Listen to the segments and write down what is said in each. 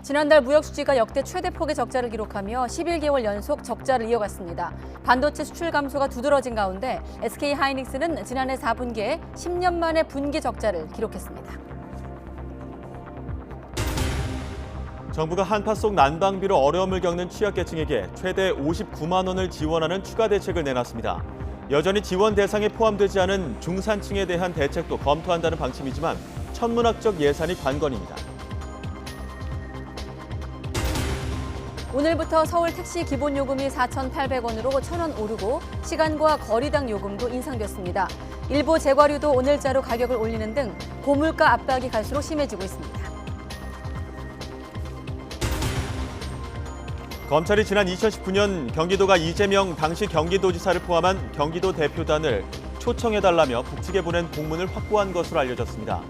지난달 무역 수지가 역대 최대 폭의 적자를 기록하며 11개월 연속 적자를 이어갔습니다. 반도체 수출 감소가 두드러진 가운데 SK하이닉스는 지난해 4분기에 10년 만에 분기 적자를 기록했습니다. 정부가 한파 속 난방비로 어려움을 겪는 취약계층에게 최대 59만 원을 지원하는 추가 대책을 내놨습니다. 여전히 지원 대상에 포함되지 않은 중산층에 대한 대책도 검토한다는 방침이지만 천문학적 예산이 관건입니다. 오늘부터 서울 택시 기본요금이 4,800원으로 1,000원 오르고 시간과 거리당 요금도 인상됐습니다. 일부 제과류도 오늘자로 가격을 올리는 등 고물가 압박이 갈수록 심해지고 있습니다. 검찰이 지난 2019년 경기도가 이재명 당시 경기도지사를 포함한 경기도 대표단을 초청해달라며 북측에 보낸 공문을 확보한 것으로 알려졌습니다.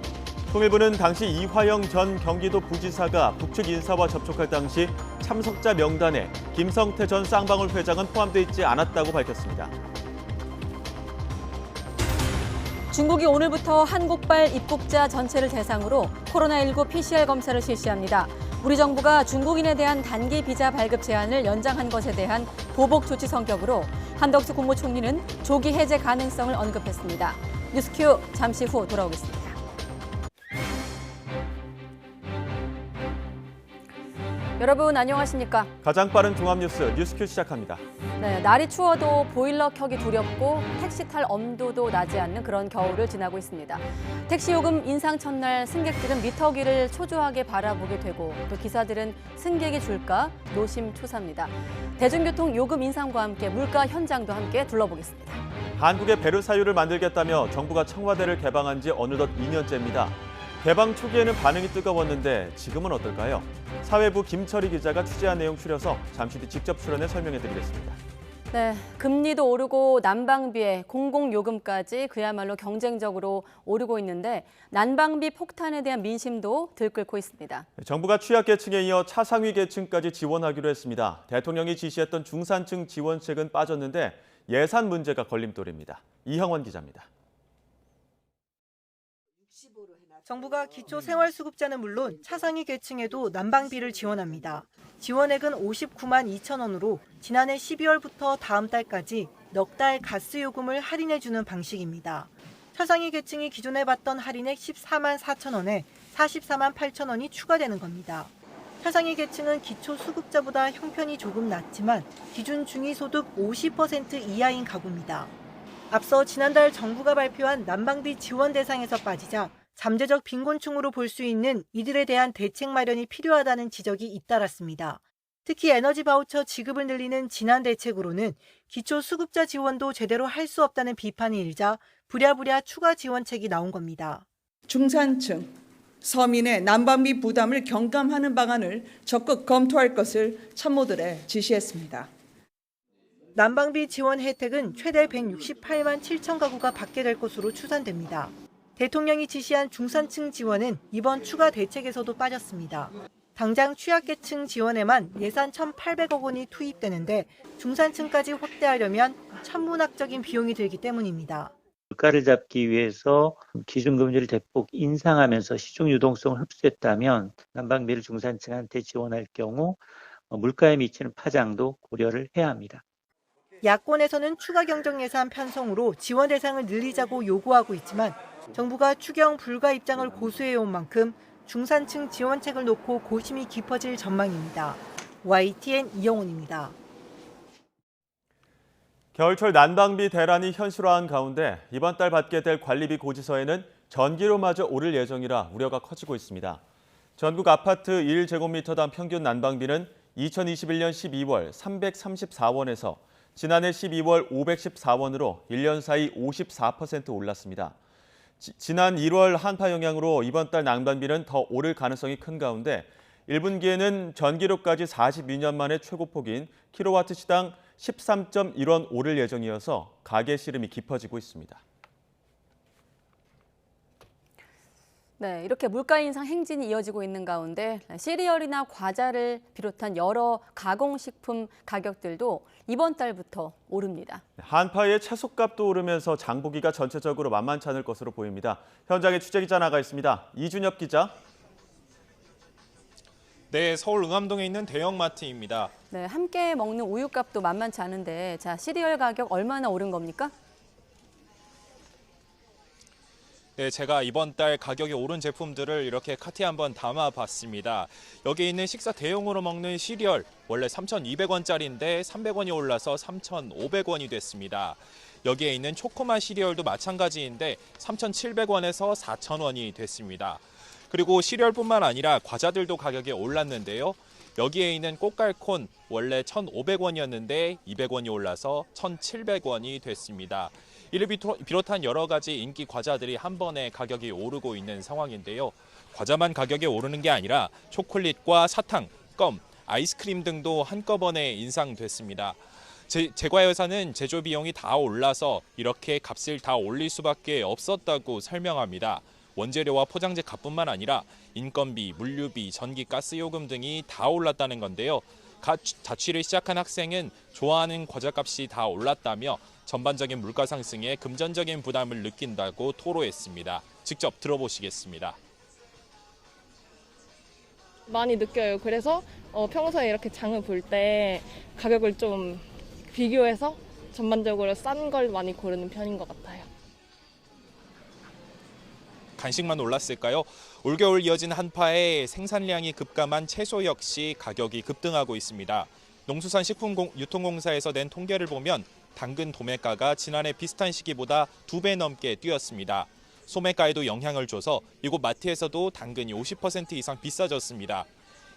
통일부는 당시 이화영 전 경기도 부지사가 북측 인사와 접촉할 당시 참석자 명단에 김성태 전 쌍방울 회장은 포함되어 있지 않았다고 밝혔습니다. 중국이 오늘부터 한국발 입국자 전체를 대상으로 코로나19 PCR 검사를 실시합니다. 우리 정부가 중국인에 대한 단기 비자 발급 제한을 연장한 것에 대한 보복 조치 성격으로 한덕수 국무총리는 조기 해제 가능성을 언급했습니다. 뉴스큐 잠시 후 돌아오겠습니다. 여러분 안녕하십니까? 가장 빠른 종합뉴스 뉴스큐 시작합니다. 네, 날이 추워도 보일러 켜기 두렵고 택시 탈 엄두도 나지 않는 그런 겨울을 지나고 있습니다. 택시 요금 인상 첫날 승객들은 미터기를 초조하게 바라보게 되고 또 기사들은 승객이 줄까 노심초사입니다. 대중교통 요금 인상과 함께 물가 현장도 함께 둘러보겠습니다. 한국의 베르사유를 만들겠다며 정부가 청와대를 개방한 지 어느덧 2년째입니다. 개방 초기에는 반응이 뜨거웠는데 지금은 어떨까요? 사회부 김철희 기자가 취재한 내용 추려서 잠시 뒤 직접 출연해 설명해드리겠습니다. 네, 금리도 오르고 난방비에 공공요금까지 그야말로 경쟁적으로 오르고 있는데 난방비 폭탄에 대한 민심도 들끓고 있습니다. 정부가 취약계층에 이어 차상위 계층까지 지원하기로 했습니다. 대통령이 지시했던 중산층 지원책은 빠졌는데 예산 문제가 걸림돌입니다. 이형원 기자입니다. 정부가 기초생활수급자는 물론 차상위 계층에도 난방비를 지원합니다. 지원액은 59만 2천 원으로 지난해 12월부터 다음 달까지 넉 달 가스요금을 할인해주는 방식입니다. 차상위 계층이 기존에 받던 할인액 14만 4천 원에 44만 8천 원이 추가되는 겁니다. 차상위 계층은 기초수급자보다 형편이 조금 낮지만 기준 중위소득 50% 이하인 가구입니다. 앞서 지난달 정부가 발표한 난방비 지원 대상에서 빠지자 잠재적 빈곤층으로 볼 수 있는 이들에 대한 대책 마련이 필요하다는 지적이 잇따랐습니다. 특히 에너지 바우처 지급을 늘리는 지난 대책으로는 기초수급자 지원도 제대로 할 수 없다는 비판이 일자 부랴부랴 추가 지원책이 나온 겁니다. 중산층, 서민의 난방비 부담을 경감하는 방안을 적극 검토할 것을 참모들에 지시했습니다. 난방비 지원 혜택은 최대 168만 7천 가구가 받게 될 것으로 추산됩니다. 대통령이 지시한 중산층 지원은 이번 추가 대책에서도 빠졌습니다. 당장 취약계층 지원에만 예산 1,800억 원이 투입되는데 중산층까지 확대하려면 천문학적인 비용이 들기 때문입니다. 물가를 잡기 위해서 기준금리를 대폭 인상하면서 시중 유동성을 흡수했다면 난방비를 중산층한테 지원할 경우 물가에 미치는 파장도 고려를 해야 합니다. 야권에서는 추가 경정 예산 편성으로 지원 대상을 늘리자고 요구하고 있지만 정부가 추경 불가 입장을 고수해온 만큼 중산층 지원책을 놓고 고심이 깊어질 전망입니다. YTN 이영훈입니다. 겨울철 난방비 대란이 현실화한 가운데 이번 달 받게 될 관리비 고지서에는 전기료마저 오를 예정이라 우려가 커지고 있습니다. 전국 아파트 1제곱미터당 평균 난방비는 2021년 12월 334원에서 지난해 12월 514원으로 1년 사이 54% 올랐습니다. 지난 1월 한파 영향으로 이번 달 난방비는 더 오를 가능성이 큰 가운데 1분기에는 전기료까지 42년 만에 최고폭인 킬로와트 시당 13.1원 오를 예정이어서 가계 시름이 깊어지고 있습니다. 네, 이렇게 물가 인상 행진이 이어지고 있는 가운데 시리얼이나 과자를 비롯한 여러 가공식품 가격들도 이번 달부터 오릅니다. 한파에 채소값도 오르면서 장보기가 전체적으로 만만치 않을 것으로 보입니다. 현장에 취재기자 나가 있습니다. 이준엽 기자. 네, 서울 응암동에 있는 대형마트입니다. 네, 함께 먹는 우유값도 만만치 않은데 자, 시리얼 가격 얼마나 오른 겁니까? 네, 제가 이번 달 가격이 오른 제품들을 이렇게 카트에 한번 담아봤습니다. 여기 있는 식사 대용으로 먹는 시리얼, 원래 3,200원짜리인데 300원이 올라서 3,500원이 됐습니다. 여기에 있는 초코맛 시리얼도 마찬가지인데 3,700원에서 4,000원이 됐습니다. 그리고 시리얼뿐만 아니라 과자들도 가격이 올랐는데요. 여기에 있는 꽃갈콘 원래 1,500원이었는데 200원이 올라서 1,700원이 됐습니다. 이를 비롯한 여러 가지 인기 과자들이 한 번에 가격이 오르고 있는 상황인데요. 과자만 가격이 오르는 게 아니라 초콜릿과 사탕, 껌, 아이스크림 등도 한꺼번에 인상됐습니다. 제과회사는 제조 비용이 다 올라서 이렇게 값을 다 올릴 수밖에 없었다고 설명합니다. 원재료와 포장재 값뿐만 아니라 인건비, 물류비, 전기, 가스 요금 등이 다 올랐다는 건데요. 자취를 시작한 학생은 좋아하는 과자값이 다 올랐다며 전반적인 물가 상승에 금전적인 부담을 느낀다고 토로했습니다. 직접 들어보시겠습니다. 많이 느껴요. 그래서 평소에 이렇게 장을 볼 때 가격을 좀 비교해서 전반적으로 싼 걸 많이 고르는 편인 것 같아요. 간식만 올랐을까요? 올겨울 이어진 한파에 생산량이 급감한 채소 역시 가격이 급등하고 있습니다. 농수산식품유통공사에서 낸 통계를 보면 당근 도매가가 지난해 비슷한 시기보다 2배 넘게 뛰었습니다. 소매가에도 영향을 줘서 이곳 마트에서도 당근이 50% 이상 비싸졌습니다.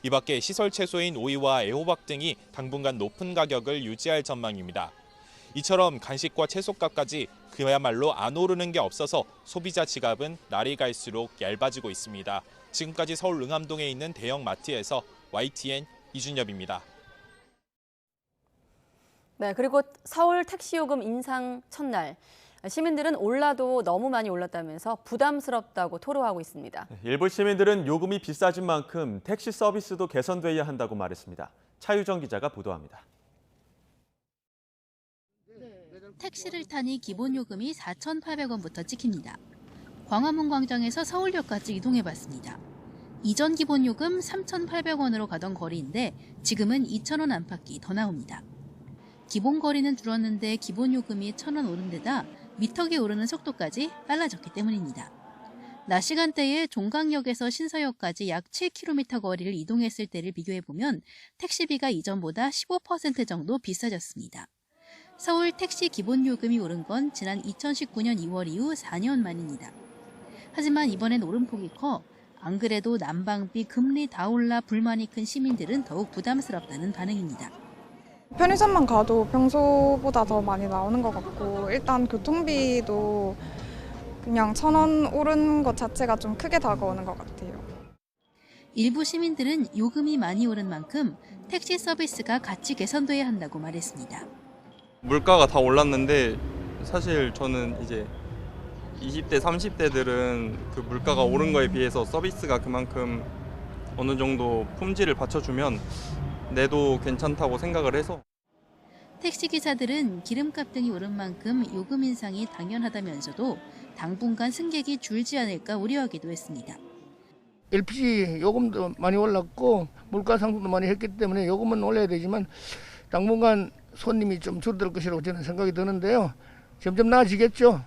이 밖에 시설 채소인 오이와 애호박 등이 당분간 높은 가격을 유지할 전망입니다. 이처럼 간식과 채소값까지 그야말로 안 오르는 게 없어서 소비자 지갑은 날이 갈수록 얇아지고 있습니다. 지금까지 서울 응암동에 있는 대형 마트에서 YTN 이준엽입니다. 네, 그리고 서울 택시 요금 인상 첫날 시민들은 올라도 너무 많이 올랐다면서 부담스럽다고 토로하고 있습니다. 일부 시민들은 요금이 비싸진 만큼 택시 서비스도 개선돼야 한다고 말했습니다. 차유정 기자가 보도합니다. 택시를 타니 기본 요금이 4,800원부터 찍힙니다. 광화문 광장에서 서울역까지 이동해봤습니다. 이전 기본 요금 3,800원으로 가던 거리인데 지금은 2,000원 안팎이 더 나옵니다. 기본 거리는 줄었는데 기본 요금이 1,000원 오른 데다 미터기 오르는 속도까지 빨라졌기 때문입니다. 낮 시간대에 종강역에서 신서역까지 약 7km 거리를 이동했을 때를 비교해보면 택시비가 이전보다 15% 정도 비싸졌습니다. 서울 택시 기본 요금이 오른 건 지난 2019년 2월 이후 4년 만입니다. 하지만 이번엔 오름폭이 커 안 그래도 난방비, 금리 다 올라 불만이 큰 시민들은 더욱 부담스럽다는 반응입니다. 편의점만 가도 평소보다 더 많이 나오는 것 같고 일단 교통비도 그냥 1,000원 오른 것 자체가 좀 크게 다가오는 것 같아요. 일부 시민들은 요금이 많이 오른 만큼 택시 서비스가 같이 개선돼야 한다고 말했습니다. 물가가 다 올랐는데 사실 저는 이제 20대, 30대들은 그 물가가 오른 거에 비해서 서비스가 그만큼 어느 정도 품질을 받쳐주면 내도 괜찮다고 생각을 해서. 택시기사들은 기름값 등이 오른 만큼 요금 인상이 당연하다면서도 당분간 승객이 줄지 않을까 우려하기도 했습니다. LPG 요금도 많이 올랐고 물가 상승도 많이 했기 때문에 요금은 올려야 되지만 당분간 손님이 좀 줄어들 것이라고 저는 생각이 드는데요. 점점 나아지겠죠.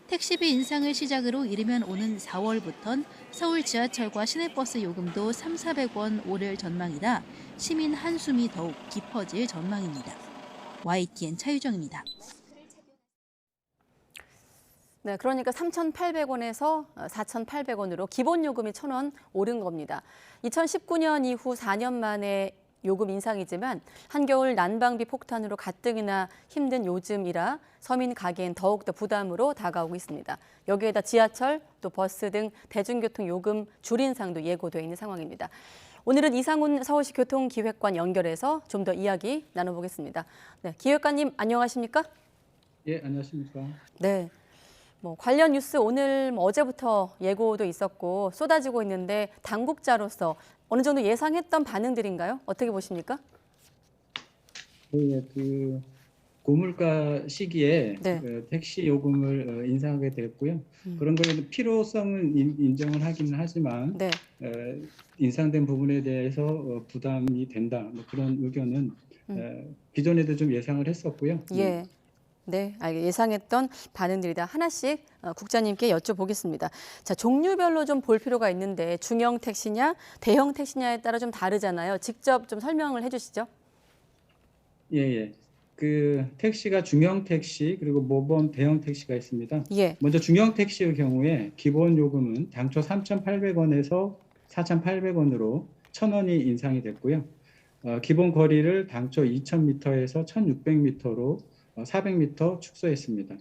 택시비 인상을 시작으로 이르면 오는 4월부턴 서울 지하철과 시내버스 요금도 300~400원 오를 전망이라 시민 한숨이 더욱 깊어질 전망입니다. YTN 차유정입니다. 네, 그러니까 3,800원에서 4,800원으로 기본 요금이 1,000원 오른 겁니다. 2019년 이후 4년 만에 요금 인상이지만 한겨울 난방비 폭탄으로 가뜩이나 힘든 요즘이라 서민 가게엔 더욱더 부담으로 다가오고 있습니다. 여기에다 지하철, 또 버스 등 대중교통 요금 줄 인상도 예고되어 있는 상황입니다. 오늘은 이상훈 서울시 교통기획관 연결해서 좀 더 이야기 나눠보겠습니다. 네, 기획관님 안녕하십니까? 예, 안녕하십니까? 네. 관련 뉴스 오늘 어제부터 예고도 있었고 쏟아지고 있는데 당국자로서 어느 정도 예상했던 반응들인가요? 어떻게 보십니까? 네, 고물가 시기에 네. 택시 요금을 인상하게 됐고요. 그런 거에 필요성은 인정을 하기는 하지만 네. 인상된 부분에 대해서 부담이 된다. 뭐 그런 의견은 기존에도 좀 예상을 했었고요. 예. 네, 예상했던 반응들이다. 하나씩 국장님께 여쭤보겠습니다. 자, 종류별로 좀 볼 필요가 있는데 중형 택시냐, 대형 택시냐에 따라 좀 다르잖아요. 직접 좀 설명을 해주시죠. 예. 그 택시가 중형 택시 그리고 모범 대형 택시가 있습니다. 예. 먼저 중형 택시의 경우에 기본 요금은 당초 3,800원에서 4,800원으로 1,000원이 인상이 됐고요. 기본 거리를 당초 2,000m에서 1,600m로 400m 축소했습니다.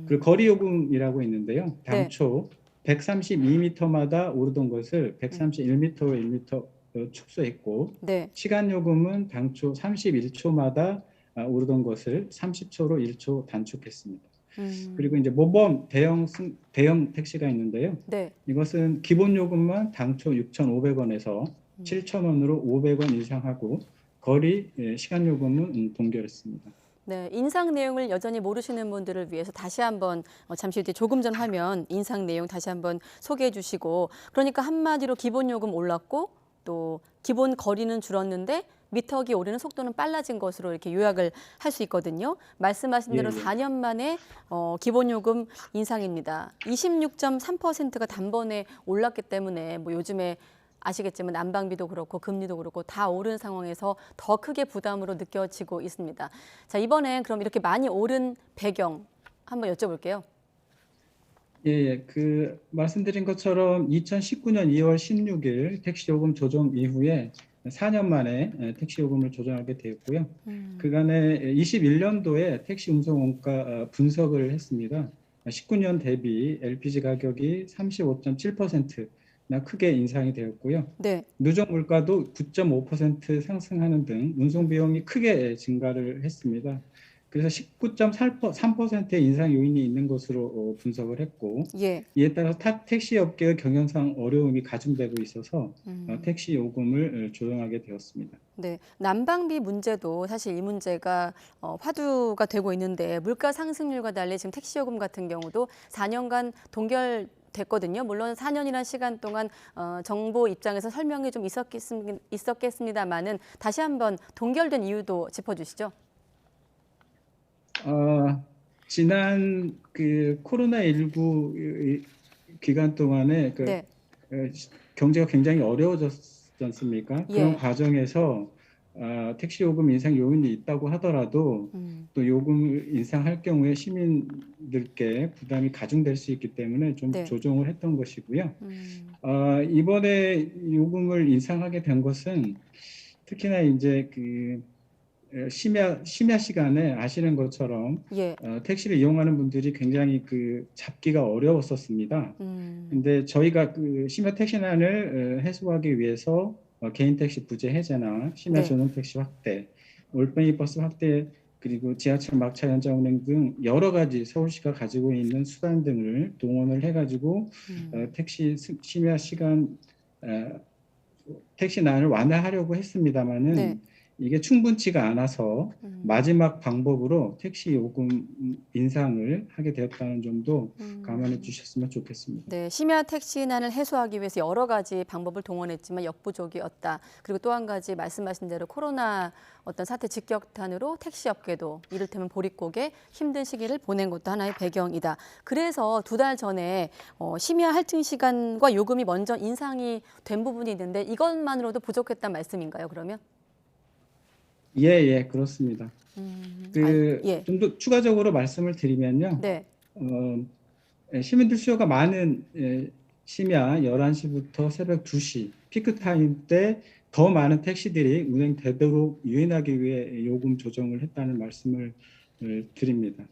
그리고 거리 요금이라고 있는데요. 당초 132m마다 오르던 것을 131m로 1m 축소했고 네. 시간 요금은 당초 31초마다 오르던 것을 30초로 1초 단축했습니다. 그리고 이제 모범 대형 택시가 있는데요. 네. 이것은 기본 요금만 당초 6,500원에서 7,000원으로 500원 인상하고 거리 시간 요금은 동결했습니다. 네, 인상 내용을 여전히 모르시는 분들을 위해서 다시 한번 잠시 뒤에 조금 전 화면 인상 내용 다시 한번 소개해 주시고, 그러니까 한마디로 기본 요금 올랐고 또 기본 거리는 줄었는데 미터기 오르는 속도는 빨라진 것으로 이렇게 요약을 할 수 있거든요. 말씀하신 대로 4년 만에 기본 요금 인상입니다. 26.3%가 단번에 올랐기 때문에 뭐 요즘에 아시겠지만 난방비도 그렇고 금리도 그렇고 다 오른 상황에서 더 크게 부담으로 느껴지고 있습니다. 자, 이번엔 그럼 이렇게 많이 오른 배경 한번 여쭤볼게요. 그 말씀드린 것처럼 2019년 2월 16일 택시 요금 조정 이후에 4년 만에 택시 요금을 조정하게 되었고요. 그간에 21년도에 택시 운송 원가 분석을 했습니다. 19년 대비 LPG 가격이 35.7%나 크게 인상이 되었고요. 네. 누적 물가도 9.5% 상승하는 등 운송 비용이 크게 증가를 했습니다. 그래서 19.3%의 인상 요인이 있는 것으로 분석을 했고, 예. 이에 따라서 택시 업계의 경영상 어려움이 가중되고 있어서 택시 요금을 조정하게 되었습니다. 네, 난방비 문제도 사실 이 문제가 화두가 되고 있는데 물가 상승률과 달리 지금 택시 요금 같은 경우도 4년간 동결 됐거든요. 물론 4년이라는 시간 동안 정부 입장에서 설명이 좀 있었겠습니다만은 다시 한번 동결된 이유도 짚어주시죠. 지난 그 코로나19 기간 동안에 네. 경제가 굉장히 어려워졌지 않습니까? 예. 그런 과정에서 택시 요금 인상 요인이 있다고 하더라도 또 요금을 인상할 경우에 시민들께 부담이 가중될 수 있기 때문에 좀 네. 조정을 했던 것이고요. 이번에 요금을 인상하게 된 것은 특히나 이제 그 심야 시간에 아시는 것처럼 예. 택시를 이용하는 분들이 굉장히 그 잡기가 어려웠었습니다. 근데 저희가 그 심야 택시난을 해소하기 위해서 개인 택시 부재 해제나 심야 네. 전용 택시 확대, 올빼미 버스 확대, 그리고 지하철 막차 연장 운행 등 여러 가지 서울시가 가지고 있는 수단 등을 동원을 해가지고 택시 심야 시간 택시난을 완화하려고 했습니다만은 네. 이게 충분치가 않아서 마지막 방법으로 택시 요금 인상을 하게 되었다는 점도 감안해 주셨으면 좋겠습니다. 네, 심야 택시난을 해소하기 위해서 여러 가지 방법을 동원했지만 역부족이었다. 그리고 또 한 가지 말씀하신 대로 코로나 어떤 사태 직격탄으로 택시업계도 이를테면 보릿고개 힘든 시기를 보낸 것도 하나의 배경이다. 그래서 2달 전에 심야 할증 시간과 요금이 먼저 인상이 된 부분이 있는데 이것만으로도 부족했단 말씀인가요, 그러면? 예, 그렇습니다. 예. 좀 더 추가적으로 말씀을 드리면요. 네. 시민들 수요가 많은 심야 11시부터 새벽 2시 피크 타임 때 더 많은 택시들이 운행되도록 유인하기 위해 요금 조정을 했다는 말씀을 드립니다.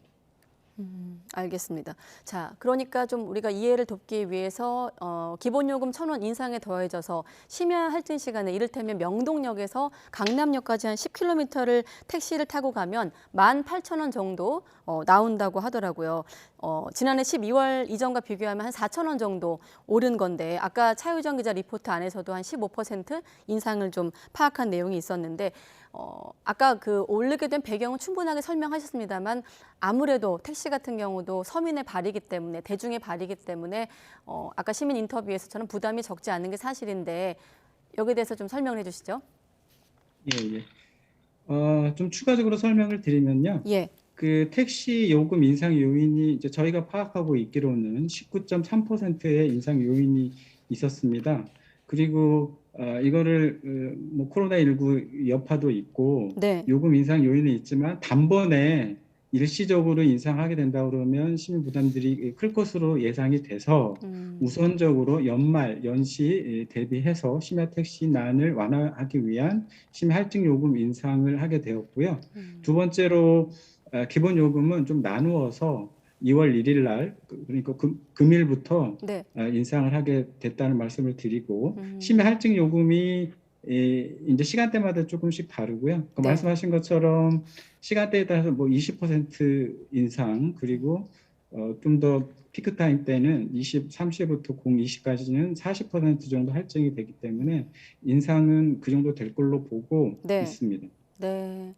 알겠습니다. 자, 그러니까 좀 우리가 이해를 돕기 위해서 기본요금 1,000원 인상에 더해져서 심야 할증 시간에 이를테면 명동역에서 강남역까지 한 10km를 택시를 타고 가면 18,000원 정도 나온다고 하더라고요. 지난해 12월 이전과 비교하면 한 4,000원 정도 오른 건데 아까 차유정 기자 리포트 안에서도 한 15% 인상을 좀 파악한 내용이 있었는데 아까 그 오르게 된 배경은 충분하게 설명하셨습니다만 아무래도 택시 같은 경우도 서민의 발이기 때문에 대중의 발이기 때문에 아까 시민 인터뷰에서처럼 부담이 적지 않은 게 사실인데 여기에 대해서 좀 설명을 해주시죠. 예. 좀 추가적으로 설명을 드리면요. 예. 그 택시 요금 인상 요인이 이제 저희가 파악하고 있기로는 19.3%의 인상 요인이 있었습니다. 그리고 이거를 뭐 코로나19 여파도 있고 네. 요금 인상 요인은 있지만 단번에 일시적으로 인상하게 된다 그러면 시민 부담들이 클 것으로 예상이 돼서 우선적으로 연말 연시 대비해서 심야 택시난을 완화하기 위한 심야 할증 요금 인상을 하게 되었고요. 두 번째로 기본 요금은 좀 나누어서 2월 1일 날 그러니까 금일부터 네. 인상을 하게 됐다는 말씀을 드리고 심야 할증 요금이 이제 시간대마다 조금씩 다르고요. 네. 말씀하신 것처럼 시간대에 따라서 뭐 20% 인상 그리고 좀 더 피크 타임 때는 23시부터 20까지는 40% 정도 할증이 되기 때문에 인상은 그 정도 될 걸로 보고 네. 있습니다. 네.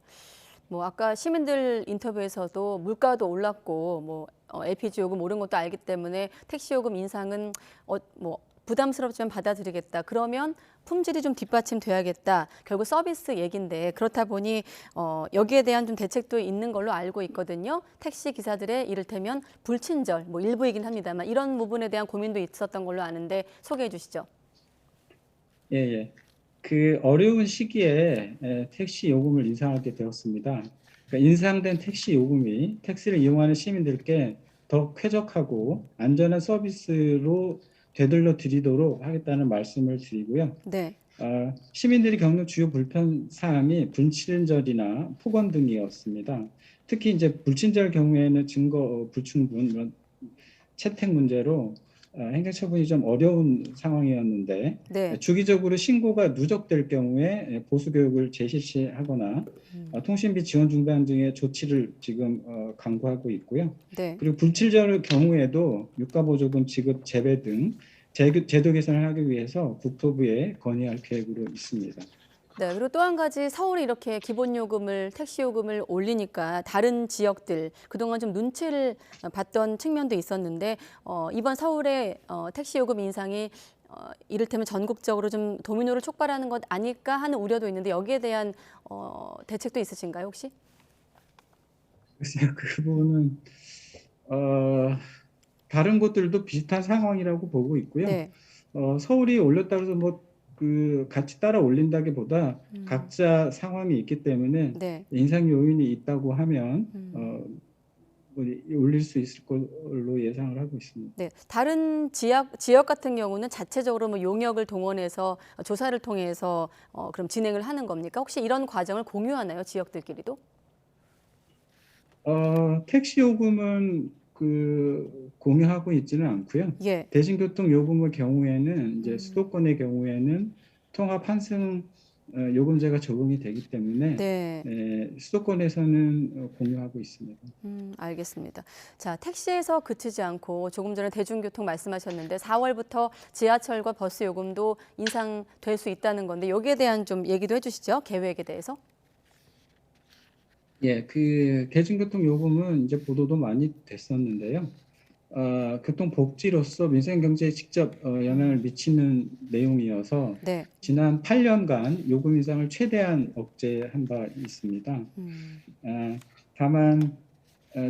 뭐 아까 시민들 인터뷰에서도 물가도 올랐고 뭐 LPG 요금 오른 것도 알기 때문에 택시 요금 인상은 뭐 부담스럽지만 받아들이겠다. 그러면 품질이 좀 뒷받침돼야겠다. 결국 서비스 얘기인데 그렇다 보니 여기에 대한 좀 대책도 있는 걸로 알고 있거든요. 택시 기사들의 이를테면 불친절, 뭐 일부이긴 합니다만 이런 부분에 대한 고민도 있었던 걸로 아는데 소개해 주시죠. 예. 그 어려운 시기에 택시 요금을 인상하게 되었습니다. 그러니까 인상된 택시 요금이 택시를 이용하는 시민들께 더 쾌적하고 안전한 서비스로 되돌려 드리도록 하겠다는 말씀을 드리고요. 네. 시민들이 겪는 주요 불편 사항이 불친절이나 폭언 등이었습니다. 특히 이제 불친절 경우에는 증거 불충분, 채택 문제로 행정처분이 좀 어려운 상황이었는데 네. 주기적으로 신고가 누적될 경우에 보수교육을 재실시하거나 통신비 지원 중단 등의 조치를 지금 강구하고 있고요. 네. 그리고 불친절 경우에도 유가보조금 지급 재배 등 제도 개선을 하기 위해서 국토부에 건의할 계획으로 있습니다. 네, 그리고 또 한 가지 서울이 이렇게 기본 요금을 택시 요금을 올리니까 다른 지역들 그동안 좀 눈치를 봤던 측면도 있었는데 이번 서울의 택시 요금 인상이 이를테면 전국적으로 좀 도미노를 촉발하는 것 아닐까 하는 우려도 있는데 여기에 대한 대책도 있으신가요, 혹시? 글쎄요, 그 부분은 다른 곳들도 비슷한 상황이라고 보고 있고요. 네. 서울이 올렸다고 해서 뭐 그 같이 따라 올린다기보다 각자 상황이 있기 때문에 네. 인상 요인이 있다고 하면 뭐 올릴 수 있을 걸로 예상을 하고 있습니다. 네, 다른 지역 같은 경우는 자체적으로 뭐 용역을 동원해서 조사를 통해서 그럼 진행을 하는 겁니까? 혹시 이런 과정을 공유하나요, 지역들끼리도? 택시 요금은 그 공유하고 있지는 않고요. 예. 대중교통 요금의 경우에는 이제 수도권의 경우에는 통합 환승 요금제가 적용이 되기 때문에 네. 수도권에서는 공유하고 있습니다. 알겠습니다. 자, 택시에서 그치지 않고 조금 전에 대중교통 말씀하셨는데 4월부터 지하철과 버스 요금도 인상될 수 있다는 건데 여기에 대한 좀 얘기도 해주시죠. 계획에 대해서. 예, 그 대중교통 요금은 이제 보도도 많이 됐었는데요. 교통복지로서 민생경제에 직접 영향을 미치는 내용이어서 네. 지난 8년간 요금 인상을 최대한 억제한 바 있습니다. 다만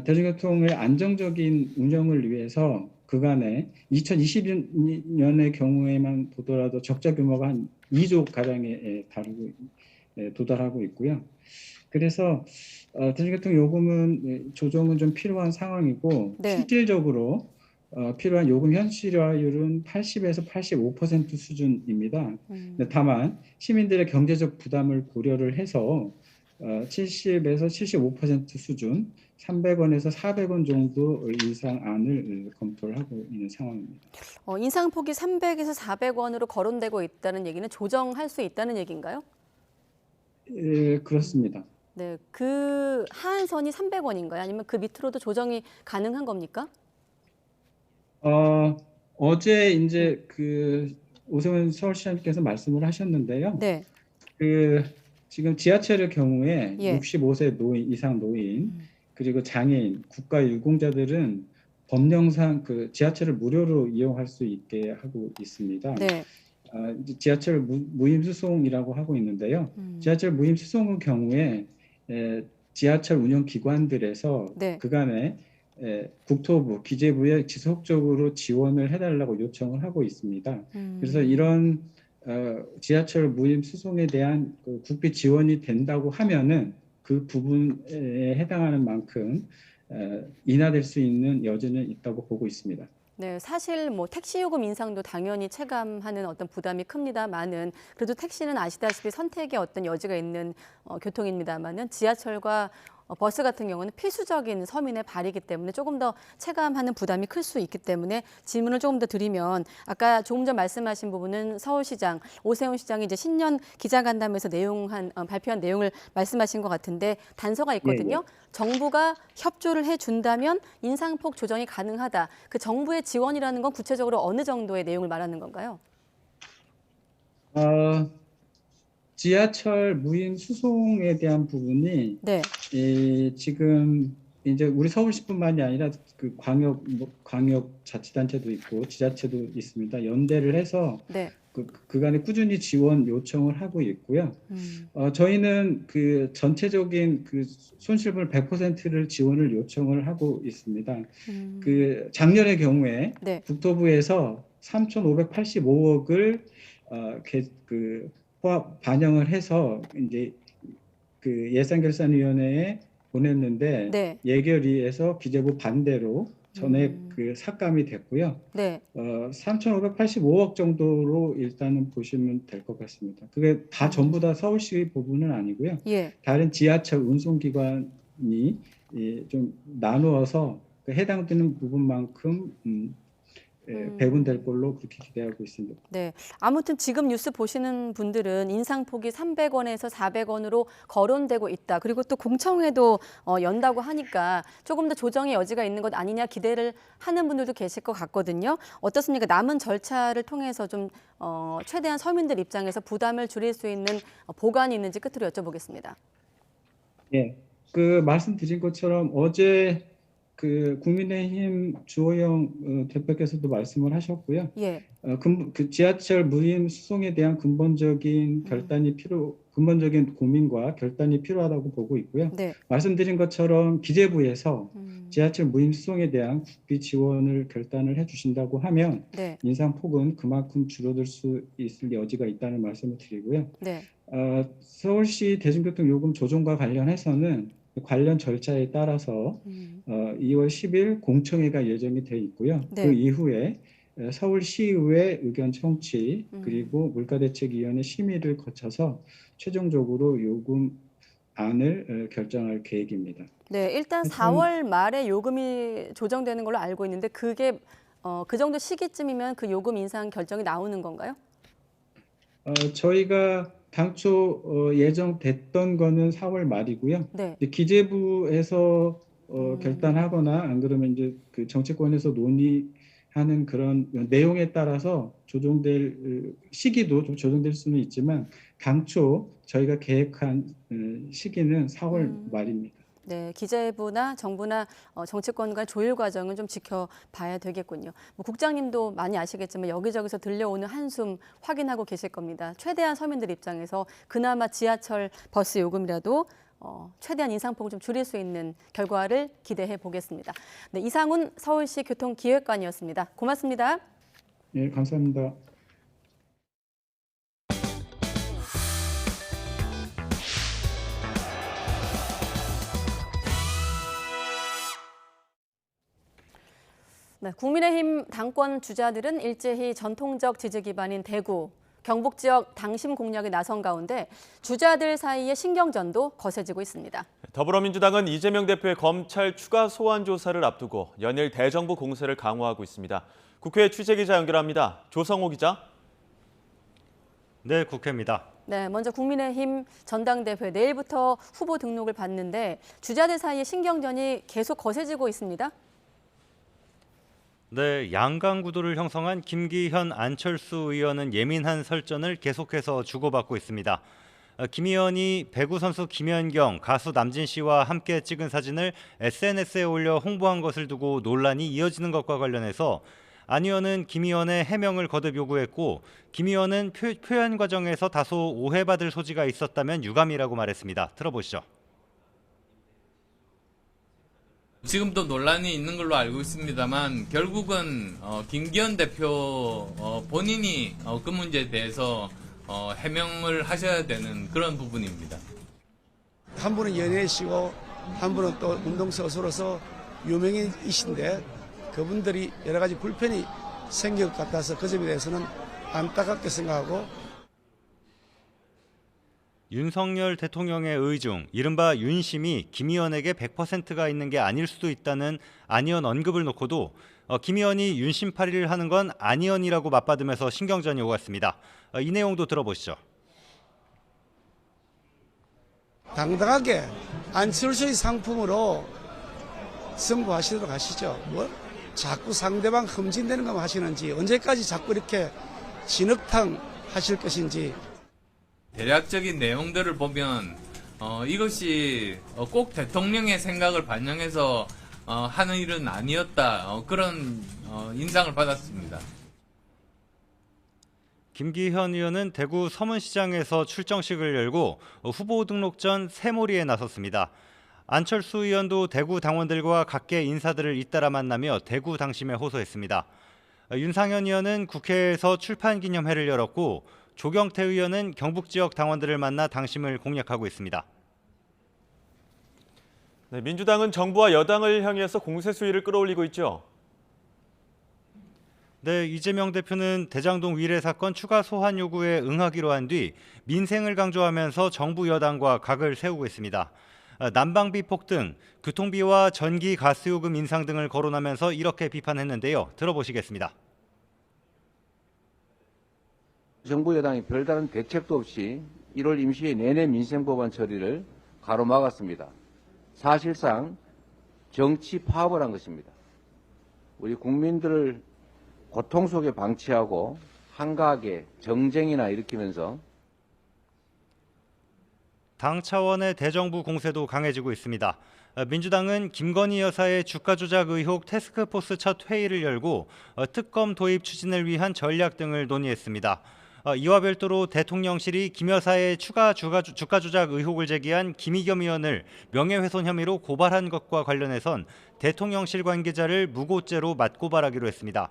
대중교통의 안정적인 운영을 위해서 그간에 2020년의 경우에만 보더라도 적자 규모가 한 2조 가량에 도달하고 있고요. 그래서 대중교통 요금은 조정은 좀 필요한 상황이고 네. 실질적으로 필요한 요금 현실화율은 80에서 85% 수준입니다. 다만 시민들의 경제적 부담을 고려를 해서 70에서 75% 수준, 300원에서 400원 정도 인상안을 검토를 하고 있는 상황입니다. 인상폭이 300에서 400원으로 거론되고 있다는 얘기는 조정할 수 있다는 얘기인가요? 예, 그렇습니다. 네, 그 하한선이 300원인가요? 아니면 그 밑으로도 조정이 가능한 겁니까? 어제 이제 그 오세훈 서울시장님께서 말씀을 하셨는데요. 네. 지금 지하철의 경우에 예. 65세 이상 노인 그리고 장애인, 국가유공자들은 법령상 그 지하철을 무료로 이용할 수 있게 하고 있습니다. 네. 이제 지하철 무임수송이라고 하고 있는데요. 지하철 무임수송의 경우에 지하철 운영기관들에서 네. 그간에 국토부, 기재부에 지속적으로 지원을 해달라고 요청을 하고 있습니다. 그래서 이런 지하철 무임 수송에 대한 그 국비 지원이 된다고 하면은 그 부분에 해당하는 만큼 인하될 수 있는 여지는 있다고 보고 있습니다. 네, 사실 뭐 택시 요금 인상도 당연히 체감하는 어떤 부담이 큽니다만은 그래도 택시는 아시다시피 선택의 어떤 여지가 있는 교통입니다만은 지하철과 버스 같은 경우는 필수적인 서민의 발이기 때문에 조금 더 체감하는 부담이 클 수 있기 때문에 질문을 조금 더 드리면 아까 조금 전 말씀하신 부분은 서울시장 오세훈 시장이 이제 신년 기자간담회에서 발표한 내용을 말씀하신 것 같은데 단서가 있거든요. 예. 정부가 협조를 해준다면 인상폭 조정이 가능하다. 그 정부의 지원이라는 건 구체적으로 어느 정도의 내용을 말하는 건가요? 지하철 무임 수송에 대한 부분이 네. 지금 이제 우리 서울시뿐만이 아니라 그 광역 자치단체도 있고 지자체도 있습니다. 연대를 해서 네. 그간에 꾸준히 지원 요청을 하고 있고요. 저희는 그 전체적인 그 손실분 100%를 지원을 요청을 하고 있습니다. 그 작년의 경우에 네. 국토부에서 3,585억을 반영을 해서 이제 그 예산결산위원회에 보냈는데 네. 예결위에서 기재부 반대로 전액 그 삭감이 됐고요. 네. 3,585억 정도로 일단은 보시면 될 것 같습니다. 그게 다 전부 다 서울시 부분은 아니고요. 예. 다른 지하철 운송기관이 좀 나누어서 그 해당되는 부분만큼 배분될 걸로 그렇게 기대하고 있습니다. 네. 아무튼 지금 뉴스 보시는 분들은 인상폭이 300원에서 400원으로 거론되고 있다. 그리고 또 공청회도 연다고 하니까 조금 더 조정의 여지가 있는 것 아니냐 기대를 하는 분들도 계실 것 같거든요. 어떻습니까? 남은 절차를 통해서 좀 최대한 서민들 입장에서 부담을 줄일 수 있는 보관이 있는지 끝으로 여쭤보겠습니다. 예. 그 말씀드린 것처럼 어제 그 국민의힘 주호영 대표께서도 말씀을 하셨고요. 예. 그 지하철 무임 수송에 대한 근본적인 근본적인 고민과 결단이 필요하다고 보고 있고요. 네. 말씀드린 것처럼 기재부에서 지하철 무임 수송에 대한 국비 지원을 결단을 해주신다고 하면 네. 인상폭은 그만큼 줄어들 수 있을 여지가 있다는 말씀을 드리고요. 네. 서울시 대중교통 요금 조정과 관련해서는 관련 절차에 따라서 2월 10일 공청회가 예정이 돼 있고요. 네. 그 이후에 서울시의회 의견 청취 그리고 물가대책위원회 심의를 거쳐서 최종적으로 요금안을 결정할 계획입니다. 네, 일단 4월 말에 요금이 조정되는 걸로 알고 있는데 그게 그 정도 시기쯤이면 그 요금 인상 결정이 나오는 건가요? 저희가 당초 예정됐던 거는 4월 말이고요. 네. 기재부에서 결단하거나 안 그러면 이제 그 정치권에서 논의하는 그런 내용에 따라서 조정될 시기도 좀 조정될 수는 있지만 당초 저희가 계획한 시기는 4월 말입니다. 네, 기재부나 정부나 정치권 간 조율 과정은 좀 지켜봐야 되겠군요. 뭐 국장님도 많이 아시겠지만 여기저기서 들려오는 한숨 확인하고 계실 겁니다. 최대한 서민들 입장에서 그나마 지하철 버스 요금이라도 최대한 인상폭을 좀 줄일 수 있는 결과를 기대해 보겠습니다. 네, 이상훈 서울시 교통기획관이었습니다. 고맙습니다. 네, 감사합니다. 네, 국민의힘 당권 주자들은 일제히 전통적 지지 기반인 대구, 경북 지역 당심 공략에 나선 가운데 주자들 사이의 신경전도 거세지고 있습니다. 더불어민주당은 이재명 대표의 검찰 추가 소환 조사를 앞두고 연일 대정부 공세를 강화하고 있습니다. 국회 취재기자 연결합니다. 조성호 기자. 네, 국회입니다. 네, 먼저 국민의힘 전당대회 내일부터 후보 등록을 받는데 주자들 사이의 신경전이 계속 거세지고 있습니다. 네, 양강 구도를 형성한 김기현, 안철수 의원은 예민한 설전을 계속해서 주고받고 있습니다. 김 의원이 배구 선수 김연경, 가수 남진 씨와 함께 찍은 사진을 SNS에 올려 홍보한 것을 두고 논란이 이어지는 것과 관련해서 안 의원은 김 의원의 해명을 거듭 요구했고 김 의원은 표현 과정에서 다소 오해받을 소지가 있었다면 유감이라고 말했습니다. 들어보시죠. 지금도 논란이 있는 걸로 알고 있습니다만 결국은 김기현 대표 본인이 그 문제에 대해서 해명을 하셔야 되는 그런 부분입니다. 한 분은 연예인이시고 한 분은 또 운동선수로서 유명인이신데 그분들이 여러 가지 불편이 생길 것 같아서 그 점에 대해서는 안타깝게 생각하고 윤석열 대통령의 의중, 이른바 윤심이 김 의원에게 100%가 있는 게 아닐 수도 있다는 안 의원 언급을 놓고도 김 의원이 윤심 발의를 하는 건 안 의원이라고 맞받으면서 신경전이 오갔습니다. 이 내용도 들어보시죠. 당당하게 안철수의 상품으로 승부하시도록 하시죠. 뭐 자꾸 상대방 흠진되는 것만 하시는지 언제까지 자꾸 이렇게 진흙탕 하실 것인지. 대략적인 내용들을 보면 이것이 꼭 대통령의 생각을 반영해서 하는 일은 아니었다. 그런 인상을 받았습니다. 김기현 의원은 대구 서문시장에서 출정식을 열고 후보 등록 전 새몰이에 나섰습니다. 안철수 의원도 대구 당원들과 각계 인사들을 잇따라 만나며 대구 당심에 호소했습니다. 윤상현 의원은 국회에서 출판기념회를 열었고 조경태 의원은 경북 지역 당원들을 만나 당심을 공략하고 있습니다. 네, 민주당은 정부와 여당을 향해서 공세 수위를 끌어올리고 있죠. 네, 이재명 대표는 대장동 위례 사건 추가 소환 요구에 응하기로 한 뒤 민생을 강조하면서 정부 여당과 각을 세우고 있습니다. 난방비 폭등, 교통비와 전기 가스요금 인상 등을 거론하면서 이렇게 비판했는데요. 들어보시겠습니다. 정부 여당이 별다른 대책도 없이 1월 임시회 내내 민생법안 처리를 가로막았습니다. 사실상 정치 파업을 한 것입니다. 우리 국민들을 고통 속에 방치하고 한가하게 정쟁이나 일으키면서 당 차원의 대정부 공세도 강해지고 있습니다. 민주당은 김건희 여사의 주가 조작 의혹 태스크포스 첫 회의를 열고 특검 도입 추진을 위한 전략 등을 논의했습니다. 이와 별도로 대통령실이 김 여사의 주가 조작 의혹을 제기한 김의겸 의원을 명예훼손 혐의로 고발한 것과 관련해선 대통령실 관계자를 무고죄로 맞고발하기로 했습니다.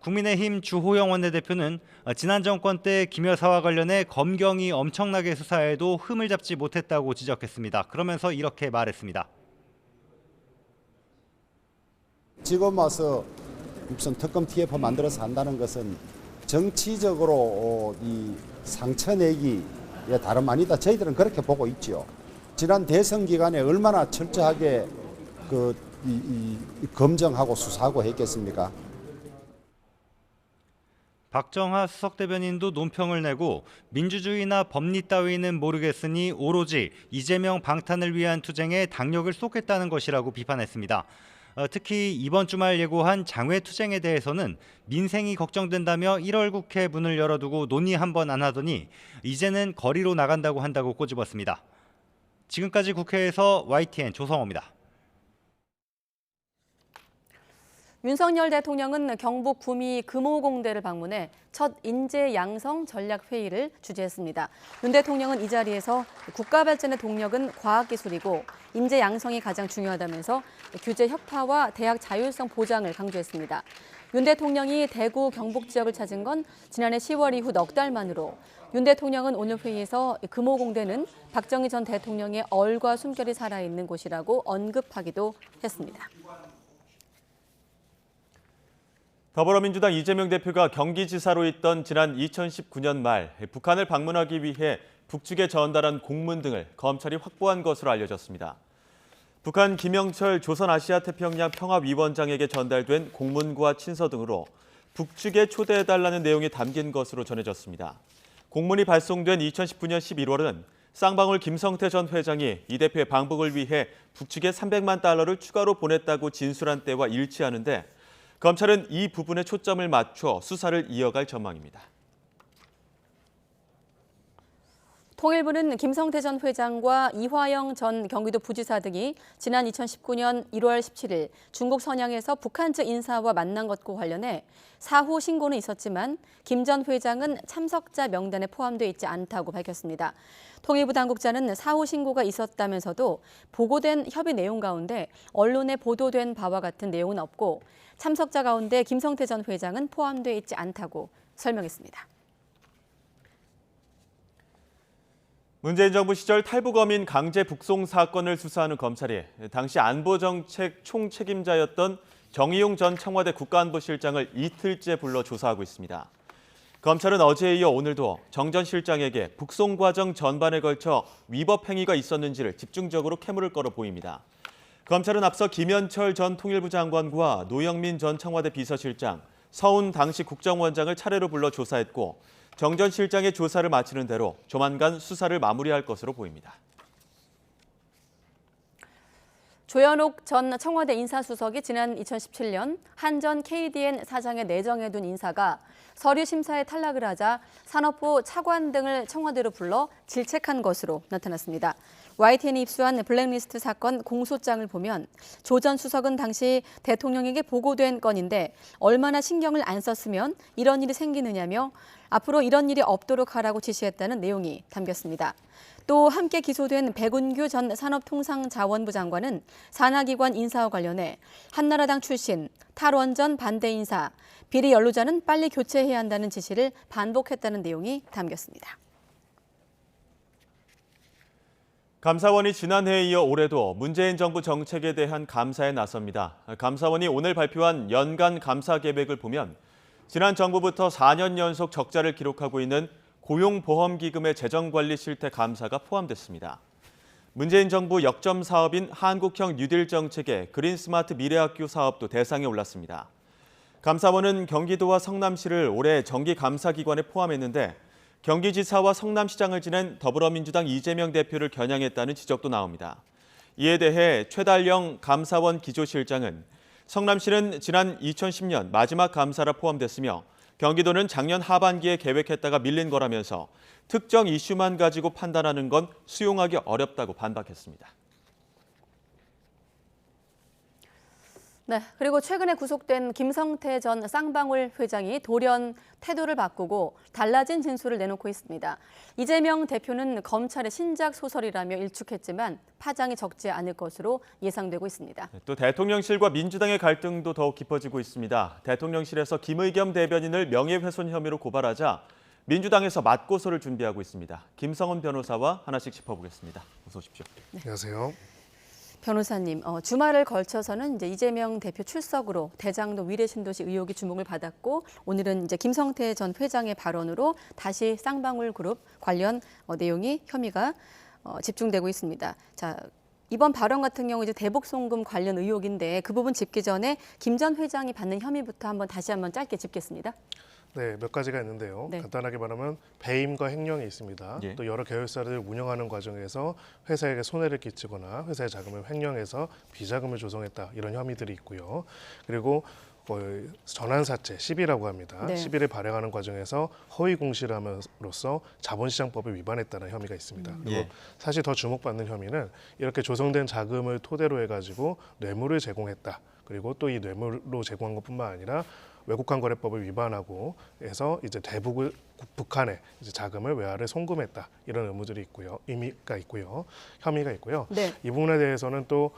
국민의힘 주호영 원내대표는 지난 정권 때 김 여사와 관련해 검경이 엄청나게 수사해도 흠을 잡지 못했다고 지적했습니다. 그러면서 이렇게 말했습니다. 지금 와서 무슨 특검 TF 만들어서 한다는 것은 정치적으로 이 상처 내기에 다름 아니다. 저희들은 그렇게 보고 있죠. 지난 대선 기간에 얼마나 철저하게 검증하고 수사하고 했겠습니까? 박정하 수석대변인도 논평을 내고 민주주의나 법리 따위는 모르겠으니 오로지 이재명 방탄을 위한 투쟁에 당력을 쏟겠다는 것이라고 비판했습니다. 특히 이번 주말 예고한 장외투쟁에 대해서는 민생이 걱정된다며 1월 국회 문을 열어두고 논의 한 번 안 하더니 이제는 거리로 나간다고 한다고 꼬집었습니다. 지금까지 국회에서 YTN 조성호입니다. 윤석열 대통령은 경북 구미 금호공대를 방문해 첫 인재 양성 전략 회의를 주재했습니다. 윤 대통령은 이 자리에서 국가 발전의 동력은 과학기술이고 인재 양성이 가장 중요하다면서 규제 혁파와 대학 자율성 보장을 강조했습니다. 윤 대통령이 대구 경북 지역을 찾은 건 지난해 10월 이후 넉 달 만으로 윤 대통령은 오늘 회의에서 금호공대는 박정희 전 대통령의 얼과 숨결이 살아있는 곳이라고 언급하기도 했습니다. 더불어민주당 이재명 대표가 경기지사로 있던 지난 2019년 말 북한을 방문하기 위해 북측에 전달한 공문 등을 검찰이 확보한 것으로 알려졌습니다. 북한 김영철 조선아시아태평양 평화위원장에게 전달된 공문과 친서 등으로 북측에 초대해달라는 내용이 담긴 것으로 전해졌습니다. 공문이 발송된 2019년 11월은 쌍방울 김성태 전 회장이 이 대표의 방북을 위해 북측에 300만 달러를 추가로 보냈다고 진술한 때와 일치하는데 검찰은 이 부분에 초점을 맞춰 수사를 이어갈 전망입니다. 통일부는 김성태 전 회장과 이화영 전 경기도 부지사 등이 지난 2019년 1월 17일 중국 선양에서 북한 측 인사와 만난 것과 관련해 사후 신고는 있었지만 김 전 회장은 참석자 명단에 포함되어 있지 않다고 밝혔습니다. 통일부 당국자는 사후 신고가 있었다면서도 보고된 협의 내용 가운데 언론에 보도된 바와 같은 내용은 없고 참석자 가운데 김성태 전 회장은 포함되어 있지 않다고 설명했습니다. 문재인 정부 시절 탈북어민 강제 북송 사건을 수사하는 검찰이 당시 안보정책 총책임자였던 정의용 전 청와대 국가안보실장을 이틀째 불러 조사하고 있습니다. 검찰은 어제에 이어 오늘도 정 전 실장에게 북송 과정 전반에 걸쳐 위법 행위가 있었는지를 집중적으로 캐물을 거로 보입니다. 검찰은 앞서 김현철 전 통일부 장관과 노영민 전 청와대 비서실장, 서훈 당시 국정원장을 차례로 불러 조사했고 정 전 실장의 조사를 마치는 대로 조만간 수사를 마무리할 것으로 보입니다. 조현옥 전 청와대 인사수석이 지난 2017년 한 전 KDN 사장에 내정해둔 인사가 서류 심사에 탈락을 하자 산업부 차관 등을 청와대로 불러 질책한 것으로 나타났습니다. YTN이 입수한 블랙리스트 사건 공소장을 보면 조 전 수석은 당시 대통령에게 보고된 건인데 얼마나 신경을 안 썼으면 이런 일이 생기느냐며 앞으로 이런 일이 없도록 하라고 지시했다는 내용이 담겼습니다. 또 함께 기소된 백운규 전 산업통상자원부 장관은 산하기관 인사와 관련해 한나라당 출신, 탈원전 반대 인사, 비리 연루자는 빨리 교체해야 한다는 지시를 반복했다는 내용이 담겼습니다. 감사원이 지난해에 이어 올해도 문재인 정부 정책에 대한 감사에 나섭니다. 감사원이 오늘 발표한 연간 감사 계획을 보면 지난 정부부터 4년 연속 적자를 기록하고 있는 고용보험기금의 재정관리 실태 감사가 포함됐습니다. 문재인 정부 역점 사업인 한국형 뉴딜 정책의 그린스마트 미래학교 사업도 대상에 올랐습니다. 감사원은 경기도와 성남시를 올해 정기감사기관에 포함했는데 경기지사와 성남시장을 지낸 더불어민주당 이재명 대표를 겨냥했다는 지적도 나옵니다. 이에 대해 최달령 감사원 기조실장은 성남시는 지난 2010년 마지막 감사라 포함됐으며 경기도는 작년 하반기에 계획했다가 밀린 거라면서 특정 이슈만 가지고 판단하는 건 수용하기 어렵다고 반박했습니다. 네, 그리고 최근에 구속된 김성태 전 쌍방울 회장이 돌연 태도를 바꾸고 달라진 진술을 내놓고 있습니다. 이재명 대표는 검찰의 신작 소설이라며 일축했지만 파장이 적지 않을 것으로 예상되고 있습니다. 또 대통령실과 민주당의 갈등도 더욱 깊어지고 있습니다. 대통령실에서 김의겸 대변인을 명예훼손 혐의로 고발하자 민주당에서 맞고소를 준비하고 있습니다. 김성훈 변호사와 하나씩 짚어보겠습니다. 어서 오십시오. 네. 안녕하세요. 변호사님, 주말을 걸쳐서는 이제 이재명 대표 출석으로 대장동 위례신도시 의혹이 주목을 받았고 오늘은 이제 김성태 전 회장의 발언으로 다시 쌍방울 그룹 관련 내용이 혐의가 집중되고 있습니다. 자, 이번 발언 같은 경우 이제 대북 송금 관련 의혹인데 그 부분 짚기 전에 김 전 회장이 받는 혐의부터 다시 한번 짧게 짚겠습니다. 네, 몇 가지가 있는데요. 네. 간단하게 말하면 배임과 횡령이 있습니다. 예. 또 여러 계열사를 운영하는 과정에서 회사에게 손해를 끼치거나 회사의 자금을 횡령해서 비자금을 조성했다. 이런 혐의들이 있고요. 그리고 전환사채, 시비라고 합니다. 네. 시비를 발행하는 과정에서 허위 공시를 함으로써 자본시장법을 위반했다는 혐의가 있습니다. 그리고 예. 사실 더 주목받는 혐의는 이렇게 조성된 자금을 토대로 해가지고 뇌물을 제공했다. 그리고 또 이 뇌물로 제공한 것뿐만 아니라 외국환거래법을 위반하고 해서 이제 대북을 북한에 이제 자금을 외화를 송금했다 이런 의미가 있고요, 혐의가 있고요. 네. 이 부분에 대해서는 또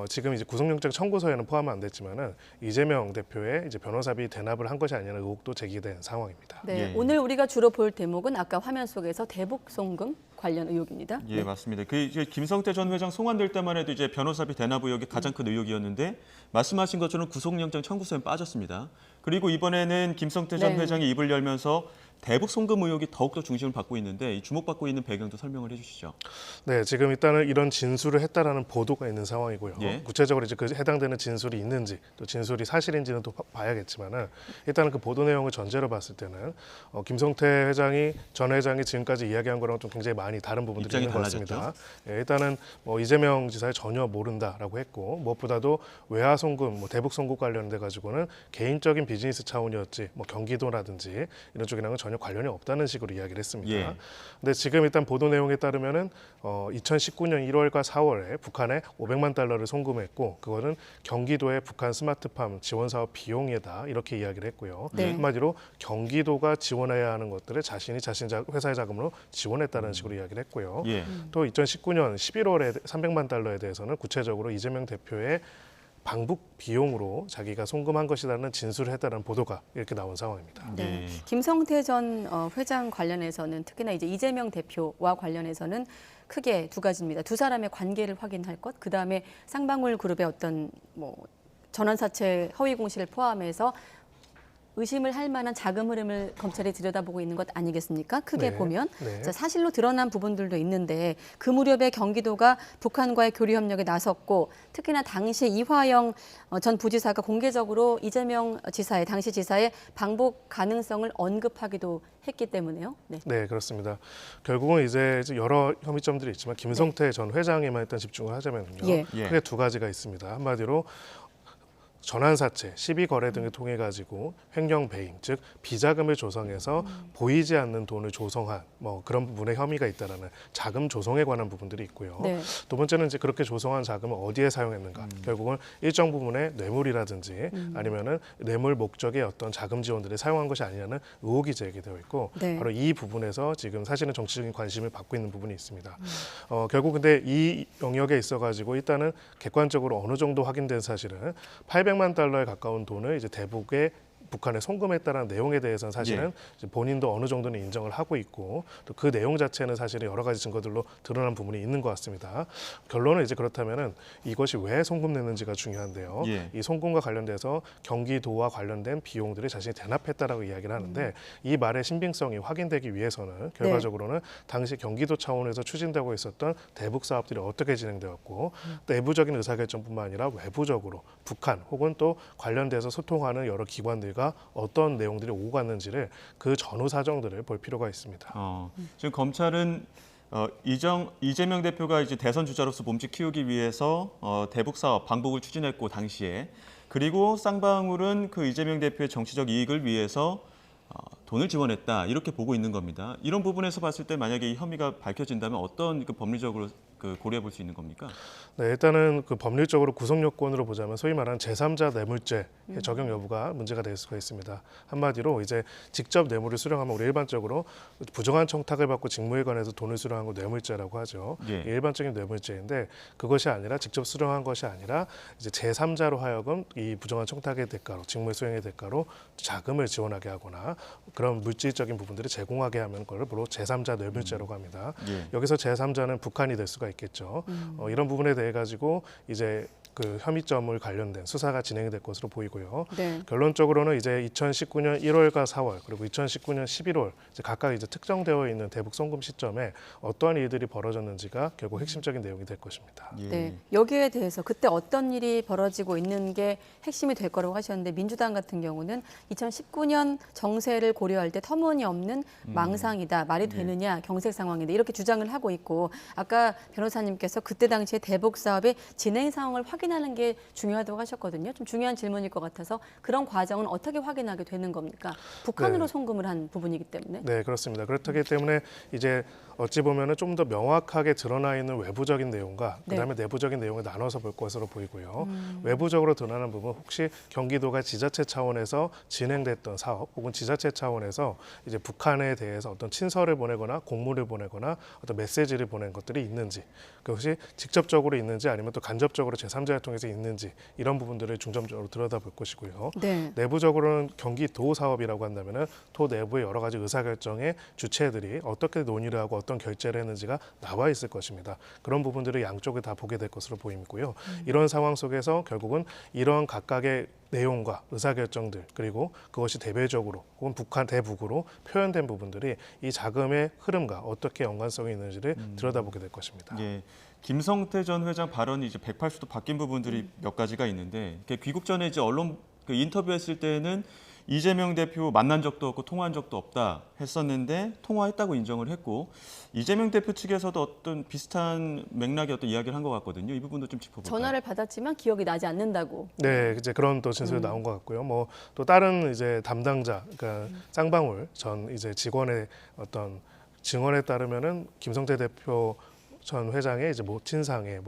지금 이제 구속영장 청구서에는 포함 안 됐지만은 이재명 대표의 이제 변호사비 대납을 한 것이 아니라는 의혹도 제기된 상황입니다. 네, 오늘 우리가 주로 볼 대목은 아까 화면 속에서 대북 송금 관련 의혹입니다. 예, 네. 맞습니다. 그 이제 김성태 전 회장 송환될 때만 해도 이제 변호사비 대납 의혹이 가장 큰 의혹이었는데 말씀하신 것처럼 구속영장 청구서엔 빠졌습니다. 그리고 이번에는 김성태 전 네. 회장이 입을 열면서 대북 송금 의혹이 더욱더 중심을 받고 있는데 이 주목받고 있는 배경도 설명을 해주시죠. 네, 지금 일단은 이런 진술을 했다라는 보도가 있는 상황이고요. 예. 구체적으로 이제 그 해당되는 진술이 있는지 또 진술이 사실인지는 또 봐야겠지만은 일단은 그 보도 내용을 전제로 봤을 때는 김성태 회장이 전 회장이 지금까지 이야기한 거랑 좀 굉장히 많이 다른 부분들이 입장이 있는 것 달라졌죠. 같습니다. 예, 일단은 이재명 지사에 전혀 모른다라고 했고 무엇보다도 외화 송금, 대북 송금 관련돼 가지고는 개인적인 비즈니스 차원이었지 경기도라든지 이런 쪽이랑은 전혀 관련이 없다는 식으로 이야기를 했습니다. 예. 근데 지금 일단 보도 내용에 따르면은 2019년 1월과 4월에 북한에 500만 달러를 송금했고 그거는 경기도의 북한 스마트팜 지원 사업 비용이다 이렇게 이야기를 했고요. 네. 한마디로 경기도가 지원해야 하는 것들을 자신이 자신 회사의 자금으로 지원했다는 식으로 이야기를 했고요. 예. 또 2019년 11월에 300만 달러에 대해서는 구체적으로 이재명 대표의 방북 비용으로 자기가 송금한 것이라는 진술을 했다는 보도가 이렇게 나온 상황입니다. 네. 김성태 전 회장 관련해서는 특히나 이제 이재명 대표와 관련해서는 크게 두 가지입니다. 두 사람의 관계를 확인할 것, 그 다음에 쌍방울 그룹의 어떤 전환사채 허위 공시를 포함해서 의심을 할 만한 자금 흐름을 검찰이 들여다보고 있는 것 아니겠습니까? 크게 네. 보면. 네. 자, 사실로 드러난 부분들도 있는데 그 무렵에 경기도가 북한과의 교류 협력에 나섰고 특히나 당시 이화영 전 부지사가 공개적으로 이재명 지사의 당시 지사의 방북 가능성을 언급하기도 했기 때문에요. 네. 네, 그렇습니다. 결국은 이제 여러 혐의점들이 있지만 김성태 전 회장에만 일단 집중을 하자면요. 예. 크게 두 가지가 있습니다. 한마디로 전환사채, 시비거래 등을 통해 가지고 횡령 배임, 즉 비자금을 조성해서 보이지 않는 돈을 조성한 그런 부분에 혐의가 있다라는 자금 조성에 관한 부분들이 있고요. 네. 두 번째는 이제 그렇게 조성한 자금을 어디에 사용했는가? 결국은 일정 부분의 뇌물이라든지 아니면은 뇌물 목적의 어떤 자금 지원들을 사용한 것이 아니냐는 의혹이 제기되어 있고 네. 바로 이 부분에서 지금 사실은 정치적인 관심을 받고 있는 부분이 있습니다. 결국 근데 이 영역에 있어 가지고 일단은 객관적으로 어느 정도 확인된 사실은 800만 달러에 가까운 돈을 이제 대북에 북한에 송금했다는 내용에 대해서는 사실은 이제 본인도 어느 정도는 인정을 하고 있고 또 그 내용 자체는 사실은 여러 가지 증거들로 드러난 부분이 있는 것 같습니다. 결론은 이제 그렇다면은 이것이 왜 송금됐는지가 중요한데요. 이 송금과 관련돼서 경기도와 관련된 비용들을 자신이 대납했다라고 이야기를 하는데 이 말의 신빙성이 확인되기 위해서는 결과적으로는 당시 경기도 차원에서 추진되고 있었던 대북 사업들이 어떻게 진행되었고 내부적인 의사결정뿐만 아니라 외부적으로 북한 혹은 또 관련돼서 소통하는 여러 기관들과 어떤 내용들이 오고 갔는지를 그 전후 사정들을 볼 필요가 있습니다. 지금 검찰은 이재명 대표가 이제 대선 주자로서 몸집 키우기 위해서 대북 사업 방북을 추진했고 당시에 그리고 쌍방울은 그 이재명 대표의 정치적 이익을 위해서 돈을 지원했다 이렇게 보고 있는 겁니다. 이런 부분에서 봤을 때 만약에 이 혐의가 밝혀진다면 어떤 법리적으로 고려해 볼 수 있는 겁니까? 네, 일단은 그 법률적으로 구속 요건으로 보자면 소위 말하는 제3자 뇌물죄 적용 여부가 문제가 될 수가 있습니다. 한마디로 이제 직접 뇌물을 수령하면 우리 일반적으로 부정한 청탁을 받고 직무에 관해서 돈을 수령한 걸 뇌물죄라고 하죠. 일반적인 뇌물죄인데 그것이 아니라 직접 수령한 것이 아니라 이제 제3자로 하여금 이 부정한 청탁의 대가로 직무 수행의 대가로 자금을 지원하게 하거나 그런 물질적인 부분들을 제공하게 하는 걸 바로 제3자 뇌물죄라고 합니다. 여기서 제3자는 북한이 될 수가 있겠죠. 이런 부분에 대해 가지고 이제 그 혐의점을 관련된 수사가 진행될 것으로 보이고요. 결론적으로는 이제 2019년 1월과 4월 그리고 2019년 11월 이제 각각 이제 특정되어 있는 대북 송금 시점에 어떠한 일들이 벌어졌는지가 결국 핵심적인 내용이 될 것입니다. 네, 여기에 대해서 그때 어떤 일이 벌어지고 있는 게 핵심이 될 거라고 하셨는데 민주당 같은 경우는 2019년 정세를 고려할 때 터무니없는 망상이다, 말이 되느냐, 경색 상황인데 이렇게 주장을 하고 있고 아까 변호사님께서 그때 당시에 대북 사업의 진행 상황을 확인 확인하는 게 중요하다고 하셨거든요. 좀 중요한 질문일 것 같아서 그런 과정은 어떻게 확인하게 되는 겁니까? 북한으로 네. 송금을 한 부분이기 때문에. 네, 그렇습니다. 그렇기 때문에 이제 어찌 보면은 좀 더 명확하게 드러나 있는 외부적인 내용과 그다음에 내부적인 내용을 나눠서 볼 것으로 보이고요. 외부적으로 드러나는 부분 혹시 경기도가 지자체 차원에서 진행됐던 사업 혹은 지자체 차원에서 이제 북한에 대해서 어떤 친서를 보내거나 공문을 보내거나 어떤 메시지를 보낸 것들이 있는지, 그것이 직접적으로 있는지 아니면 또 간접적으로 제3자를 통해서 있는지 이런 부분들을 중점적으로 들여다볼 것이고요. 내부적으로는 경기도 사업이라고 한다면은 도 내부의 여러 가지 의사결정의 주체들이 어떻게 논의를 하고 어떤 결재를 했는지가 나와 있을 것입니다. 그런 부분들을 양쪽을 다 보게 될 것으로 보이고요. 이런 상황 속에서 결국은 이런 각각의 내용과 의사결정들 그리고 그것이 대외적으로 혹은 북한 대북으로 표현된 부분들이 이 자금의 흐름과 어떻게 연관성이 있는지를 들여다보게 될 것입니다. 예. 김성태 전 회장 발언이 이제 180도 바뀐 부분들이 몇 가지가 있는데 귀국 전에 이제 언론 인터뷰했을 때는 이재명 대표 만난 적도 없고 통화한 적도 없다 했었는데 통화했다고 인정을 했고 이재명 대표 측에서도 어떤 비슷한 맥락의 어떤 이야기를 한 것 같거든요. 이 부분도 좀 짚어볼까요? 전화를 받았지만 기억이 나지 않는다고. 네, 이제 그런 또 진술이 나온 것 같고요. 뭐 또 다른 이제 담당자, 그러니까 쌍방울 전 이제 직원의 어떤 증언에 따르면은 김성태 대표 전 회장의 이제 모친상에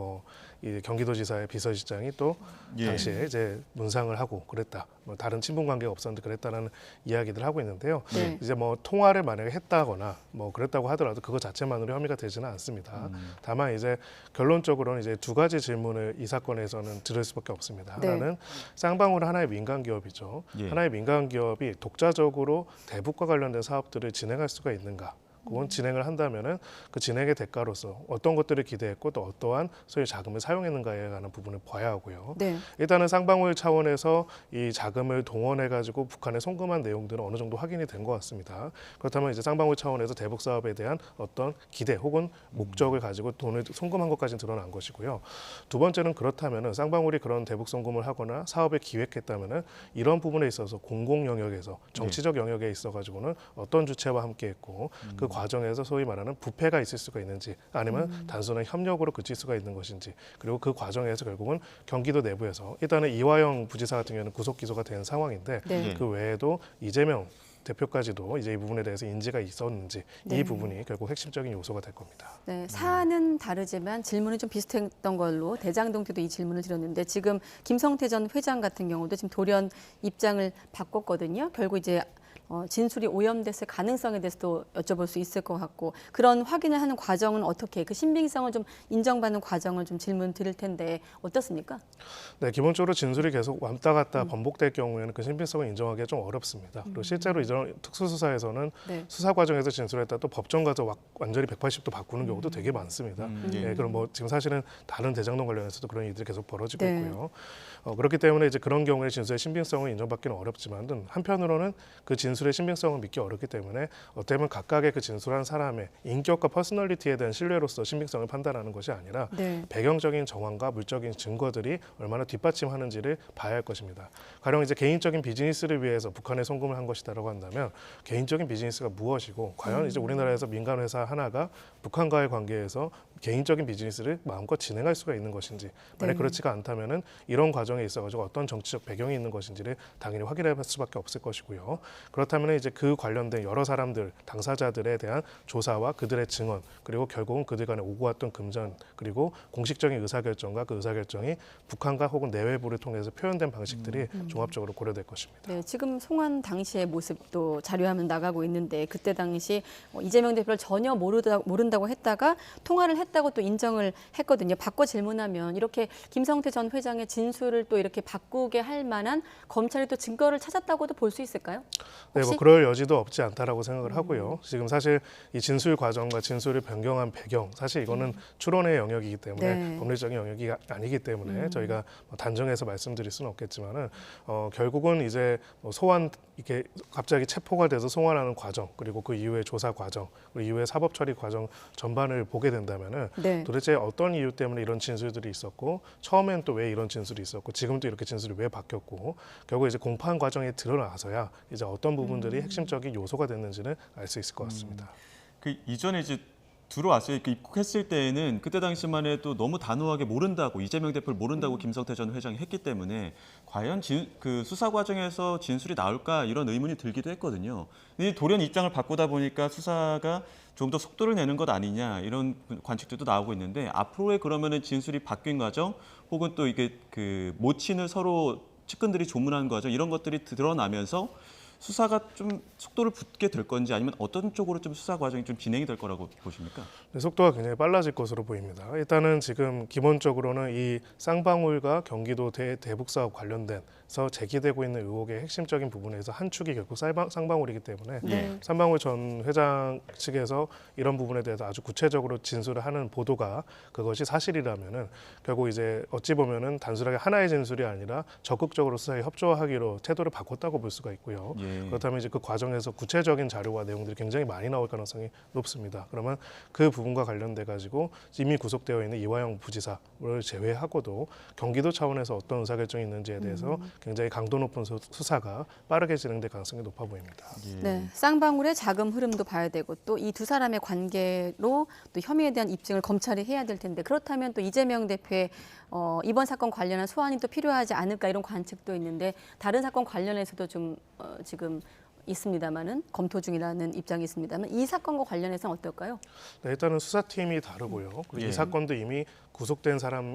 이 경기도지사의 비서실장이 또 당시에 이제 문상을 하고 그랬다. 뭐 다른 친분 관계가 없었는데 그랬다라는 이야기들을 하고 있는데요. 이제 뭐 통화를 만약에 했다거나 뭐 그랬다고 하더라도 그거 자체만으로 혐의가 되지는 않습니다. 다만 이제 결론적으로는 이제 두 가지 질문을 이 사건에서는 들을 수밖에 없습니다. 하나는 쌍방울 하나의 민간 기업이죠. 하나의 민간 기업이 독자적으로 대북과 관련된 사업들을 진행할 수가 있는가? 그건 진행을 한다면은 그 진행의 대가로서 어떤 것들을 기대했고 또 어떠한 소위 자금을 사용했는가에 관한 부분을 봐야 하고요. 일단은 쌍방울 차원에서 이 자금을 동원해 가지고 북한에 송금한 내용들은 어느 정도 확인이 된 것 같습니다. 그렇다면 이제 쌍방울 차원에서 대북 사업에 대한 어떤 기대 혹은 목적을 가지고 돈을 송금한 것까지는 드러난 것이고요. 두 번째는 그렇다면은 쌍방울이 그런 대북 송금을 하거나 사업을 기획했다면은 이런 부분에 있어서 공공 영역에서 정치적 영역에 있어 가지고는 어떤 주체와 함께했고 그 과정에서 소위 말하는 부패가 있을 수가 있는지 아니면 단순한 협력으로 그칠 수가 있는 것인지 그리고 그 과정에서 결국은 경기도 내부에서 일단은 이화영 부지사 같은 경우는 구속 기소가 된 상황인데 그 외에도 이재명 대표까지도 이제 이 부분에 대해서 인지가 있었는지 이 부분이 결국 핵심적인 요소가 될 겁니다. 네, 사안은 다르지만 질문이 좀 비슷했던 걸로 대장동 때도 이 질문을 드렸는데 지금 김성태 전 회장 같은 경우도 지금 돌연 입장을 바꿨거든요. 결국 이제 진술이 오염됐을 가능성에 대해서도 여쭤볼 수 있을 것 같고 그런 확인을 하는 과정은 어떻게 그 신빙성을 좀 인정받는 과정을 좀 질문 드릴 텐데 어떻습니까? 네, 기본적으로 진술이 계속 왔다 갔다 번복될 경우에는 그 신빙성을 인정하기가 좀 어렵습니다. 그리고 실제로 이런 특수수사에서는 수사 과정에서 진술했다 또 법정 가서 완전히 180도 바꾸는 경우도 되게 많습니다. 네, 그럼 뭐 지금 사실은 다른 대장동 관련해서도 그런 일들이 계속 벌어지고 있고요. 그렇기 때문에 이제 그런 경우에 진술의 신빙성을 인정받기는 어렵지만 한편으로는 그 진술의 신빙성을 믿기 어렵기 때문에 어떻게 보면 각각의 그 진술한 사람의 인격과 퍼스널리티에 대한 신뢰로서 신빙성을 판단하는 것이 아니라 배경적인 정황과 물적인 증거들이 얼마나 뒷받침하는지를 봐야 할 것입니다. 가령 이제 개인적인 비즈니스를 위해서 북한에 송금을 한 것이다라고 한다면 개인적인 비즈니스가 무엇이고 과연 이제 우리나라에서 민간 회사 하나가 북한과의 관계에서 개인적인 비즈니스를 마음껏 진행할 수가 있는 것인지 만약 그렇지가 않다면은 이런 과정에 있어가지고 어떤 정치적 배경이 있는 것인지를 당연히 확인할 수밖에 없을 것이고요. 그렇다면 이제 그 관련된 여러 사람들 당사자들에 대한 조사와 그들의 증언 그리고 결국은 그들 간에 오고 왔던 금전 그리고 공식적인 의사결정과 그 의사결정이 북한과 혹은 내외부를 통해서 표현된 방식들이 종합적으로 고려될 것입니다. 네, 지금 송환 당시의 모습도 자료화면 나가고 있는데 그때 당시 이재명 대표를 전혀 모른다고 했다가 통화를 했다고 또 인정을 했거든요. 바꿔 질문하면 이렇게 김성태 전 회장의 진술을 또 이렇게 바꾸게 할 만한 검찰이 또 증거를 찾았다고도 볼 수 있을까요? 네, 뭐 그럴 여지도 없지 않다라고 생각을 하고요. 지금 사실 이 진술 과정과 진술을 변경한 배경, 사실 이거는 추론의 영역이기 때문에 법리적인 영역이 아니기 때문에 저희가 단정해서 말씀드릴 수는 없겠지만은 결국은 이제 소환 이렇게 갑자기 체포가 돼서 송환하는 과정 그리고 그 이후의 조사 과정 그리고 이후의 사법 처리 과정 전반을 보게 된다면은 도대체 어떤 이유 때문에 이런 진술들이 있었고 처음엔 또 왜 이런 진술이 있었고 지금 또 이렇게 진술이 왜 바뀌었고 결국 이제 공판 과정에 드러나서야 이제 어떤 부분들이 핵심적인 요소가 됐는지는 알 수 있을 것 같습니다. 그 이전에 이제 들어왔어요. 입국했을 때에는 그때 당시만 해도 너무 단호하게 모른다고, 이재명 대표를 모른다고 김성태 전 회장이 했기 때문에 과연 그 수사 과정에서 진술이 나올까 이런 의문이 들기도 했거든요. 근데 돌연 입장을 바꾸다 보니까 수사가 좀 더 속도를 내는 것 아니냐 이런 관측들도 나오고 있는데, 앞으로의 그러면은 진술이 바뀐 과정 혹은 또 이게 그 모친을 서로 측근들이 조문한 과정 이런 것들이 드러나면서 수사가 좀 속도를 붙게 될 건지, 아니면 어떤 쪽으로 좀 수사 과정이 좀 진행이 될 거라고 보십니까? 네, 속도가 굉장히 빨라질 것으로 보입니다. 일단은 지금 기본적으로는 이 쌍방울과 경기도 대북 사업 관련돼서 제기되고 있는 의혹의 핵심적인 부분에서 한 축이 결국 쌍방울이기 때문에 쌍방울 전 회장 측에서 이런 부분에 대해서 아주 구체적으로 진술을 하는 보도가 그것이 사실이라면은 결국 이제 어찌 보면은 단순하게 하나의 진술이 아니라 적극적으로 수사에 협조하기로 태도를 바꿨다고 볼 수가 있고요. 그렇다면 이제 그 과정에서 구체적인 자료와 내용들이 굉장히 많이 나올 가능성이 높습니다. 그러면 그 부분과 관련돼 가지고 이미 구속되어 있는 이화영 부지사를 제외하고도 경기도 차원에서 어떤 의사결정이 있는지에 대해서 굉장히 강도 높은 수사가 빠르게 진행될 가능성이 높아 보입니다. 네, 쌍방울의 자금 흐름도 봐야 되고 또 이 두 사람의 관계로 또 혐의에 대한 입증을 검찰이 해야 될 텐데, 그렇다면 또 이재명 대표의 이번 사건 관련한 소환이 또 필요하지 않을까 이런 관측도 있는데, 다른 사건 관련해서도 좀 지금 있습니다만은 검토 중이라는 입장이 있습니다만, 이 사건과 관련해서는 어떨까요? 네, 일단은 수사팀이 다르고요. 그리고 이 사건도 이미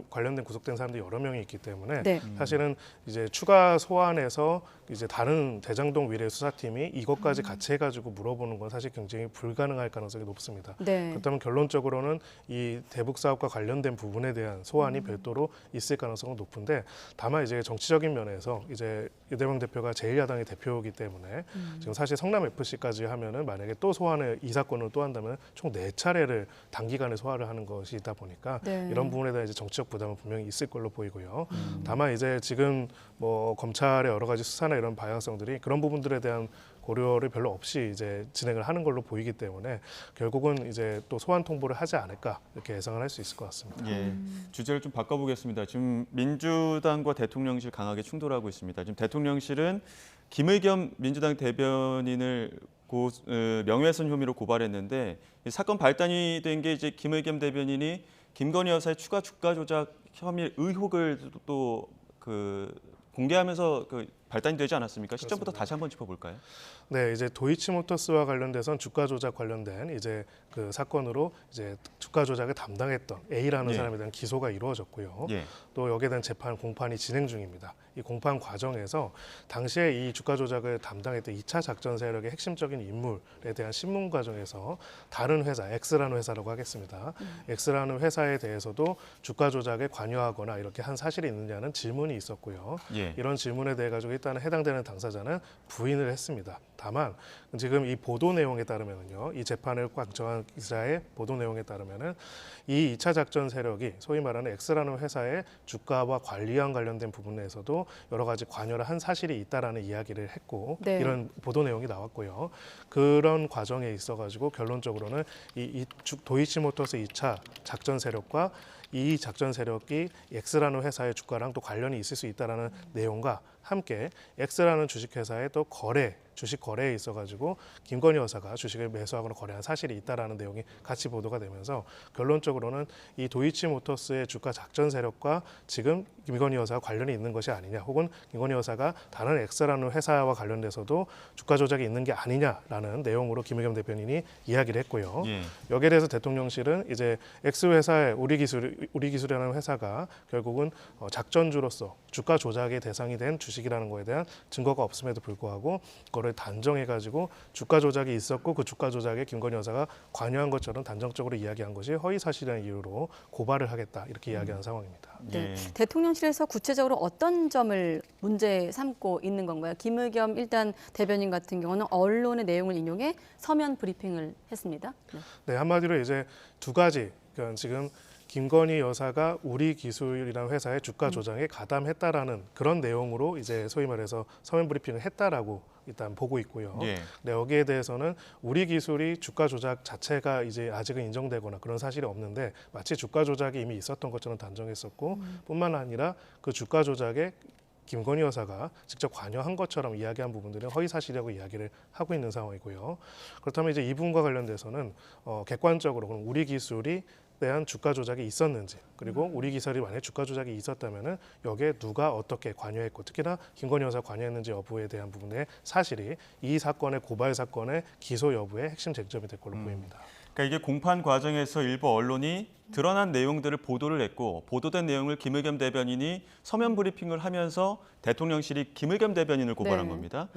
관련된 구속된 사람들이 여러 명이 있기 때문에 사실은 이제 추가 소환해서 이제 다른 대장동 위례 수사팀이 이것까지 같이 해가지고 물어보는 건 사실 굉장히 불가능할 가능성이 높습니다. 그렇다면 결론적으로는 이 대북 사업과 관련된 부분에 대한 소환이 별도로 있을 가능성은 높은데, 다만 이제 정치적인 면에서 이제 이재명 대표가 제1야당의 대표이기 때문에 지금 사실 성남 FC까지 하면은 만약에 또 소환을 이 사건을 또 한다면 총 4차례를 단기간에 소환을 하는 것이다 보니까 이런 부분에 대한 이제 정치적 부담은 분명히 있을 걸로 보이고요. 다만 이제 지금 뭐 검찰의 여러 가지 수사나 이런 방향성들이 그런 부분들에 대한 고려를 별로 없이 이제 진행을 하는 걸로 보이기 때문에 결국은 이제 또 소환 통보를 하지 않을까 이렇게 예상을 할 수 있을 것 같습니다. 주제를 좀 바꿔보겠습니다. 지금 민주당과 대통령실 강하게 충돌하고 있습니다. 지금 대통령실은 김의겸 민주당 대변인을 명예훼손 혐의로 고발했는데, 이 사건 발단이 된 게 이제 김의겸 대변인이 김건희 여사의 추가 주가 조작 혐의 의혹을 또 공개하면서 발단이 되지 않았습니까? 시점부터 다시 한번 짚어볼까요? 네, 이제 도이치모터스와 관련돼선 주가 조작 관련된 이제 그 사건으로 이제 주가 조작을 담당했던 A라는 사람에 대한 기소가 이루어졌고요. 또 여기에 대한 재판 공판이 진행 중입니다. 이 공판 과정에서 당시에 이 주가 조작을 담당했던 2차 작전 세력의 핵심적인 인물에 대한 신문 과정에서 다른 회사, X라는 회사라고 하겠습니다. X라는 회사에 대해서도 주가 조작에 관여하거나 이렇게 한 사실이 있느냐는 질문이 있었고요. 이런 질문에 대해 가지고 일단은 해당되는 당사자는 부인을 했습니다. 다만 지금 이 보도 내용에 따르면요, 이 재판을 관청한 기자의 보도 내용에 따르면은 이 2차 작전 세력이 소위 말하는 X라는 회사의 주가와 관리와 관련된 부분에서도 여러 가지 관여를 한 사실이 있다라는 이야기를 했고, 이런 보도 내용이 나왔고요. 그런 과정에 있어가지고 결론적으로는 이 도이치모터스 2차 작전 세력과 이 작전 세력이 X라는 회사의 주가랑 또 관련이 있을 수 있다라는 내용과 함께 X라는 주식회사의 또 주식 거래에 있어가지고 김건희 여사가 주식을 매수하거나 거래한 사실이 있다라는 내용이 같이 보도가 되면서 결론적으로는 이 도이치모터스의 주가 작전 세력과 지금 김건희 여사가 관련이 있는 것이 아니냐, 혹은 김건희 여사가 다른 X라는 회사와 관련돼서도 주가 조작이 있는 게 아니냐라는 내용으로 김의겸 대변인이 이야기를 했고요. 여기에 대해서 대통령실은 이제 X 회사의 우리기술이라는 회사가 결국은 작전주로서 주가 조작의 대상이 된 주식이라는 거에 대한 증거가 없음에도 불구하고 그거를 단정해가지고 주가 조작이 있었고 그 주가 조작에 김건희 여사가 관여한 것처럼 단정적으로 이야기한 것이 허위 사실이라는 이유로 고발을 하겠다, 이렇게 이야기한 상황입니다. 대통령실에서 구체적으로 어떤 점을 문제 삼고 있는 건가요? 김의겸 일단 대변인 같은 경우는 언론의 내용을 인용해 서면 브리핑을 했습니다. 네, 한마디로 이제 두 가지, 그러니까 지금 김건희 여사가 우리기술이라는 회사의 주가 조작에 가담했다라는 그런 내용으로 이제 소위 말해서 서면 브리핑을 했다라고 일단 보고 있고요. 네, 여기에 대해서는 우리기술이 주가 조작 자체가 이제 아직은 인정되거나 그런 사실이 없는데, 마치 주가 조작이 이미 있었던 것처럼 단정했었고, 뿐만 아니라 그 주가 조작에 김건희 여사가 직접 관여한 것처럼 이야기한 부분들은 허위 사실이라고 이야기를 하고 있는 상황이고요. 그렇다면 이제 이 부분과 관련돼서는 객관적으로 그럼 우리 기술이 대한 주가 조작이 있었는지, 그리고 우리 기술이 만약에 주가 조작이 있었다면은 여기에 누가 어떻게 관여했고, 특히나 김건희 여사 관여했는지 여부에 대한 부분의 사실이 이 사건의 고발 사건의 기소 여부의 핵심 쟁점이 될 걸로 보입니다. 그러니까 이게 공판 과정에서 일부 언론이 드러난 내용들을 보도를 했고, 보도된 내용을 김의겸 대변인이 서면 브리핑을 하면서 대통령실이 김의겸 대변인을 고발한 겁니다.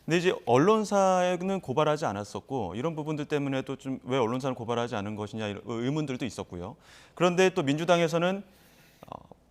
근데 이제 언론사에는 고발하지 않았었고, 이런 부분들 때문에도 좀 왜 언론사는 고발하지 않은 것이냐 이런 의문들도 있었고요. 그런데 또 민주당에서는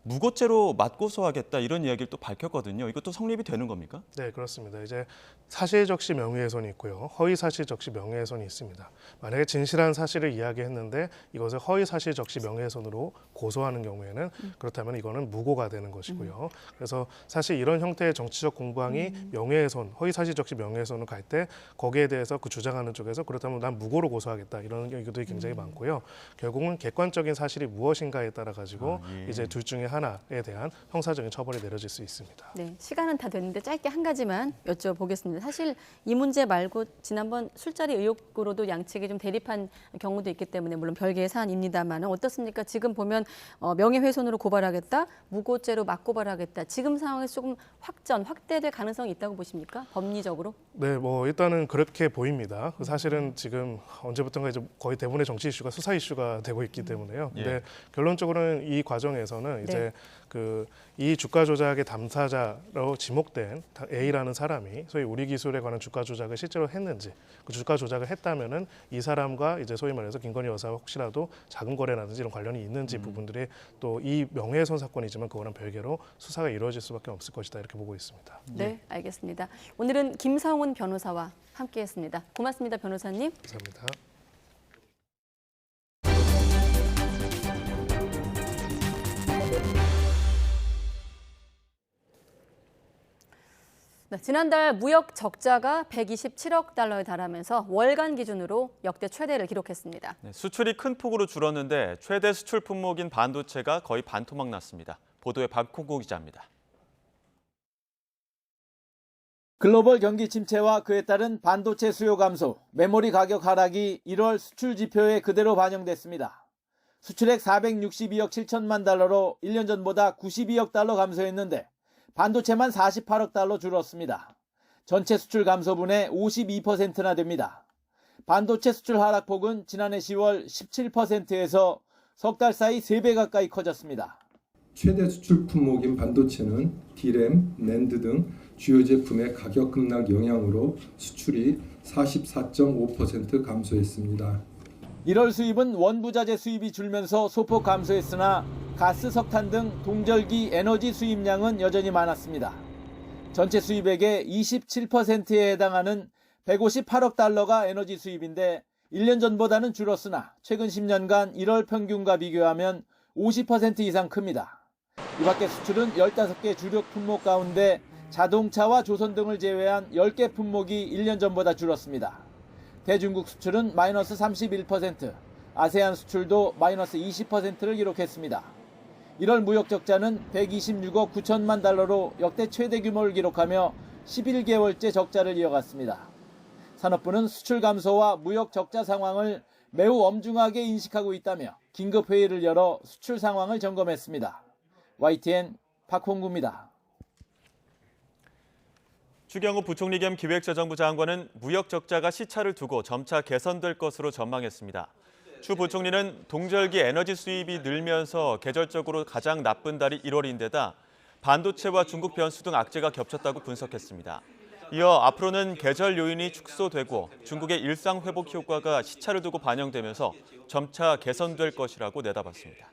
무고죄로 맞고소하겠다 이런 이야기를 또 밝혔거든요. 이것도 성립이 되는 겁니까? 네, 그렇습니다. 이제 사실적시 명예훼손이 있고요. 허위사실적시 명예훼손이 있습니다. 만약에 진실한 사실을 이야기했는데 이것을 허위사실적시 명예훼손으로 고소하는 경우에는 그렇다면 이거는 무고가 되는 것이고요. 그래서 사실 이런 형태의 정치적 공방이 명예훼손, 허위사실적시 명예훼손을 갈 때 거기에 대해서 그 주장하는 쪽에서 그렇다면 난 무고로 고소하겠다 이런 의견들이 굉장히 많고요. 결국은 객관적인 사실이 무엇인가에 따라 가지고 이제 둘 중에 하나에 대한 형사적인 처벌이 내려질 수 있습니다. 네, 시간은 다 됐는데 짧게 한 가지만 여쭤보겠습니다. 사실 이 문제 말고 지난번 술자리 의혹으로도 양측이 좀 대립한 경우도 있기 때문에 물론 별개의 사안입니다만 어떻습니까? 지금 보면 명예훼손으로 고발하겠다, 무고죄로 맞고발하겠다. 지금 상황에서 조금 확대될 가능성이 있다고 보십니까? 법리적으로? 네, 뭐 일단은 그렇게 보입니다. 사실은 지금 언제부턴가 이제 거의 대부분의 정치 이슈가 수사 이슈가 되고 있기 때문에요. 근데 결론적으로는 이 과정에서는 이제 이 주가 조작의 담사자로 지목된 A라는 사람이 소위 우리 기술에 관한 주가 조작을 실제로 했는지, 그 주가 조작을 했다면은 이 사람과 이제 소위 말해서 김건희 여사가 혹시라도 자금 거래라든지 이런 관련이 있는지 부분들이 또 이 명예훼손 사건이지만 그거랑 별개로 수사가 이루어질 수밖에 없을 것이다 이렇게 보고 있습니다. 네, 알겠습니다. 오늘은 김성훈 변호사와 함께했습니다. 고맙습니다, 변호사님. 감사합니다. 네, 지난달 무역 적자가 127억 달러에 달하면서 월간 기준으로 역대 최대를 기록했습니다. 네, 수출이 큰 폭으로 줄었는데 최대 수출 품목인 반도체가 거의 반토막 났습니다. 보도에 박홍구 기자입니다. 글로벌 경기 침체와 그에 따른 반도체 수요 감소, 메모리 가격 하락이 1월 수출 지표에 그대로 반영됐습니다. 수출액 462억 7천만 달러로 1년 전보다 92억 달러 감소했는데 반도체만 48억 달러 줄었습니다. 전체 수출 감소분의 52%나 됩니다. 반도체 수출 하락폭은 지난해 10월 17%에서 석 달 사이 3배 가까이 커졌습니다. 최대 수출 품목인 반도체는 D램, 낸드 등 주요 제품의 가격 급락 영향으로 수출이 44.5% 감소했습니다. 1월 수입은 원부자재 수입이 줄면서 소폭 감소했으나 가스, 석탄 등 동절기 에너지 수입량은 여전히 많았습니다. 전체 수입액의 27%에 해당하는 158억 달러가 에너지 수입인데 1년 전보다는 줄었으나 최근 10년간 1월 평균과 비교하면 50% 이상 큽니다. 이 밖에 수출은 15개 주력 품목 가운데 자동차와 조선 등을 제외한 10개 품목이 1년 전보다 줄었습니다. 대중국 수출은 마이너스 31%, 아세안 수출도 마이너스 20%를 기록했습니다. 1월 무역 적자는 126억 9천만 달러로 역대 최대 규모를 기록하며 11개월째 적자를 이어갔습니다. 산업부는 수출 감소와 무역 적자 상황을 매우 엄중하게 인식하고 있다며 긴급 회의를 열어 수출 상황을 점검했습니다. YTN 박홍구입니다. 추경호 부총리 겸 기획재정부 장관은 무역 적자가 시차를 두고 점차 개선될 것으로 전망했습니다. 추 부총리는 동절기 에너지 수입이 늘면서 계절적으로 가장 나쁜 달이 1월인데다 반도체와 중국 변수 등 악재가 겹쳤다고 분석했습니다. 이어 앞으로는 계절 요인이 축소되고 중국의 일상 회복 효과가 시차를 두고 반영되면서 점차 개선될 것이라고 내다봤습니다.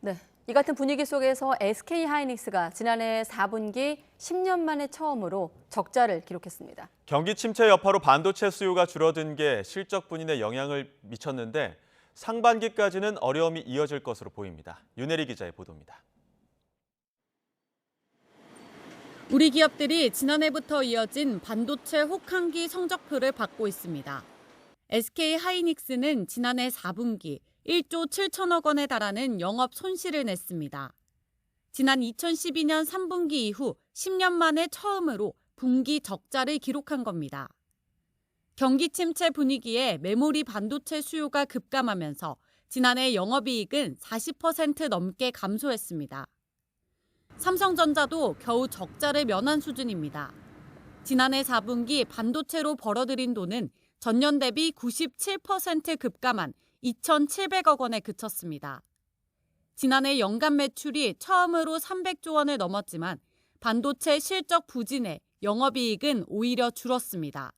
네. 이 같은 분위기 속에서 SK하이닉스가 지난해 4분기 10년 만에 처음으로 적자를 기록했습니다. 경기 침체 여파로 반도체 수요가 줄어든 게 실적 분인에 영향을 미쳤는데 상반기까지는 어려움이 이어질 것으로 보입니다. 윤혜리 기자의 보도입니다. 우리 기업들이 지난해부터 이어진 반도체 혹한기 성적표를 받고 있습니다. SK하이닉스는 지난해 4분기 1조 7천억 원에 달하는 영업 손실을 냈습니다. 지난 2012년 3분기 이후 10년 만에 처음으로 분기 적자를 기록한 겁니다. 경기 침체 분위기에 메모리 반도체 수요가 급감하면서 지난해 영업이익은 40% 넘게 감소했습니다. 삼성전자도 겨우 적자를 면한 수준입니다. 지난해 4분기 반도체로 벌어들인 돈은 전년 대비 97% 급감한 2,700억 원에 그쳤습니다. 지난해 연간 매출이 처음으로 300조 원을 넘었지만 반도체 실적 부진에 영업이익은 오히려 줄었습니다.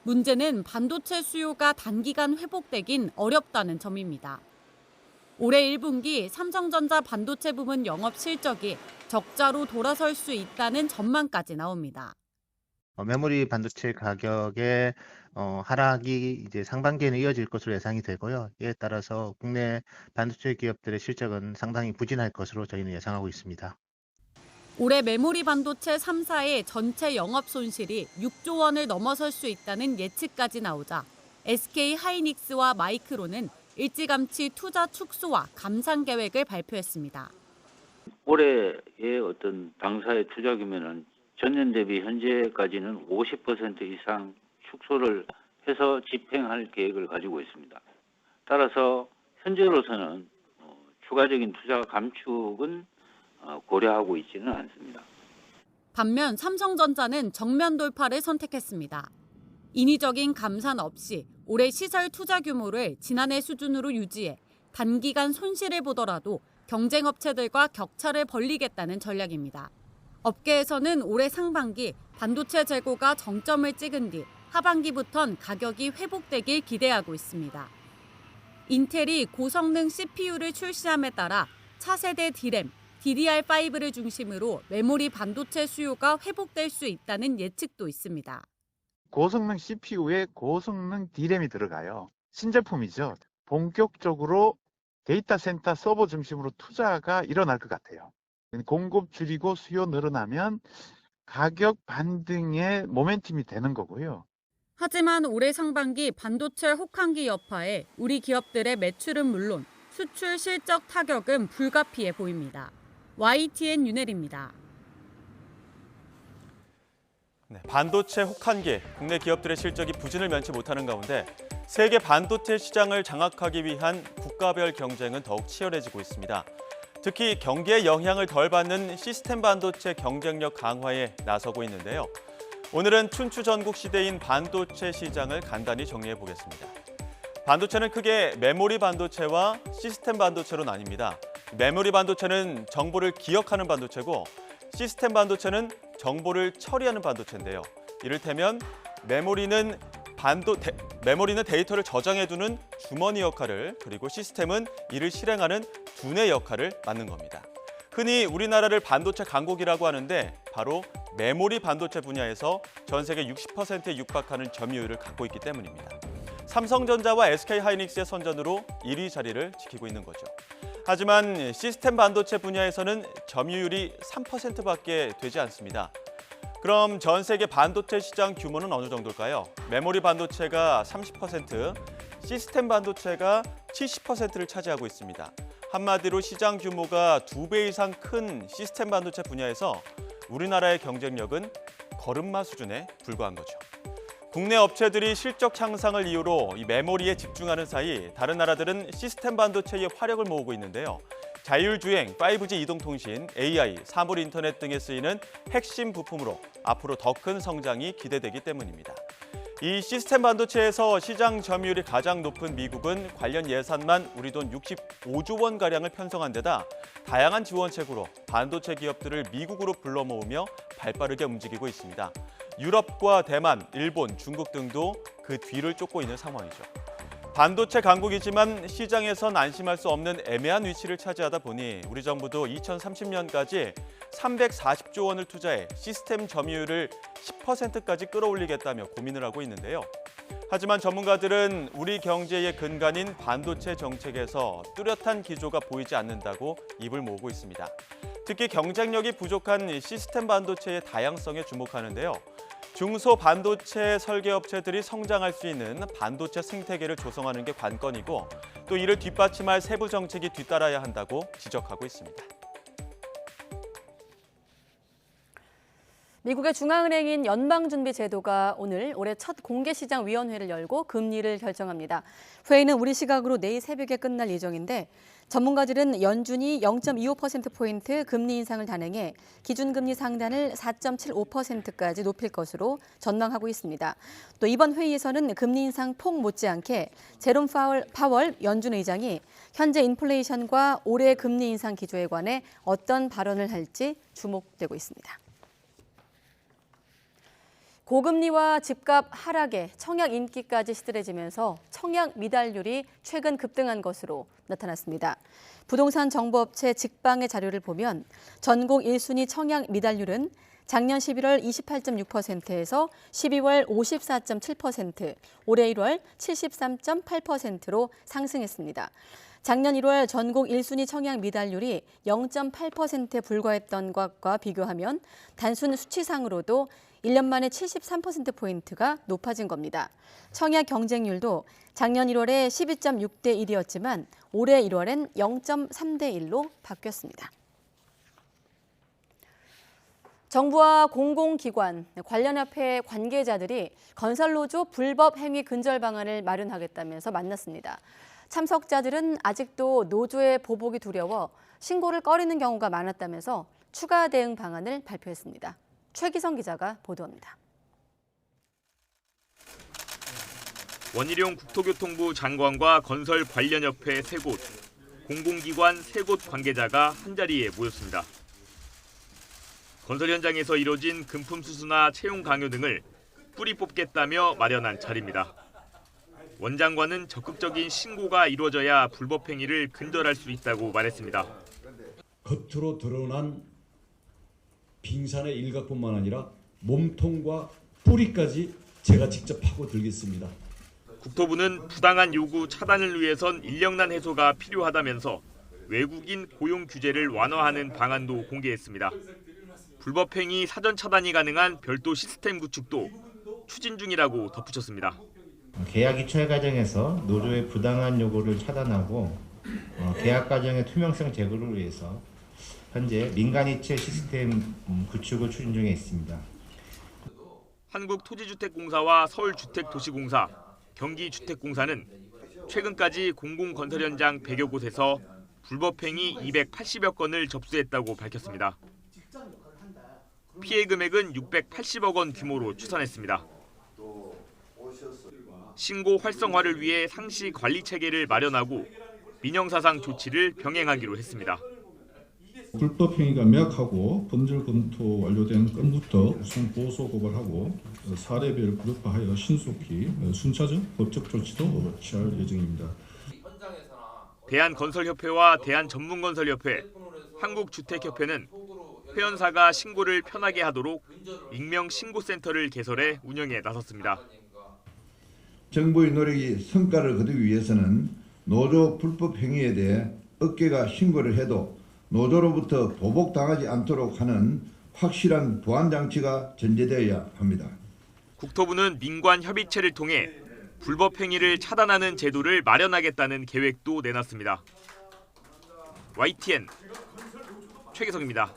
문제는 반도체 수요가 단기간 회복되긴 어렵다는 점입니다. 올해 1분기 삼성전자 반도체 부문 영업 실적이 적자로 돌아설 수 있다는 전망까지 나옵니다. 메모리 반도체 가격의 하락이 이제 상반기에는 이어질 것으로 예상이 되고요. 이에 따라서 국내 반도체 기업들의 실적은 상당히 부진할 것으로 저희는 예상하고 있습니다. 올해 메모리 반도체 3사의 전체 영업 손실이 6조 원을 넘어설 수 있다는 예측까지 나오자 SK 하이닉스와 마이크론은 일찌감치 투자 축소와 감산 계획을 발표했습니다. 올해의 어떤 당사의 투자 규모는 전년 대비 현재까지는 50% 이상 축소를 해서 집행할 계획을 가지고 있습니다. 따라서 현재로서는 추가적인 투자 감축은 고려하고 있지는 않습니다. 반면 삼성전자는 정면 돌파를 선택했습니다. 인위적인 감산 없이 올해 시설 투자 규모를 지난해 수준으로 유지해 단기간 손실을 보더라도 경쟁 업체들과 격차를 벌리겠다는 전략입니다. 업계에서는 올해 상반기 반도체 재고가 정점을 찍은 뒤 하반기부턴 가격이 회복되길 기대하고 있습니다. 인텔이 고성능 CPU를 출시함에 따라 차세대 D램, DDR5를 중심으로 메모리 반도체 수요가 회복될 수 있다는 예측도 있습니다. 고성능 CPU에 고성능 D램이 들어가요. 신제품이죠. 본격적으로 데이터 센터 서버 중심으로 투자가 일어날 것 같아요. 공급 줄이고 수요 늘어나면 가격 반등의 모멘텀이 되는 거고요. 하지만 올해 상반기 반도체 혹한기 여파에 우리 기업들의 매출은 물론 수출 실적 타격은 불가피해 보입니다. YTN 윤혜리입니다. 네, 반도체 혹한기, 국내 기업들의 실적이 부진을 면치 못하는 가운데 세계 반도체 시장을 장악하기 위한 국가별 경쟁은 더욱 치열해지고 있습니다. 특히 경기의 영향을 덜 받는 시스템 반도체 경쟁력 강화에 나서고 있는데요. 오늘은 춘추 전국 시대인 반도체 시장을 간단히 정리해 보겠습니다. 반도체는 크게 메모리 반도체와 시스템 반도체로 나뉩니다. 메모리 반도체는 정보를 기억하는 반도체고 시스템 반도체는 정보를 처리하는 반도체인데요. 이를테면 메모리는 데이터를 저장해두는 주머니 역할을, 그리고 시스템은 이를 실행하는 두뇌 역할을 맡는 겁니다. 흔히 우리나라를 반도체 강국이라고 하는데 바로 메모리 반도체 분야에서 전 세계 60%에 육박하는 점유율을 갖고 있기 때문입니다. 삼성전자와 SK 하이닉스의 선전으로 1위 자리를 지키고 있는 거죠. 하지만 시스템 반도체 분야에서는 점유율이 3%밖에 되지 않습니다. 그럼 전 세계 반도체 시장 규모는 어느 정도일까요? 메모리 반도체가 30%, 시스템 반도체가 70%를 차지하고 있습니다. 한마디로 시장 규모가 2배 이상 큰 시스템 반도체 분야에서 우리나라의 경쟁력은 걸음마 수준에 불과한 거죠. 국내 업체들이 실적 향상을 이유로 이 메모리에 집중하는 사이 다른 나라들은 시스템 반도체에 화력을 모으고 있는데요. 자율주행, 5G 이동통신, AI, 사물 인터넷 등에 쓰이는 핵심 부품으로 앞으로 더 큰 성장이 기대되기 때문입니다. 이 시스템 반도체에서 시장 점유율이 가장 높은 미국은 관련 예산만 우리 돈 65조 원가량을 편성한 데다 다양한 지원책으로 반도체 기업들을 미국으로 불러 모으며 발빠르게 움직이고 있습니다. 유럽과 대만, 일본, 중국 등도 그 뒤를 쫓고 있는 상황이죠. 반도체 강국이지만 시장에선 안심할 수 없는 애매한 위치를 차지하다 보니 우리 정부도 2030년까지 340조 원을 투자해 시스템 점유율을 10%까지 끌어올리겠다며 고민을 하고 있는데요. 하지만 전문가들은 우리 경제의 근간인 반도체 정책에서 뚜렷한 기조가 보이지 않는다고 입을 모으고 있습니다. 특히 경쟁력이 부족한 시스템 반도체의 다양성에 주목하는데요. 중소 반도체 설계업체들이 성장할 수 있는 반도체 생태계를 조성하는 게 관건이고 또 이를 뒷받침할 세부 정책이 뒤따라야 한다고 지적하고 있습니다. 미국의 중앙은행인 연방준비제도가 오늘 올해 첫 공개시장위원회를 열고 금리를 결정합니다. 회의는 우리 시각으로 내일 새벽에 끝날 예정인데 전문가들은 연준이 0.25%포인트 금리 인상을 단행해 기준금리 상단을 4.75%까지 높일 것으로 전망하고 있습니다. 또 이번 회의에서는 금리 인상 폭 못지않게 제롬 파월 연준 의장이 현재 인플레이션과 올해 금리 인상 기조에 관해 어떤 발언을 할지 주목되고 있습니다. 고금리와 집값 하락에 청약 인기까지 시들해지면서 청약 미달률이 최근 급등한 것으로 나타났습니다. 부동산 정보업체 직방의 자료를 보면 전국 1순위 청약 미달률은 작년 11월 28.6%에서 12월 54.7%, 올해 1월 73.8%로 상승했습니다. 작년 1월 전국 1순위 청약 미달률이 0.8%에 불과했던 것과 비교하면 단순 수치상으로도 1년 만에 73%포인트가 높아진 겁니다. 청약 경쟁률도 작년 1월에 12.6대 1이었지만 올해 1월엔 0.3대 1로 바뀌었습니다. 정부와 공공기관, 관련협회 관계자들이 건설노조 불법 행위 근절 방안을 마련하겠다면서 만났습니다. 참석자들은 아직도 노조의 보복이 두려워 신고를 꺼리는 경우가 많았다면서 추가 대응 방안을 발표했습니다. 최기성 기자가 보도합니다. 원희룡 국토교통부 장관과 건설 관련협회 3곳, 공공기관 3곳 관계자가 한자리에 모였습니다. 건설 현장에서 이뤄진 금품 수수나 채용 강요 등을 뿌리 뽑겠다며 마련한 자리입니다. 원 장관은 적극적인 신고가 이루어져야 불법 행위를 근절할 수 있다고 말했습니다. 겉으로 드러난 빙산의 일각뿐만 아니라 몸통과 뿌리까지 제가 직접 파고들겠습니다. 국토부는 부당한 요구 차단을 위해선 인력난 해소가 필요하다면서 외국인 고용 규제를 완화하는 방안도 공개했습니다. 불법 행위 사전 차단이 가능한 별도 시스템 구축도 추진 중이라고 덧붙였습니다. 계약 이체 과정에서 노조의 부당한 요구를 차단하고 계약 과정의 투명성 제고를 위해서 현재 민간 이체 시스템 구축을 추진 중에 있습니다. 한국토지주택공사와 서울주택도시공사, 경기주택공사는 최근까지 공공건설 현장 100여 곳에서 불법 행위 280여 건을 접수했다고 밝혔습니다. 피해 금액은 680억 원 규모로 추산했습니다. 신고 활성화를 위해 상시 관리 체계를 마련하고 민형사상 조치를 병행하기로 했습니다. 불법 행위가 명확하고 본질 검토 완료된 건부터 우선 보소 고발하고 사례별 그룹화하여 신속히 순차적 법적 조치도 취할 예정입니다. 대한건설협회와 대한전문건설협회, 한국주택협회는 회원사가 신고를 편하게 하도록 익명신고센터를 개설해 운영에 나섰습니다. 정부의 노력이 성과를 거두기 위해서는 노조 불법 행위에 대해 업계가 신고를 해도 노조로부터 보복당하지 않도록 하는 확실한 보안 장치가 전제되어야 합니다. 국토부는 민관 협의체를 통해 불법 행위를 차단하는 제도를 마련하겠다는 계획도 내놨습니다. YTN 최기성입니다.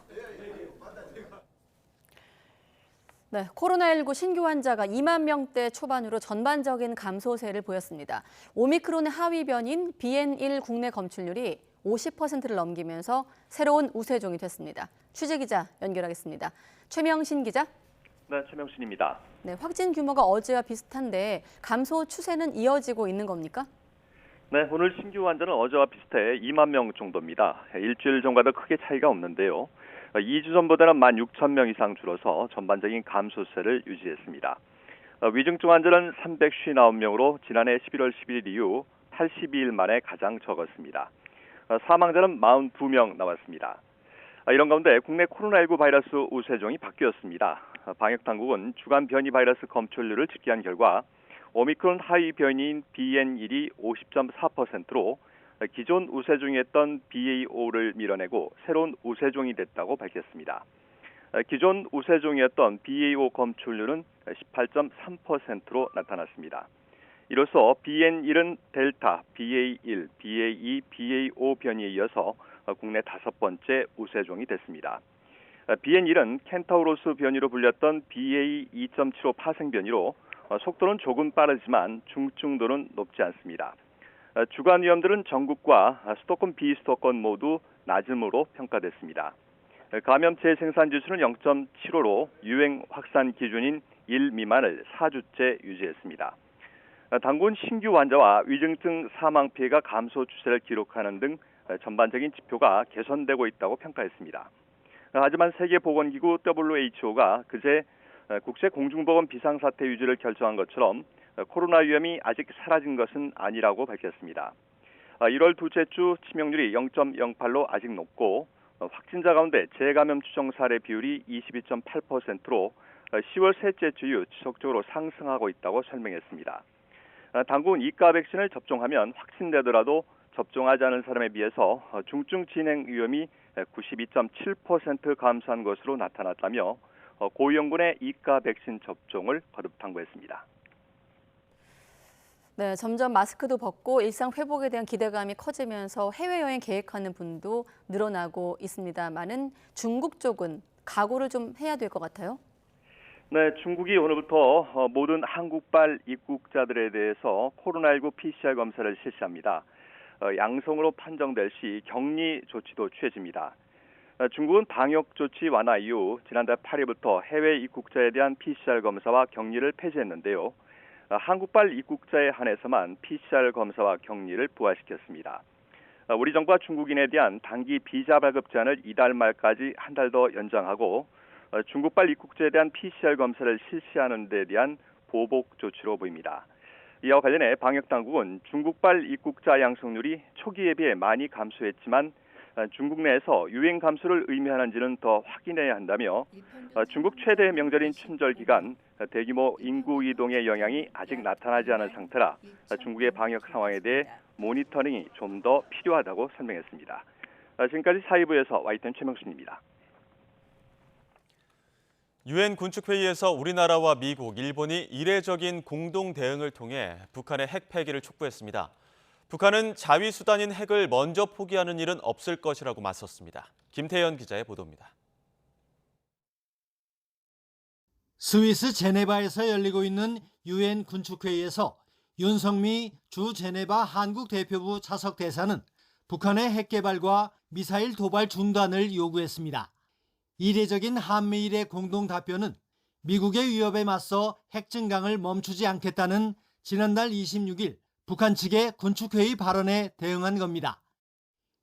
네, 코로나19 신규 환자가 2만 명대 초반으로 전반적인 감소세를 보였습니다. 오미크론의 하위 변인 BN.1 국내 검출률이 50%를 넘기면서 새로운 우세종이 됐습니다. 취재 기자 연결하겠습니다. 최명신 기자. 네, 최명신입니다. 네, 확진 규모가 어제와 비슷한데 감소 추세는 이어지고 있는 겁니까? 네, 오늘 신규 환자는 어제와 비슷해 2만 명 정도입니다. 일주일 전과도 크게 차이가 없는데요. 2주 전보다는 16,000명 이상 줄어서 전반적인 감소세를 유지했습니다. 위중증 환자는 359명으로 지난해 11월 11일 이후 82일 만에 가장 적었습니다. 사망자는 42명 나왔습니다. 이런 가운데 국내 코로나19 바이러스 우세종이 바뀌었습니다. 방역당국은 주간 변이 바이러스 검출률을 집계한 결과 오미크론 하위 변이인 BN.1이 50.4%로 기존 우세종이었던 BA.5를 밀어내고 새로운 우세종이 됐다고 밝혔습니다. 기존 우세종이었던 BA.5 검출률은 18.3%로 나타났습니다. 이로써 BN.1은 델타, BA.1, BA.2, BA.5 변이에 이어서 국내 5번째 우세종이 됐습니다. BN1은 켄타우로스 변이로 불렸던 BA 2.75 파생 변이로 속도는 조금 빠르지만 중증도는 높지 않습니다. 주간 위험들은 전국과 수도권 비수도권 모두 낮음으로 평가됐습니다. 감염 재생산 지수는 0.75로 유행 확산 기준인 1 미만을 4주째 유지했습니다. 당국은 신규 환자와 위중증 사망 피해가 감소 추세를 기록하는 등 전반적인 지표가 개선되고 있다고 평가했습니다. 하지만 세계보건기구 WHO가 그제 국제 공중보건 비상사태 유지를 결정한 것처럼 코로나 위험이 아직 사라진 것은 아니라고 밝혔습니다. 1월 둘째 주 치명률이 0.08로 아직 높고 확진자 가운데 재감염 추정 사례 비율이 22.8%로 10월 셋째 주 이후 지속적으로 상승하고 있다고 설명했습니다. 당국은 이가 백신을 접종하면 확진되더라도 접종하지 않은 사람에 비해서 중증 진행 위험이 92.7% 감소한 것으로 나타났다며 고위험군의 이가 백신 접종을 거듭 당부했습니다. 네, 점점 마스크도 벗고 일상 회복에 대한 기대감이 커지면서 해외여행 계획하는 분도 늘어나고 있습니다만은 중국 쪽은 각오를 좀 해야 될 것 같아요. 네, 중국이 오늘부터 모든 한국발 입국자들에 대해서 코로나19 PCR 검사를 실시합니다. 양성으로 판정될 시 격리 조치도 취해집니다. 중국은 방역 조치 완화 이후 지난달 8일부터 해외 입국자에 대한 PCR 검사와 격리를 폐지했는데요. 한국발 입국자에 한해서만 PCR 검사와 격리를 부활시켰습니다. 우리 정부가 중국인에 대한 단기 비자 발급 제한을 이달 말까지 한 달 더 연장하고 중국발 입국자에 대한 PCR 검사를 실시하는 데 대한 보복 조치로 보입니다. 이와 관련해 방역당국은 중국발 입국자 양성률이 초기에 비해 많이 감소했지만 중국 내에서 유행 감소를 의미하는지는 더 확인해야 한다며 중국 최대 명절인 춘절 기간 대규모 인구 이동의 영향이 아직 나타나지 않은 상태라 중국의 방역 상황에 대해 모니터링이 좀 더 필요하다고 설명했습니다. 지금까지 사회부에서 YTN 최명순입니다. 유엔 군축회의에서 우리나라와 미국, 일본이 이례적인 공동 대응을 통해 북한의 핵 폐기를 촉구했습니다. 북한은 자위 수단인 핵을 먼저 포기하는 일은 없을 것이라고 맞섰습니다. 김태현 기자의 보도입니다. 스위스 제네바에서 열리고 있는 유엔 군축회의에서 윤석미 주 제네바 한국 대표부 차석 대사는 북한의 핵 개발과 미사일 도발 중단을 요구했습니다. 이례적인 한미일의 공동 답변은 미국의 위협에 맞서 핵 증강을 멈추지 않겠다는 지난달 26일 북한 측의 군축회의 발언에 대응한 겁니다.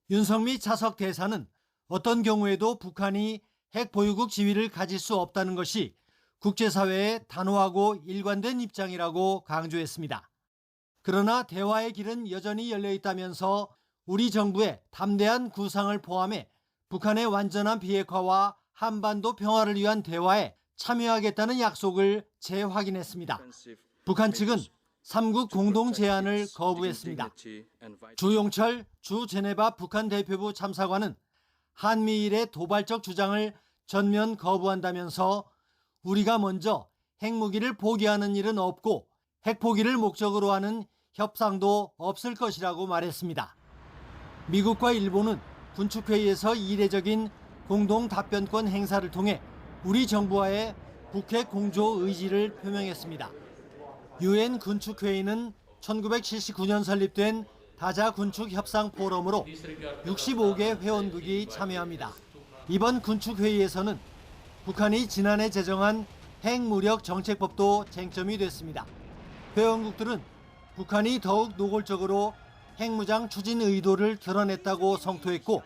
윤석미 차석 대사는 어떤 경우에도 북한이 핵 보유국 지위를 가질 수 없다는 것이 국제사회의 단호하고 일관된 입장이라고 강조했습니다. 그러나 대화의 길은 여전히 열려 있다면서 우리 정부의 담대한 구상을 포함해 북한의 완전한 비핵화와 한반도 평화를 위한 대화에 참여하겠다는 약속을 재확인했습니다. 북한 측은 3국 공동 제안을 거부했습니다. 주용철 주 제네바 북한 대표부 참사관은 한미일의 도발적 주장을 전면 거부한다면서 우리가 먼저 핵무기를 포기하는 일은 없고 핵 포기를 목적으로 하는 협상도 없을 것이라고 말했습니다. 미국과 일본은 군축회의에서 이례적인 공동 답변권 행사를 통해 우리 정부와의 북핵 공조 의지를 표명했습니다. 유엔 군축회의는 1979년 설립된 다자 군축 협상 포럼으로 65개 회원국이 참여합니다. 이번 군축회의에서는 북한이 지난해 제정한 핵무력 정책법도 쟁점이 됐습니다. 회원국들은 북한이 더욱 노골적으로 핵무장 추진 의도를 드러냈다고 성토했고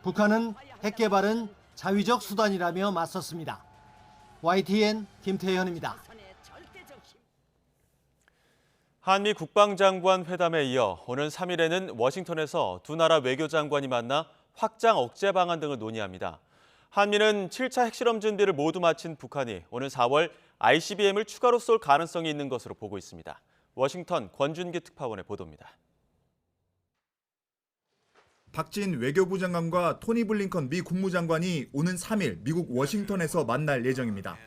북한은 핵 개발은 자위적 수단이라며 맞섰습니다. YTN 김태현입니다. 한미 국방장관 회담에 이어 오는 3일에는 워싱턴에서 두 나라 외교장관이 만나 확장 억제 방안 등을 논의합니다. 한미는 7차 핵실험 준비를 모두 마친 북한이 오는 4월 ICBM을 추가로 쏠 가능성이 있는 것으로 보고 있습니다. 워싱턴 권준기 특파원의 보도입니다. 박진 외교부 장관과 토니 블링컨 미 국무장관이 오는 3일 미국 워싱턴에서 만날 예정입니다.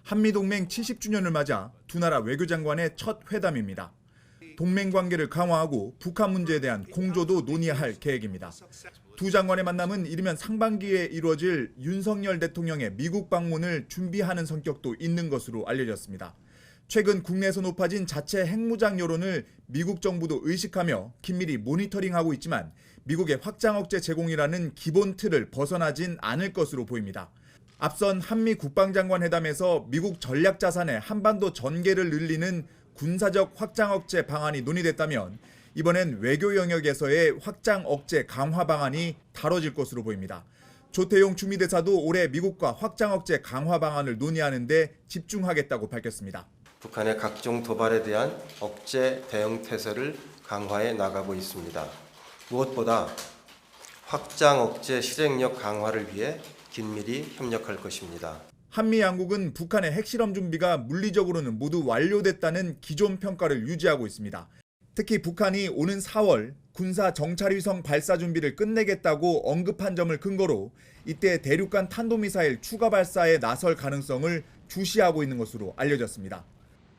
한미동맹 70주년을 맞아 두 나라 외교장관의 첫 회담입니다. 동맹 관계를 강화하고 북한 문제에 대한 공조도 논의할 계획입니다. 두 장관의 만남은 이르면 상반기에 이루어질 윤석열 대통령의 미국 방문을 준비하는 성격도 있는 것으로 알려졌습니다. 최근 국내에서 높아진 자체 핵무장 여론을 미국 정부도 의식하며 긴밀히 모니터링하고 있지만 미국의 확장 억제 제공이라는 기본 틀을 벗어나진 않을 것으로 보입니다. 앞선 한미 국방장관 회담에서 미국 전략 자산의 한반도 전개를 늘리는 군사적 확장 억제 방안이 논의됐다면 이번엔 외교 영역에서의 확장 억제 강화 방안이 다뤄질 것으로 보입니다. 조태용 주미대사도 올해 미국과 확장 억제 강화 방안을 논의하는 데 집중하겠다고 밝혔습니다. 북한의 각종 도발에 대한 억제 대응 태세를 강화해 나가고 있습니다. 무엇보다 확장 억제 실행력 강화를 위해 긴밀히 협력할 것입니다. 한미 양국은 북한의 핵실험 준비가 물리적으로는 모두 완료됐다는 기존 평가를 유지하고 있습니다. 특히 북한이 오는 4월 군사 정찰위성 발사 준비를 끝내겠다고 언급한 점을 근거로 이때 대륙간 탄도미사일 추가 발사에 나설 가능성을 주시하고 있는 것으로 알려졌습니다.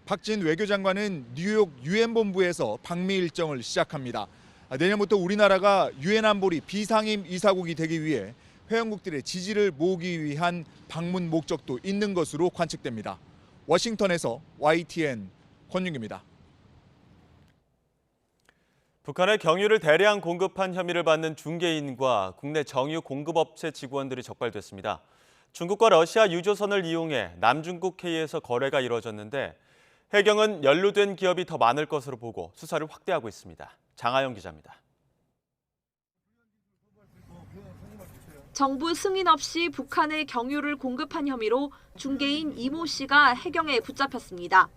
박진 외교장관은 뉴욕 유엔 본부에서 방미 일정을 시작합니다. 내년부터 우리나라가 유엔 안보리 비상임 이사국이 되기 위해 회원국들의 지지를 모으기 위한 방문 목적도 있는 것으로 관측됩니다. 워싱턴에서 YTN 권윤규입니다. 북한의 경유를 대량 공급한 혐의를 받는 중개인과 국내 정유 공급업체 직원들이 적발됐습니다. 중국과 러시아 유조선을 이용해 남중국해에서 거래가 이뤄졌는데 해경은 연루된 기업이 더 많을 것으로 보고 수사를 확대하고 있습니다. 장하영 기자입니다. 정부 승인 없이 북한에 경유를 공급한 혐의로 중개인 이모 씨가 해경에 붙잡혔습니다.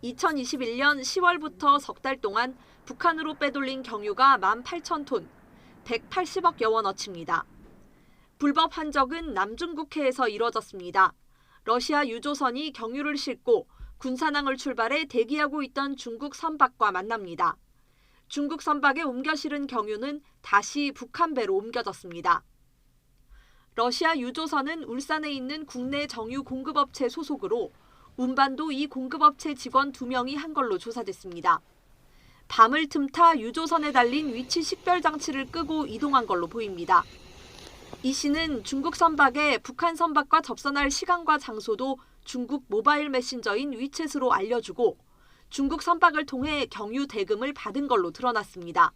2021년 10월부터 석 달 동안 북한으로 빼돌린 경유가 18,000톤, 180억여 원어치입니다. 불법 한적은 남중국해에서 이뤄졌습니다. 러시아 유조선이 경유를 싣고 군산항을 출발해 대기하고 있던 중국 선박과 만납니다. 중국 선박에 옮겨 실은 경유는 다시 북한 배로 옮겨졌습니다. 러시아 유조선은 울산에 있는 국내 정유 공급업체 소속으로 운반도 이 공급업체 직원 2명이 한 걸로 조사됐습니다. 밤을 틈타 유조선에 달린 위치 식별 장치를 끄고 이동한 걸로 보입니다. 이 씨는 중국 선박에 북한 선박과 접선할 시간과 장소도 중국 모바일 메신저인 위챗으로 알려주고 중국 선박을 통해 경유 대금을 받은 걸로 드러났습니다.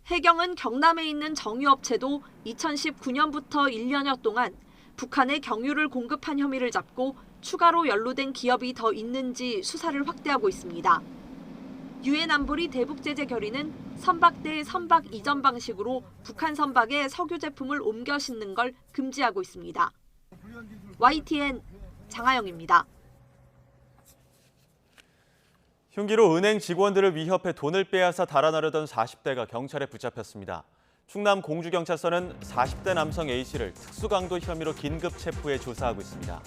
해경은 경남에 있는 정유업체도 2019년부터 1년여 동안 북한에 경유를 공급한 혐의를 잡고 추가로 연루된 기업이 더 있는지 수사를 확대하고 있습니다. 유엔 안보리 대북제재 결의는 선박 대 선박 이전 방식으로 북한 선박에 석유 제품을 옮겨 싣는 걸 금지하고 있습니다. YTN 장하영입니다. 흉기로 은행 직원들을 위협해 돈을 빼앗아 달아나려던 40대가 경찰에 붙잡혔습니다. 충남 공주경찰서는 40대 남성 A씨를 특수강도 혐의로 긴급 체포해 조사하고 있습니다.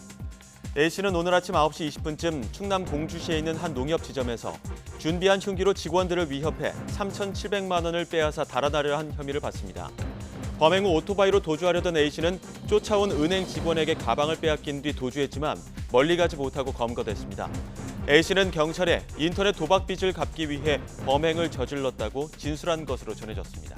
A씨는 오늘 아침 9시 20분쯤 충남 공주시에 있는 한 농협 지점에서 준비한 흉기로 직원들을 위협해 3,700만 원을 빼앗아 달아나려 한 혐의를 받습니다. 범행 후 오토바이로 도주하려던 A씨는 쫓아온 은행 직원에게 가방을 빼앗긴 뒤 도주했지만 멀리 가지 못하고 검거됐습니다. A씨는 경찰에 인터넷 도박 빚을 갚기 위해 범행을 저질렀다고 진술한 것으로 전해졌습니다.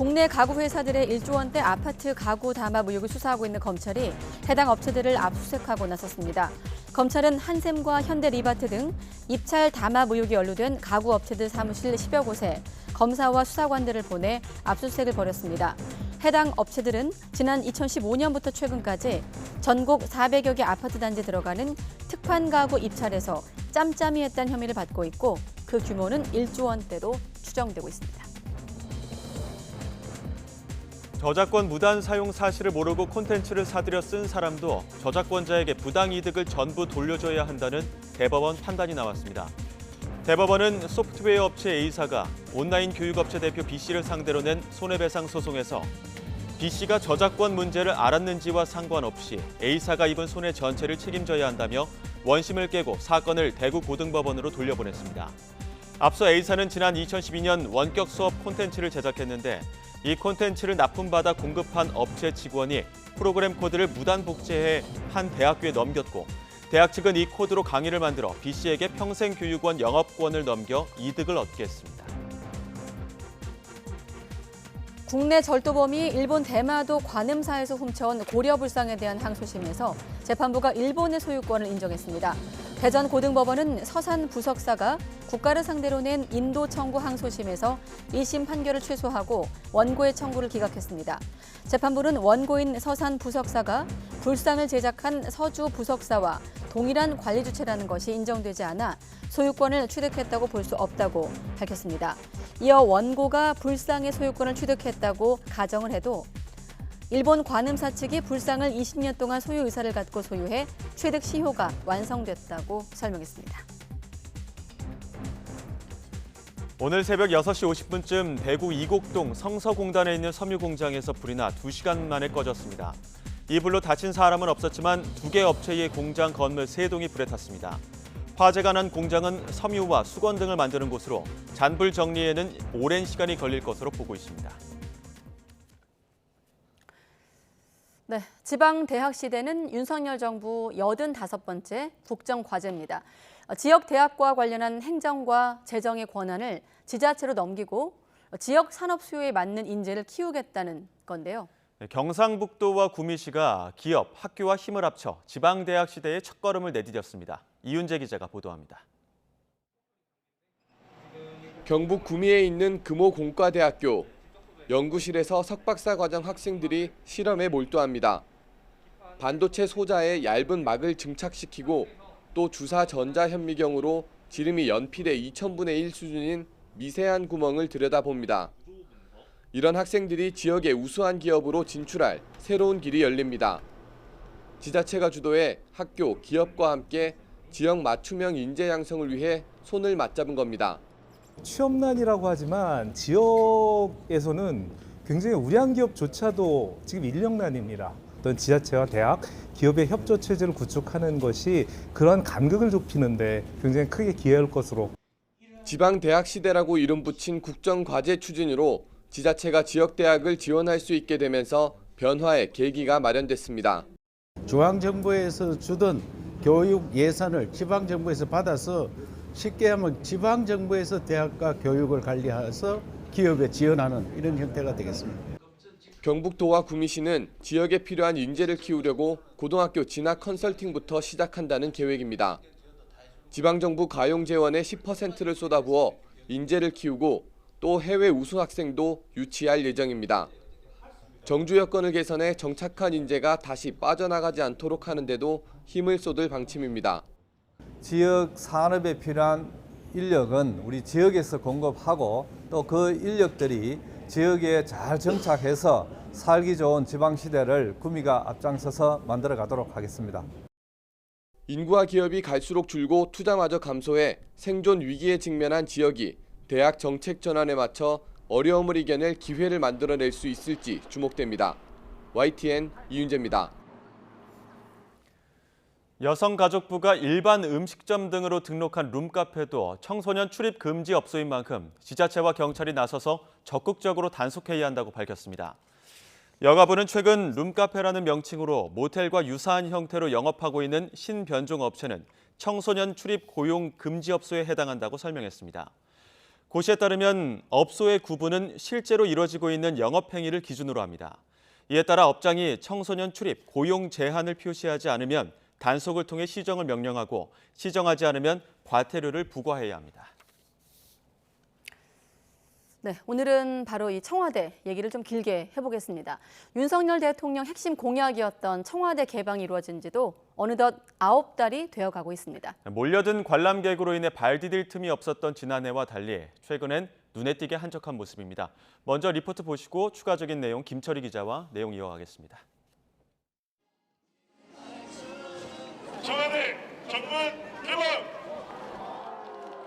국내 가구 회사들의 1조 원대 아파트 가구 담합 의혹을 수사하고 있는 검찰이 해당 업체들을 압수수색하고 나섰습니다. 검찰은 한샘과 현대리바트 등 입찰 담합 의혹이 연루된 가구 업체들 사무실 10여 곳에 검사와 수사관들을 보내 압수수색을 벌였습니다. 해당 업체들은 지난 2015년부터 최근까지 전국 400여 개 아파트 단지에 들어가는 특판 가구 입찰에서 짬짬이 했다는 혐의를 받고 있고 그 규모는 1조 원대로 추정되고 있습니다. 저작권 무단 사용 사실을 모르고 콘텐츠를 사들여 쓴 사람도 저작권자에게 부당 이득을 전부 돌려줘야 한다는 대법원 판단이 나왔습니다. 대법원은 소프트웨어 업체 A사가 온라인 교육업체 대표 B씨를 상대로 낸 손해배상 소송에서 B씨가 저작권 문제를 알았는지와 상관없이 A사가 입은 손해 전체를 책임져야 한다며 원심을 깨고 사건을 대구고등법원으로 돌려보냈습니다. 앞서 A사는 지난 2012년 원격 수업 콘텐츠를 제작했는데 이 콘텐츠를 납품받아 공급한 업체 직원이 프로그램 코드를 무단 복제해 한 대학교에 넘겼고 대학 측은 이 코드로 강의를 만들어 B씨에게 평생교육원 영업권을 넘겨 이득을 얻게 했습니다. 국내 절도범이 일본 대마도 관음사에서 훔쳐온 고려불상에 대한 항소심에서 재판부가 일본의 소유권을 인정했습니다. 대전 고등법원은 서산 부석사가 국가를 상대로 낸 인도 청구 항소심에서 2심 판결을 취소하고 원고의 청구를 기각했습니다. 재판부는 원고인 서산 부석사가 불상을 제작한 서주 부석사와 동일한 관리 주체라는 것이 인정되지 않아 소유권을 취득했다고 볼 수 없다고 밝혔습니다. 이어 원고가 불상의 소유권을 취득했다고 가정을 해도 일본 관음사 측이 불상을 20년 동안 소유 의사를 갖고 소유해 취득 시효가 완성됐다고 설명했습니다. 오늘 새벽 6시 50분쯤 대구 이곡동 성서공단에 있는 섬유 공장에서 불이 나 2시간 만에 꺼졌습니다. 이 불로 다친 사람은 없었지만 2개 업체의 공장 건물 3동이 불에 탔습니다. 화재가 난 공장은 섬유와 수건 등을 만드는 곳으로 잔불 정리에는 오랜 시간이 걸릴 것으로 보고 있습니다. 네, 지방대학 시대는 윤석열 정부 85번째 국정과제입니다. 지역 대학과 관련한 행정과 재정의 권한을 지자체로 넘기고 지역 산업 수요에 맞는 인재를 키우겠다는 건데요. 경상북도와 구미시가 기업, 학교와 힘을 합쳐 지방대학 시대의 첫걸음을 내디뎠습니다. 이윤재 기자가 보도합니다. 경북 구미에 있는 금호공과대학교. 연구실에서 석박사 과정 학생들이 실험에 몰두합니다. 반도체 소자에 얇은 막을 증착시키고 또 주사 전자현미경으로 지름이 연필의 2000분의 1 수준인 미세한 구멍을 들여다봅니다. 이런 학생들이 지역의 우수한 기업으로 진출할 새로운 길이 열립니다. 지자체가 주도해 학교, 기업과 함께 지역 맞춤형 인재 양성을 위해 손을 맞잡은 겁니다. 취업난이라고 하지만 지역에서는 굉장히 우량 기업조차도 지금 인력난입니다. 어떤 지자체와 대학, 기업의 협조 체제를 구축하는 것이 그러한 간극을 좁히는데 굉장히 크게 기여할 것으로. 지방대학 시대라고 이름 붙인 국정과제 추진으로 지자체가 지역대학을 지원할 수 있게 되면서 변화의 계기가 마련됐습니다. 중앙정부에서 주던 교육 예산을 지방정부에서 받아서 쉽게 하면 지방정부에서 대학과 교육을 관리해서 기업에 지원하는 이런 형태가 되겠습니다. 경북도와 구미시는 지역에 필요한 인재를 키우려고 고등학교 진학 컨설팅부터 시작한다는 계획입니다. 지방정부 가용 재원의 10%를 쏟아부어 인재를 키우고 또 해외 우수 학생도 유치할 예정입니다. 정주 여건을 개선해 정착한 인재가 다시 빠져나가지 않도록 하는 데도 힘을 쏟을 방침입니다. 지역 산업에 필요한 인력은 우리 지역에서 공급하고 또 그 인력들이 지역에 잘 정착해서 살기 좋은 지방시대를 구미가 앞장서서 만들어 가도록 하겠습니다. 인구와 기업이 갈수록 줄고 투자마저 감소해 생존 위기에 직면한 지역이 대학 정책 전환에 맞춰 어려움을 이겨낼 기회를 만들어낼 수 있을지 주목됩니다. YTN 이윤재입니다. 여성가족부가 일반 음식점 등으로 등록한 룸카페도 청소년 출입 금지 업소인 만큼 지자체와 경찰이 나서서 적극적으로 단속해야 한다고 밝혔습니다. 여가부는 최근 룸카페라는 명칭으로 모텔과 유사한 형태로 영업하고 있는 신변종 업체는 청소년 출입 고용 금지 업소에 해당한다고 설명했습니다. 고시에 따르면 업소의 구분은 실제로 이뤄지고 있는 영업행위를 기준으로 합니다. 이에 따라 업장이 청소년 출입 고용 제한을 표시하지 않으면 단속을 통해 시정을 명령하고 시정하지 않으면 과태료를 부과해야 합니다. 네, 오늘은 바로 이 청와대 얘기를 좀 길게 해보겠습니다. 윤석열 대통령 핵심 공약이었던 청와대 개방이 이루어진 지도 어느덧 9달이 되어가고 있습니다. 몰려든 관람객으로 인해 발 디딜 틈이 없었던 지난해와 달리 최근엔 눈에 띄게 한적한 모습입니다. 먼저 리포트 보시고 추가적인 내용 김철희 기자와 내용 이어가겠습니다. 청와대 정문 개방!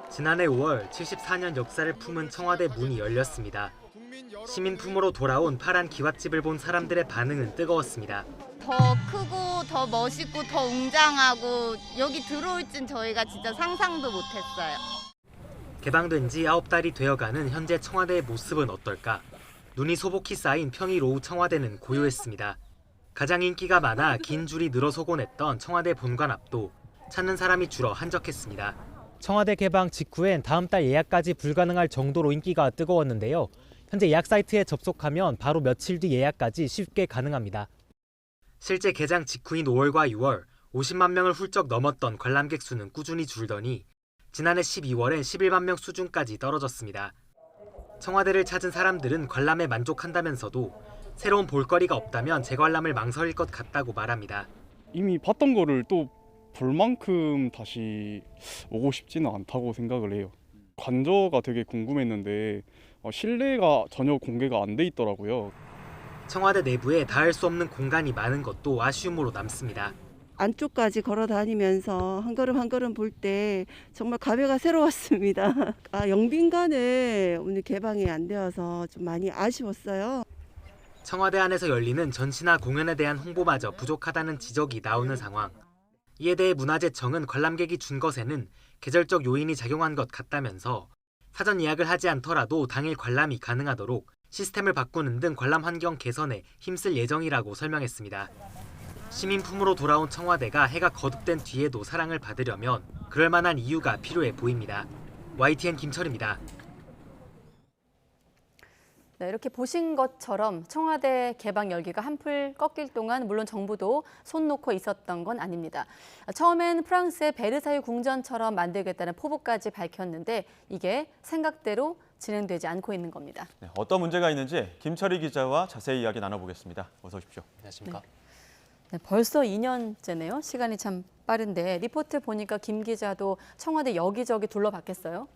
지난해 5월 74년 역사를 품은 청와대 문이 열렸습니다. 시민품으로 돌아온 파란 기와집을 본 사람들의 반응은 뜨거웠습니다. 더 크고 더 멋있고 더 웅장하고 여기 들어올 진 저희가 진짜 상상도 못했어요. 개방된 지 9달이 되어가는 현재 청와대의 모습은 어떨까? 눈이 소복히 쌓인 평일 오후 청와대는 고요했습니다. 가장 인기가 많아 긴 줄이 늘어서곤 했던 청와대 본관 앞도 찾는 사람이 줄어 한적했습니다. 청와대 개방 직후엔 다음 달 예약까지 불가능할 정도로 인기가 뜨거웠는데요. 현재 예약 사이트에 접속하면 바로 며칠 뒤 예약까지 쉽게 가능합니다. 실제 개장 직후인 5월과 6월 50만 명을 훌쩍 넘었던 관람객 수는 꾸준히 줄더니 지난해 12월엔 11만 명 수준까지 떨어졌습니다. 청와대를 찾은 사람들은 관람에 만족한다면서도 새로운 볼거리가 없다면 재관람을 망설일 것 같다고 말합니다. 이미 봤던 거를 또 볼 만큼 다시 오고 싶지는 않다고 생각을 해요. 관저가 되게 궁금했는데 실내가 전혀 공개가 안 돼 있더라고요. 청와대 내부에 닿을 수 없는 공간이 많은 것도 아쉬움으로 남습니다. 안쪽까지 걸어 다니면서 한 걸음 한 걸음 볼 때 정말 감회가 새로웠습니다. 영빈관을 오늘 개방이 안 되어서 좀 많이 아쉬웠어요. 청와대 안에서 열리는 전시나 공연에 대한 홍보마저 부족하다는 지적이 나오는 상황. 이에 대해 문화재청은 관람객이 준 것에는 계절적 요인이 작용한 것 같다면서 사전 예약을 하지 않더라도 당일 관람이 가능하도록 시스템을 바꾸는 등 관람 환경 개선에 힘쓸 예정이라고 설명했습니다. 시민품으로 돌아온 청와대가 해가 거듭된 뒤에도 사랑을 받으려면 그럴 만한 이유가 필요해 보입니다. YTN 김철입니다. 네, 이렇게 보신 것처럼 청와대 개방 열기가 한풀 꺾일 동안 물론 정부도 손 놓고 있었던 건 아닙니다. 처음엔 프랑스의 베르사유 궁전처럼 만들겠다는 포부까지 밝혔는데 이게 생각대로 진행되지 않고 있는 겁니다. 네, 어떤 문제가 있는지 김철희 기자와 자세히 이야기 나눠보겠습니다. 어서 오십시오. 안녕하십니까. 네, 벌써 2년째네요. 시간이 참 빠른데 리포트 보니까 김 기자도 청와대 여기저기 둘러봤겠어요?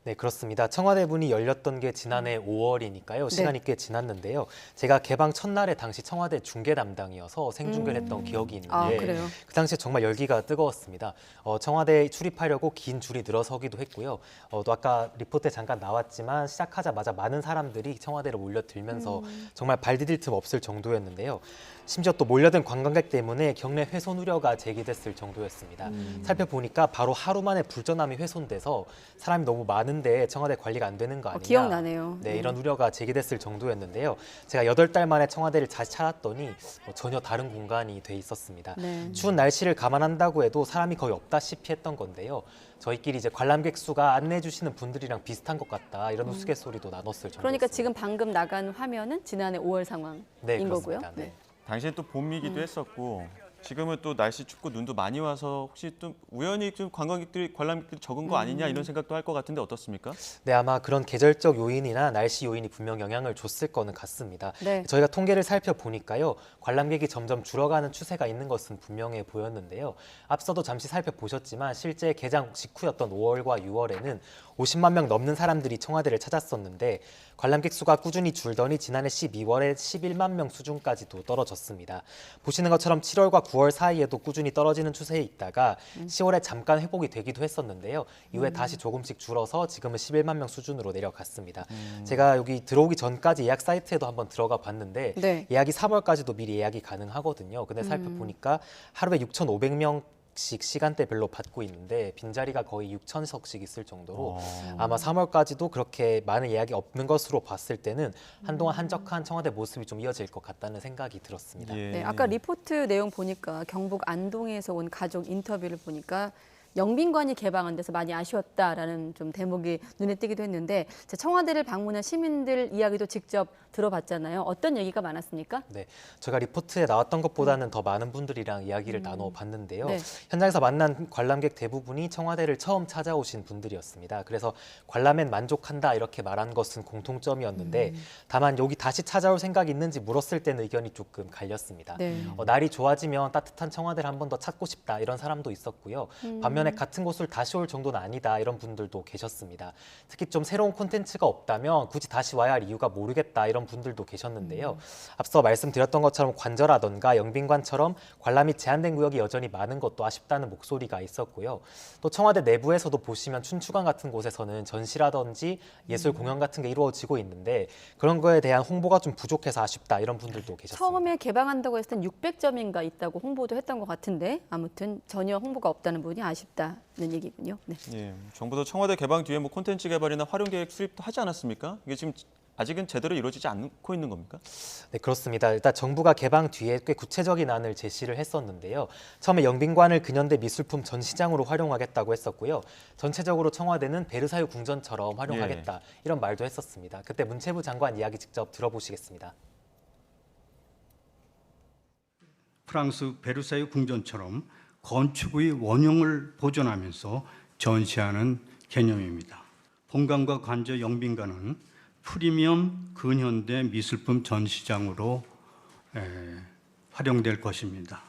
네, 그렇습니다. 청와대 문이 열렸던 게 지난해 5월이니까요. 시간이 꽤 지났는데요. 제가 개방 첫날에 당시 청와대 중계 담당이어서 생중계를 했던 기억이 있는데 그래요? 그 당시에 정말 열기가 뜨거웠습니다. 청와대에 출입하려고 긴 줄이 늘어서기도 했고요. 또 아까 리포트에 잠깐 나왔지만 시작하자마자 많은 사람들이 청와대를 몰려들면서 정말 발 디딜 틈 없을 정도였는데요. 심지어 또 몰려든 관광객 때문에 경내 훼손 우려가 제기됐을 정도였습니다. 살펴보니까 바로 하루 만에 불전함이 훼손돼서 사람이 너무 많은데 청와대 관리가 안 되는 거 아니냐. 기억나네요. 네, 이런 우려가 제기됐을 정도였는데요. 제가 8달 만에 청와대를 다시 찾았더니 전혀 다른 공간이 돼 있었습니다. 추운 날씨를 감안한다고 해도 사람이 거의 없다시피 했던 건데요. 저희끼리 이제 관람객 수가 안내해 주시는 분들이랑 비슷한 것 같다 이런 우스갯소리도 나눴을 정도였습니다. 그러니까 지금 방금 나간 화면은 지난해 5월 상황인 거고요. 네. 당시에 또 봄이기도 했었고 지금은 또 날씨 춥고 눈도 많이 와서 혹시 또 우연히 좀 관람객들이 적은 거 아니냐 이런 생각도 할 것 같은데 어떻습니까? 네, 아마 그런 계절적 요인이나 날씨 요인이 분명 영향을 줬을 거는 같습니다. 네. 저희가 통계를 살펴보니까요. 관람객이 점점 줄어가는 추세가 있는 것은 분명해 보였는데요. 앞서도 잠시 살펴보셨지만 실제 개장 직후였던 5월과 6월에는 50만 명 넘는 사람들이 청와대를 찾았었는데 관람객 수가 꾸준히 줄더니 지난해 12월에 11만 명 수준까지도 떨어졌습니다. 보시는 것처럼 7월과 9월 사이에도 꾸준히 떨어지는 추세에 있다가 10월에 잠깐 회복이 되기도 했었는데요. 이후에 다시 조금씩 줄어서 지금은 11만 명 수준으로 내려갔습니다. 제가 여기 들어오기 전까지 예약 사이트에도 한번 들어가 봤는데 예약이 3월까지도 미리 예약이 가능하거든요. 근데 살펴보니까 하루에 6,500명 씩 시간대별로 받고 있는데 빈자리가 거의 6,000석씩 있을 정도로 아마 3월까지도 그렇게 많은 예약이 없는 것으로 봤을 때는 한동안 한적한 청와대 모습이 좀 이어질 것 같다는 생각이 들었습니다. 네, 아까 리포트 내용 보니까 경북 안동에서 온 가족 인터뷰를 보니까 영빈관이 개방한 데서 많이 아쉬웠다라는 좀 대목이 눈에 띄기도 했는데 청와대를 방문한 시민들 이야기도 직접 들어봤잖아요. 어떤 얘기가 많았습니까? 네, 제가 리포트에 나왔던 것보다는 더 많은 분들이랑 이야기를 나눠봤는데요. 네. 현장에서 만난 관람객 대부분이 청와대를 처음 찾아오신 분들이었습니다. 그래서 관람엔 만족한다 이렇게 말한 것은 공통점이었는데 다만 여기 다시 찾아올 생각이 있는지 물었을 때는 의견이 조금 갈렸습니다. 네. 날이 좋아지면 따뜻한 청와대를 한 번 더 찾고 싶다 이런 사람도 있었고요. 반면에 같은 곳을 다시 올 정도는 아니다 이런 분들도 계셨습니다. 특히 좀 새로운 콘텐츠가 없다면 굳이 다시 와야 할 이유가 모르겠다 이런 분들도 계셨는데요. 앞서 말씀드렸던 것처럼 관저라던가 영빈관처럼 관람이 제한된 구역이 여전히 많은 것도 아쉽다는 목소리가 있었고요. 또 청와대 내부에서도 보시면 춘추관 같은 곳에서는 전시라든지 예술 공연 같은 게 이루어지고 있는데 그런 거에 대한 홍보가 좀 부족해서 아쉽다 이런 분들도 계셨습니다. 처음에 개방한다고 했을 땐 600점인가 있다고 홍보도 했던 것 같은데 아무튼 전혀 홍보가 없다는 부분이 아쉽다는 얘기군요. 네. 예, 정부도 청와대 개방 뒤에 뭐 콘텐츠 개발이나 활용 계획 수립도 하지 않았습니까? 이게 지금 아직은 제대로 이루어지지 않고 있는 겁니까? 네, 그렇습니다. 일단 정부가 개방 뒤에 꽤 구체적인 안을 제시를 했었는데요. 처음에 영빈관을 근현대 미술품 전시장으로 활용하겠다고 했었고요. 전체적으로 청와대는 베르사유 궁전처럼 활용하겠다 이런 말도 했었습니다. 그때 문체부 장관 이야기 직접 들어보시겠습니다. 프랑스 베르사유 궁전처럼 건축의 원형을 보존하면서 전시하는 개념입니다. 본관과 관저 영빈관은 프리미엄 근현대 미술품 전시장으로 활용될 것입니다.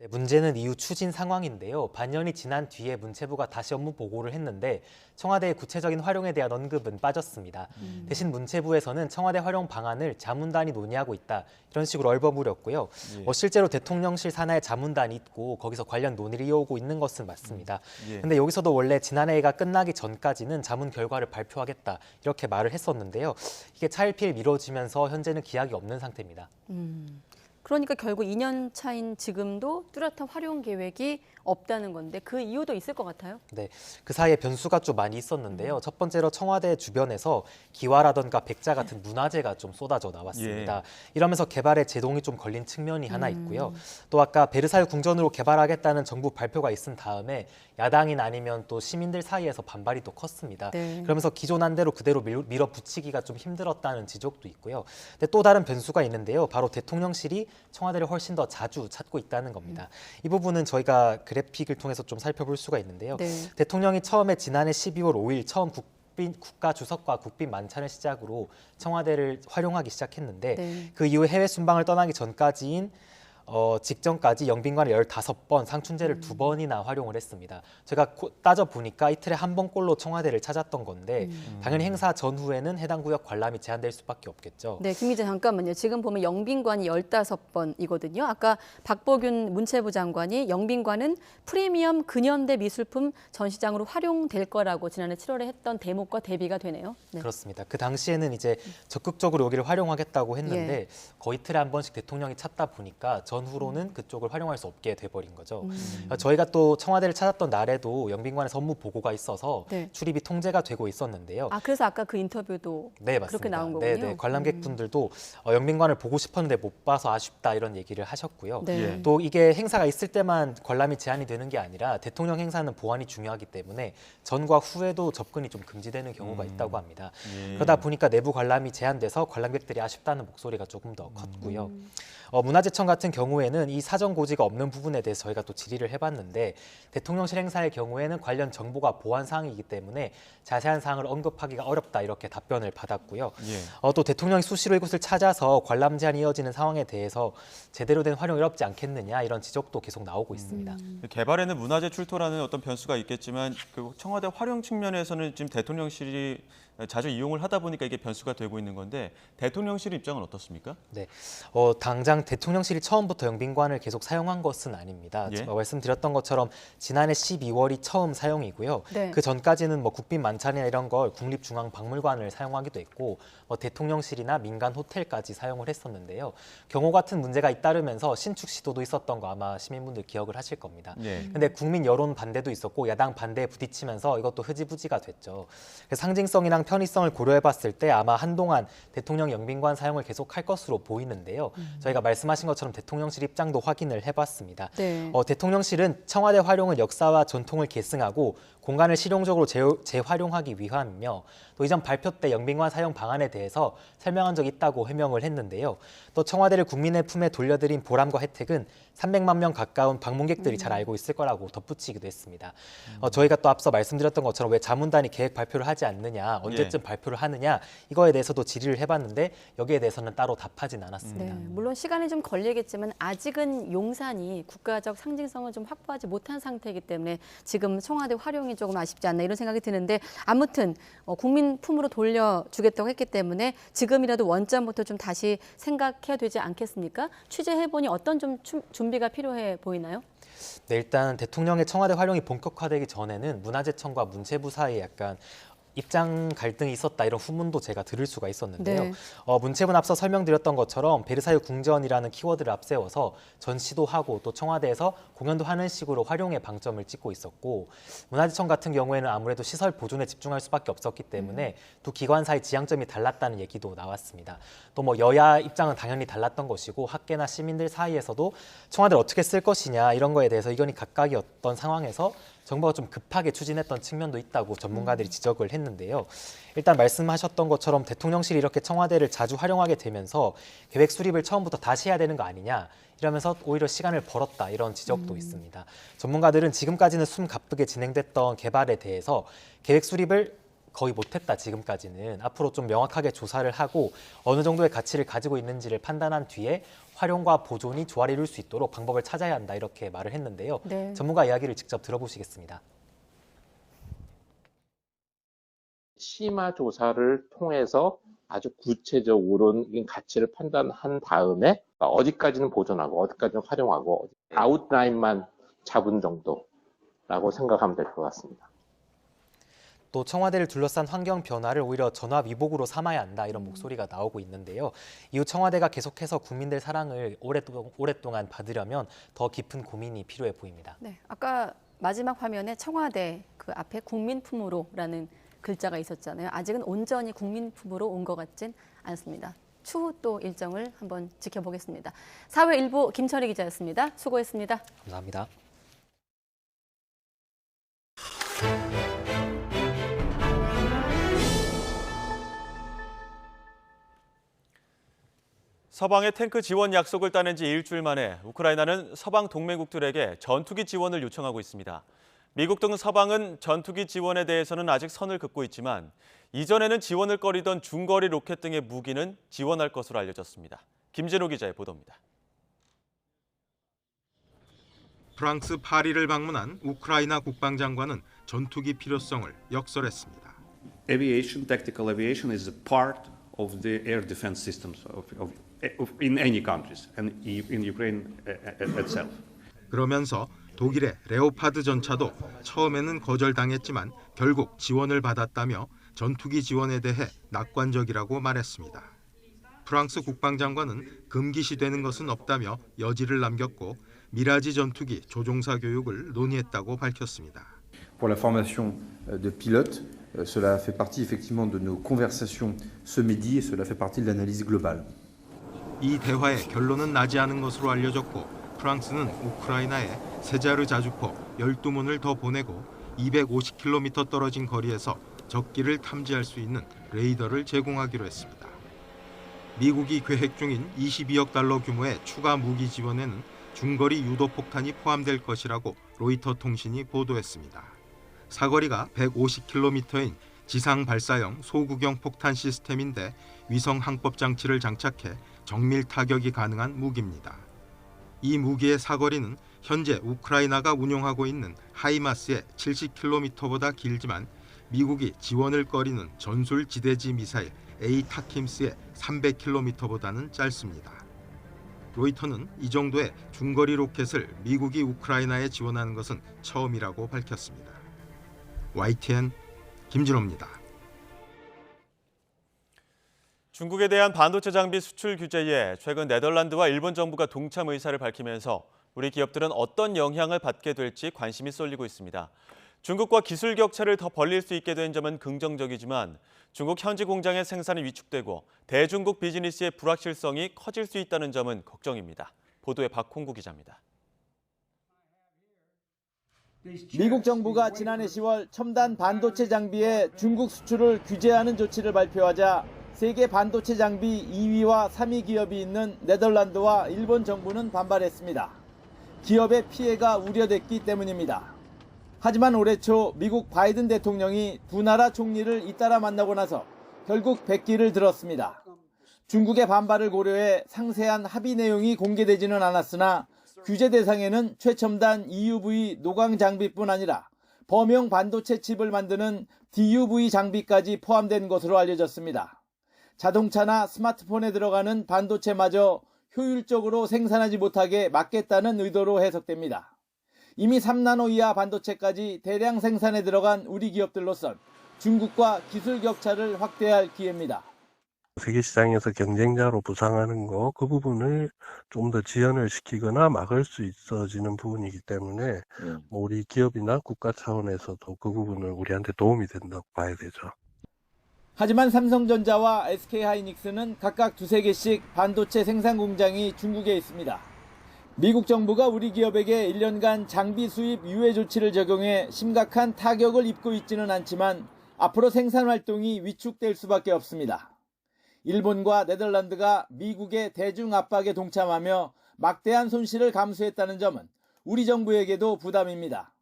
네, 문제는 이후 추진 상황인데요. 반년이 지난 뒤에 문체부가 다시 업무 보고를 했는데 청와대의 구체적인 활용에 대한 언급은 빠졌습니다. 대신 문체부에서는 청와대 활용 방안을 자문단이 논의하고 있다. 이런 식으로 얼버무렸고요. 실제로 대통령실 산하에 자문단이 있고 거기서 관련 논의를 이어오고 있는 것은 맞습니다. 그런데 여기서도 원래 지난해가 끝나기 전까지는 자문 결과를 발표하겠다. 이렇게 말을 했었는데요. 이게 차일피일 미뤄지면서 현재는 기약이 없는 상태입니다. 그러니까 결국 2년 차인 지금도 뚜렷한 활용 계획이 없다는 건데 그 이유도 있을 것 같아요. 네, 그 사이에 변수가 좀 많이 있었는데요. 첫 번째로 청와대 주변에서 기와라던가 백자 같은 문화재가 좀 쏟아져 나왔습니다. 이러면서 개발에 제동이 좀 걸린 측면이 하나 있고요. 또 아까 베르사유 궁전으로 개발하겠다는 정부 발표가 있은 다음에 야당인 아니면 또 시민들 사이에서 반발이 또 컸습니다. 그러면서 기존 안대로 그대로 밀어붙이기가 좀 힘들었다는 지적도 있고요. 근데 또 다른 변수가 있는데요. 바로 대통령실이 청와대를 훨씬 더 자주 찾고 있다는 겁니다. 이 부분은 저희가 그래픽을 통해서 좀 살펴볼 수가 있는데요. 대통령이 처음에 지난해 12월 5일 처음 국가 주석과 국빈 만찬을 시작으로 청와대를 활용하기 시작했는데 그 이후 해외 순방을 떠나기 전까지인 직전까지 영빈관을 15번, 상춘제를 2번이나 활용을 했습니다. 제가 따져보니까 이틀에 한 번꼴로 청와대를 찾았던 건데 당연히 행사 전후에는 해당 구역 관람이 제한될 수밖에 없겠죠. 네, 김 기자 잠깐만요. 지금 보면 영빈관이 15번이거든요. 아까 박보균 문체부 장관이 영빈관은 프리미엄 근현대 미술품 전시장으로 활용될 거라고 지난해 7월에 했던 대목과 대비가 되네요. 네. 그렇습니다. 그 당시에는 이제 적극적으로 여기를 활용하겠다고 했는데 거의 이틀에 한 번씩 대통령이 찾다 보니까 전후로는 그쪽을 활용할 수 없게 돼버린 거죠. 저희가 또 청와대를 찾았던 날에도 영빈관에서 업무 보고가 있어서 출입이 통제가 되고 있었는데요. 아, 그래서 아까 그 인터뷰도 그렇게 나온 거군요. 네, 관람객분들도 영빈관을 보고 싶었는데 못 봐서 아쉽다 이런 얘기를 하셨고요. 또 이게 행사가 있을 때만 관람이 제한이 되는 게 아니라 대통령 행사는 보안이 중요하기 때문에 전과 후에도 접근이 좀 금지되는 경우가 있다고 합니다. 그러다 보니까 내부 관람이 제한돼서 관람객들이 아쉽다는 목소리가 조금 더 컸고요. 문화재청 같은 경우에는 이 사전 고지가 없는 부분에 대해서 저희가 또 질의를 해봤는데 대통령실 행사의 경우에는 관련 정보가 보안 사항이기 때문에 자세한 사항을 언급하기가 어렵다 이렇게 답변을 받았고요. 또 대통령이 수시로 이곳을 찾아서 관람 제한이 이어지는 상황에 대해서 제대로 된 활용이 어렵지 않겠느냐 이런 지적도 계속 나오고 있습니다. 개발에는 문화재 출토라는 어떤 변수가 있겠지만 그 청와대 활용 측면에서는 지금 대통령실이 자주 이용을 하다 보니까 이게 변수가 되고 있는 건데 대통령실 입장은 어떻습니까? 네, 당장 대통령실이 처음부터 영빈관을 계속 사용한 것은 아닙니다. 말씀드렸던 것처럼 지난해 12월이 처음 사용이고요. 그 전까지는 뭐 국빈 만찬이나 이런 걸 국립중앙박물관을 사용하기도 했고 대통령실이나 민간 호텔까지 사용을 했었는데요. 경호 같은 문제가 잇따르면서 신축 시도도 있었던 거 아마 시민분들 기억을 하실 겁니다. 근데 국민 여론 반대도 있었고 야당 반대에 부딪히면서 이것도 흐지부지가 됐죠. 상징성이랑 편의성을 고려해봤을 때 아마 한동안 대통령 영빈관 사용을 계속할 것으로 보이는데요. 저희가 말씀하신 것처럼 대통령실 입장도 확인을 해봤습니다. 대통령실은 청와대 활용은 역사와 전통을 계승하고 공간을 실용적으로 재활용하기 위함이며 또 이전 발표 때 영빈관 사용 방안에 대해서 설명한 적이 있다고 해명을 했는데요. 또 청와대를 국민의 품에 돌려드린 보람과 혜택은 300만 명 가까운 방문객들이 잘 알고 있을 거라고 덧붙이기도 했습니다. 저희가 또 앞서 말씀드렸던 것처럼 왜 자문단이 계획 발표를 하지 않느냐, 언제쯤 발표를 하느냐 이거에 대해서도 질의를 해봤는데 여기에 대해서는 따로 답하진 않았습니다. 물론 시간이 좀 걸리겠지만 아직은 용산이 국가적 상징성을 좀 확보하지 못한 상태이기 때문에 지금 청와대 활용이 조금 아쉽지 않나 이런 생각이 드는데 아무튼 국민 품으로 돌려주겠다고 했기 때문에 지금이라도 원점부터 좀 다시 생각해야 되지 않겠습니까? 취재해보니 어떤 좀 준비가 필요해 보이나요? 네, 일단 대통령의 청와대 활용이 본격화되기 전에는 문화재청과 문체부 사이에 약간 입장 갈등이 있었다 이런 후문도 제가 들을 수가 있었는데요. 네. 문체부는 앞서 설명드렸던 것처럼 베르사유 궁전이라는 키워드를 앞세워서 전시도 하고 또 청와대에서 공연도 하는 식으로 활용에 방점을 찍고 있었고 문화재청 같은 경우에는 아무래도 시설 보존에 집중할 수밖에 없었기 때문에 두 기관 사이 지향점이 달랐다는 얘기도 나왔습니다. 또 뭐 여야 입장은 당연히 달랐던 것이고 학계나 시민들 사이에서도 청와대를 어떻게 쓸 것이냐 이런 거에 대해서 의견이 각각이었던 상황에서 정부가 좀 급하게 추진했던 측면도 있다고 전문가들이 지적을 했는데요. 일단 말씀하셨던 것처럼 대통령실이 이렇게 청와대를 자주 활용하게 되면서 계획 수립을 처음부터 다시 해야 되는 거 아니냐 이러면서 오히려 시간을 벌었다 이런 지적도 있습니다. 전문가들은 지금까지는 숨 가쁘게 진행됐던 개발에 대해서 계획 수립을 거의 못했다 지금까지는 앞으로 좀 명확하게 조사를 하고 어느 정도의 가치를 가지고 있는지를 판단한 뒤에 활용과 보존이 조화를 이룰 수 있도록 방법을 찾아야 한다 이렇게 말을 했는데요. 네. 전문가 이야기를 직접 들어보시겠습니다. 심화 조사를 통해서 아주 구체적으로 가치를 판단한 다음에 어디까지는 보존하고 어디까지는 활용하고 아웃라인만 잡은 정도라고 생각하면 될 것 같습니다. 또 청와대를 둘러싼 환경 변화를 오히려 전화 위복으로 삼아야 한다 이런 목소리가 나오고 있는데요. 이후 청와대가 계속해서 국민들 사랑을 오랫동안 받으려면 더 깊은 고민이 필요해 보입니다. 네, 아까 마지막 화면에 청와대 그 앞에 국민품으로라는 글자가 있었잖아요. 아직은 온전히 국민품으로 온 것 같진 않습니다. 추후 또 일정을 한번 지켜보겠습니다. 사회일보 김철희 기자였습니다. 수고했습니다. 감사합니다. 서방의 탱크 지원 약속을 따낸 지 일주일 만에 우크라이나는 서방 동맹국들에게 전투기 지원을 요청하고 있습니다. 미국 등 서방은 전투기 지원에 대해서는 아직 선을 긋고 있지만 이전에는 지원을 꺼리던 중거리 로켓 등의 무기는 지원할 것으로 알려졌습니다. 김진호 기자의 보도입니다. 프랑스 파리를 방문한 우크라이나 국방장관은 전투기 필요성을 역설했습니다. Aviation, tactical aviation is a part of the air defense systems in any countries and in Ukraine itself. 그러면서 독일의 레오파드 전차도 처음에는 거절당했지만 결국 지원을 받았다며 전투기 지원에 대해 낙관적이라고 말했습니다. 프랑스 국방장관은 금기시되는 것은 없다며 여지를 남겼고 미라지 전투기 조종사 교육을 논의했다고 밝혔습니다. Pour la formation de pilotes, cela fait partie effectivement de nos conversations ce midi et cela fait partie de l'analyse globale. 이 대화의 결론은 나지 않은 것으로 알려졌고 프랑스는 우크라이나에 세자르 자주포 12문을 더 보내고 250km 떨어진 거리에서 적기를 탐지할 수 있는 레이더를 제공하기로 했습니다. 미국이 계획 중인 22억 달러 규모의 추가 무기 지원에는 중거리 유도폭탄이 포함될 것이라고 로이터 통신이 보도했습니다. 사거리가 150km인 지상 발사형 소구경 폭탄 시스템인데 위성 항법 장치를 장착해 정밀 타격이 가능한 무기입니다. 이 무기의 사거리는 현재 우크라이나가 운용하고 있는 하이마스의 70km보다 길지만 미국이 지원을 꺼리는 전술 지대지 미사일 에이타킴스의 300km보다는 짧습니다. 로이터는 이 정도의 중거리 로켓을 미국이 우크라이나에 지원하는 것은 처음이라고 밝혔습니다. YTN 김진호입니다. 중국에 대한 반도체 장비 수출 규제에 최근 네덜란드와 일본 정부가 동참 의사를 밝히면서 우리 기업들은 어떤 영향을 받게 될지 관심이 쏠리고 있습니다. 중국과 기술 격차를 더 벌릴 수 있게 된 점은 긍정적이지만 중국 현지 공장의 생산이 위축되고 대중국 비즈니스의 불확실성이 커질 수 있다는 점은 걱정입니다. 보도에 박홍구 기자입니다. 미국 정부가 지난해 10월 첨단 반도체 장비의 중국 수출을 규제하는 조치를 발표하자 세계 반도체 장비 2위와 3위 기업이 있는 네덜란드와 일본 정부는 반발했습니다. 기업의 피해가 우려됐기 때문입니다. 하지만 올해 초 미국 바이든 대통령이 두 나라 총리를 잇따라 만나고 나서 결국 백기를 들었습니다. 중국의 반발을 고려해 상세한 합의 내용이 공개되지는 않았으나 규제 대상에는 최첨단 EUV 노광 장비뿐 아니라 범용 반도체 칩을 만드는 DUV 장비까지 포함된 것으로 알려졌습니다. 자동차나 스마트폰에 들어가는 반도체마저 효율적으로 생산하지 못하게 막겠다는 의도로 해석됩니다. 이미 3나노 이하 반도체까지 대량 생산에 들어간 우리 기업들로선 중국과 기술 격차를 확대할 기회입니다. 세계 시장에서 경쟁자로 부상하는 거, 그 부분을 좀 더 지연을 시키거나 막을 수 있어지는 부분이기 때문에 우리 기업이나 국가 차원에서도 그 부분을 우리한테 도움이 된다고 봐야 되죠. 하지만 삼성전자와 SK하이닉스는 각각 두세 개씩 반도체 생산 공장이 중국에 있습니다. 미국 정부가 우리 기업에게 1년간 장비 수입 유예 조치를 적용해 심각한 타격을 입고 있지는 않지만 앞으로 생산 활동이 위축될 수밖에 없습니다. 일본과 네덜란드가 미국의 대중 압박에 동참하며 막대한 손실을 감수했다는 점은 우리 정부에게도 부담입니다.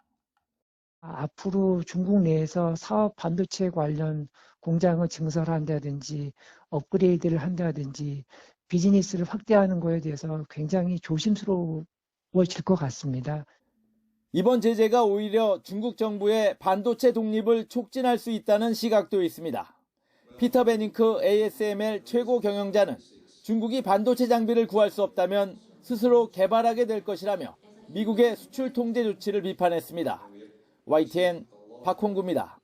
앞으로 중국 내에서 사업 반도체 관련 공장을 증설한다든지 업그레이드를 한다든지 비즈니스를 확대하는 것에 대해서 굉장히 조심스러워질 것 같습니다. 이번 제재가 오히려 중국 정부의 반도체 독립을 촉진할 수 있다는 시각도 있습니다. 피터 베닝크 ASML 최고 경영자는 중국이 반도체 장비를 구할 수 없다면 스스로 개발하게 될 것이라며 미국의 수출 통제 조치를 비판했습니다. YTN 박홍구입니다.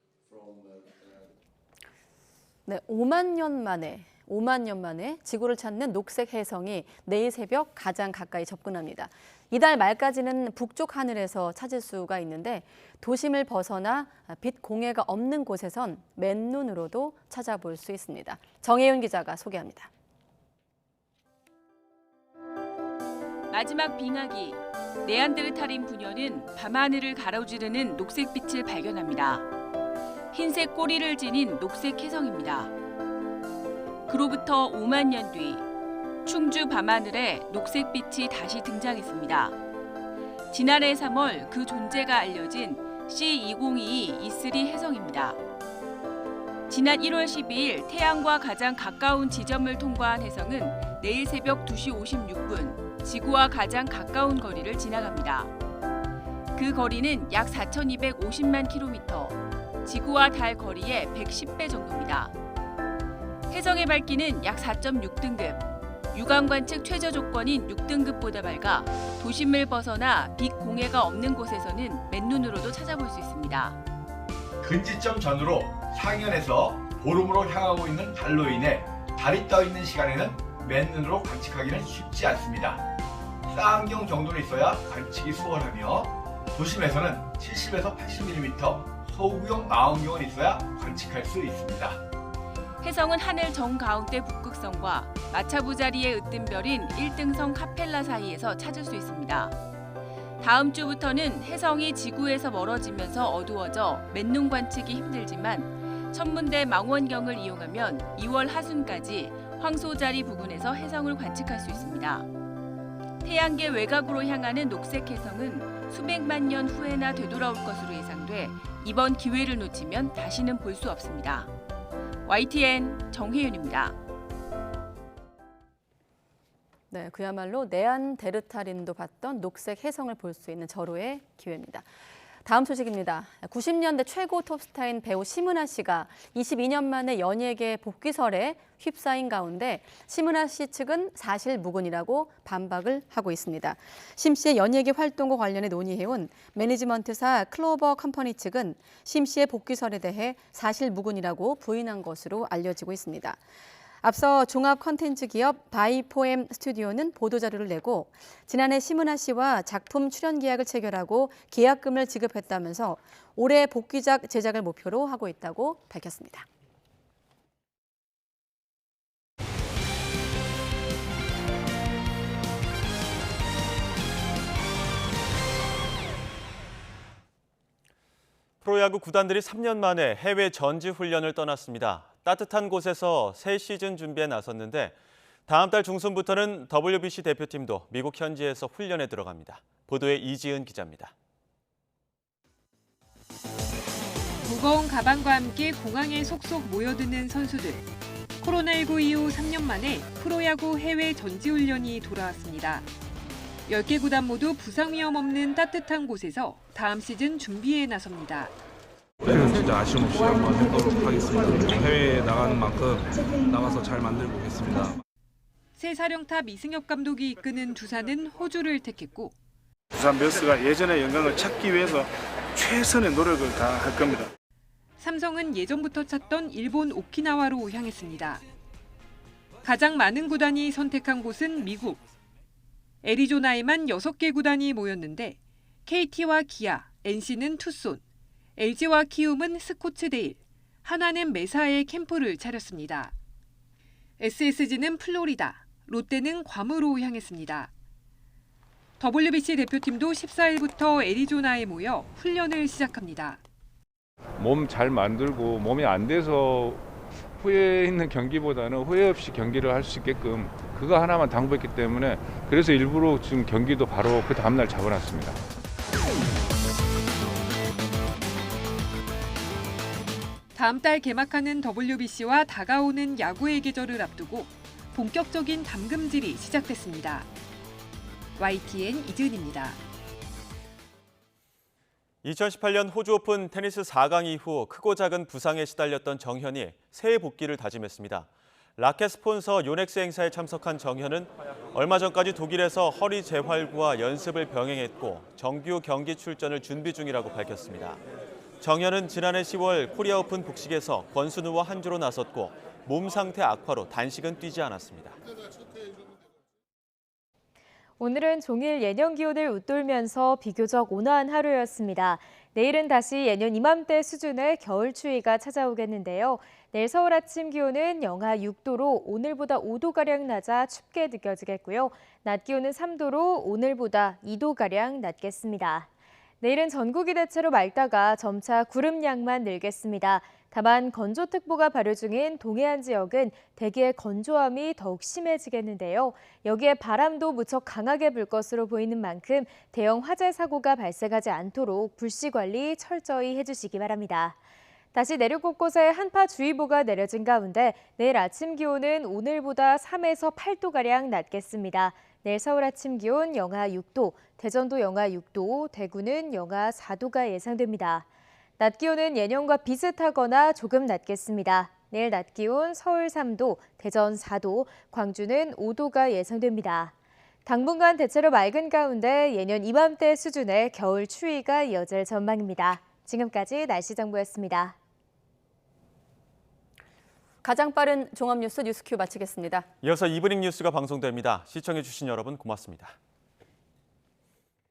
네, 5만 년 만에 지구를 찾는 녹색 혜성이 내일 새벽 가장 가까이 접근합니다. 이달 말까지는 북쪽 하늘에서 찾을 수가 있는데 도심을 벗어나 빛 공해가 없는 곳에선 맨눈으로도 찾아볼 수 있습니다. 정혜윤 기자가 소개합니다. 마지막 빙하기, 네안데르탈인 부녀는 밤하늘을 가로지르는 녹색빛을 발견합니다. 흰색 꼬리를 지닌 녹색 혜성입니다. 그로부터 5만 년 뒤 충주 밤하늘에 녹색빛이 다시 등장했습니다. 지난해 3월 그 존재가 알려진 C2022 E3 혜성입니다. 지난 1월 12일 태양과 가장 가까운 지점을 통과한 혜성은 내일 새벽 2시 56분 지구와 가장 가까운 거리를 지나갑니다. 그 거리는 약 4,250만 킬로미터, 지구와 달 거리의 110배 정도입니다. 혜성의 밝기는 약 4.6등급, 육안 관측 최저 조건인 6등급보다 밝아 도심을 벗어나 빛 공해가 없는 곳에서는 맨눈으로도 찾아볼 수 있습니다. 근지점 전후로 상현에서 보름으로 향하고 있는 달로 인해 달이 떠 있는 시간에는 맨눈으로 관측하기는 쉽지 않습니다. 쌍안경 정도는 있어야 관측이 수월하며 도심에서는 70에서 80mm, 소구용 망원경은 있어야 관측할 수 있습니다. 혜성은 하늘 정가운데 북극성과 마차부 자리에 으뜸 별인 1등성 카펠라 사이에서 찾을 수 있습니다. 다음 주부터는 혜성이 지구에서 멀어지면서 어두워져 맨눈 관측이 힘들지만 천문대 망원경을 이용하면 2월 하순까지 황소자리 부근에서 혜성을 관측할 수 있습니다. 태양계 외곽으로 향하는 녹색 혜성은 수백만 년 후에나 되돌아올 것으로 예상돼 이번 기회를 놓치면 다시는 볼 수 없습니다. YTN 정혜윤입니다. 네, 그야말로 네안데르탈인도 봤던 녹색 혜성을 볼 수 있는 절호의 기회입니다. 다음 소식입니다. 90년대 최고 톱스타인 배우 심은하 씨가 22년 만에 연예계 복귀설에 휩싸인 가운데 심은하 씨 측은 사실 무근이라고 반박을 하고 있습니다. 심 씨의 연예계 활동과 관련해 논의해온 매니지먼트사 클로버 컴퍼니 측은 심 씨의 복귀설에 대해 사실 무근이라고 부인한 것으로 알려지고 있습니다. 앞서 종합 콘텐츠 기업 바이포엠 스튜디오는 보도자료를 내고 지난해 심은하 씨와 작품 출연 계약을 체결하고 계약금을 지급했다면서 올해 복귀작 제작을 목표로 하고 있다고 밝혔습니다. 프로야구 구단들이 3년 만에 해외 전지 훈련을 떠났습니다. 따뜻한 곳에서 새 시즌 준비에 나섰는데 다음 달 중순부터는 WBC 대표팀도 미국 현지에서 훈련에 들어갑니다. 보도에 이지은 기자입니다. 무거운 가방과 함께 공항에 속속 모여드는 선수들. 코로나19 이후 3년 만에 프로야구 해외 전지훈련이 돌아왔습니다. 10개 구단 모두 부상 위험 없는 따뜻한 곳에서 다음 시즌 준비에 나섭니다. 올해는 진짜 아쉬움 없이 한번 해보도록 하겠습니다. 해외에 나가는 만큼 나가서 잘 만들고 오겠습니다. 새 사령탑 이승엽 감독이 이끄는 두산은 호주를 택했고 두산 베어스가 예전의 영광을 찾기 위해서 최선의 노력을 다할 겁니다. 삼성은 예전부터 찾던 일본 오키나와로 향했습니다. 가장 많은 구단이 선택한 곳은 미국. 애리조나에만 6개 구단이 모였는데 KT와 기아, NC는 투손, LG와 키움은 스코츠데일, 하나는 메사에 캠프를 차렸습니다. SSG는 플로리다, 롯데는 괌으로 향했습니다. WBC 대표팀도 14일부터 애리조나에 모여 훈련을 시작합니다. 몸 잘 만들고 몸이 안 돼서 후회 있는 경기보다는 후회 없이 경기를 할 수 있게끔 그거 하나만 당부했기 때문에 그래서 일부러 지금 경기도 바로 그 다음날 잡아놨습니다. 다음 달 개막하는 WBC와 다가오는 야구의 계절을 앞두고 본격적인 담금질이 시작됐습니다. YTN 이지은입니다. 2018년 호주 오픈 테니스 4강 이후 크고 작은 부상에 시달렸던 정현이 새해 복귀를 다짐했습니다. 라켓 스폰서 요넥스 행사에 참석한 정현은 얼마 전까지 독일에서 허리 재활구와 연습을 병행했고 정규 경기 출전을 준비 중이라고 밝혔습니다. 정현은 지난해 10월 코리아 오픈 복식에서 권순우와 한조로 나섰고 몸 상태 악화로 단식은 뛰지 않았습니다. 오늘은 종일 예년 기온을 웃돌면서 비교적 온화한 하루였습니다. 내일은 다시 예년 이맘때 수준의 겨울 추위가 찾아오겠는데요. 내일 서울 아침 기온은 영하 6도로 오늘보다 5도가량 낮아 춥게 느껴지겠고요. 낮 기온은 3도로 오늘보다 2도가량 낮겠습니다. 내일은 전국이 대체로 맑다가 점차 구름량만 늘겠습니다. 다만 건조특보가 발효 중인 동해안 지역은 대기의 건조함이 더욱 심해지겠는데요. 여기에 바람도 무척 강하게 불 것으로 보이는 만큼 대형 화재 사고가 발생하지 않도록 불씨 관리 철저히 해주시기 바랍니다. 다시 내륙 곳곳에 한파주의보가 내려진 가운데 내일 아침 기온은 오늘보다 3에서 8도가량 낮겠습니다. 내일 서울 아침 기온 영하 6도, 대전도 영하 6도, 대구는 영하 4도가 예상됩니다. 낮 기온은 예년과 비슷하거나 조금 낮겠습니다. 내일 낮 기온 서울 3도, 대전 4도, 광주는 5도가 예상됩니다. 당분간 대체로 맑은 가운데 예년 이맘때 수준의 겨울 추위가 이어질 전망입니다. 지금까지 날씨 정보였습니다. 가장 빠른 종합뉴스 뉴스큐 마치겠습니다. 이어서 이브닝 뉴스가 방송됩니다. 시청해주신 여러분 고맙습니다.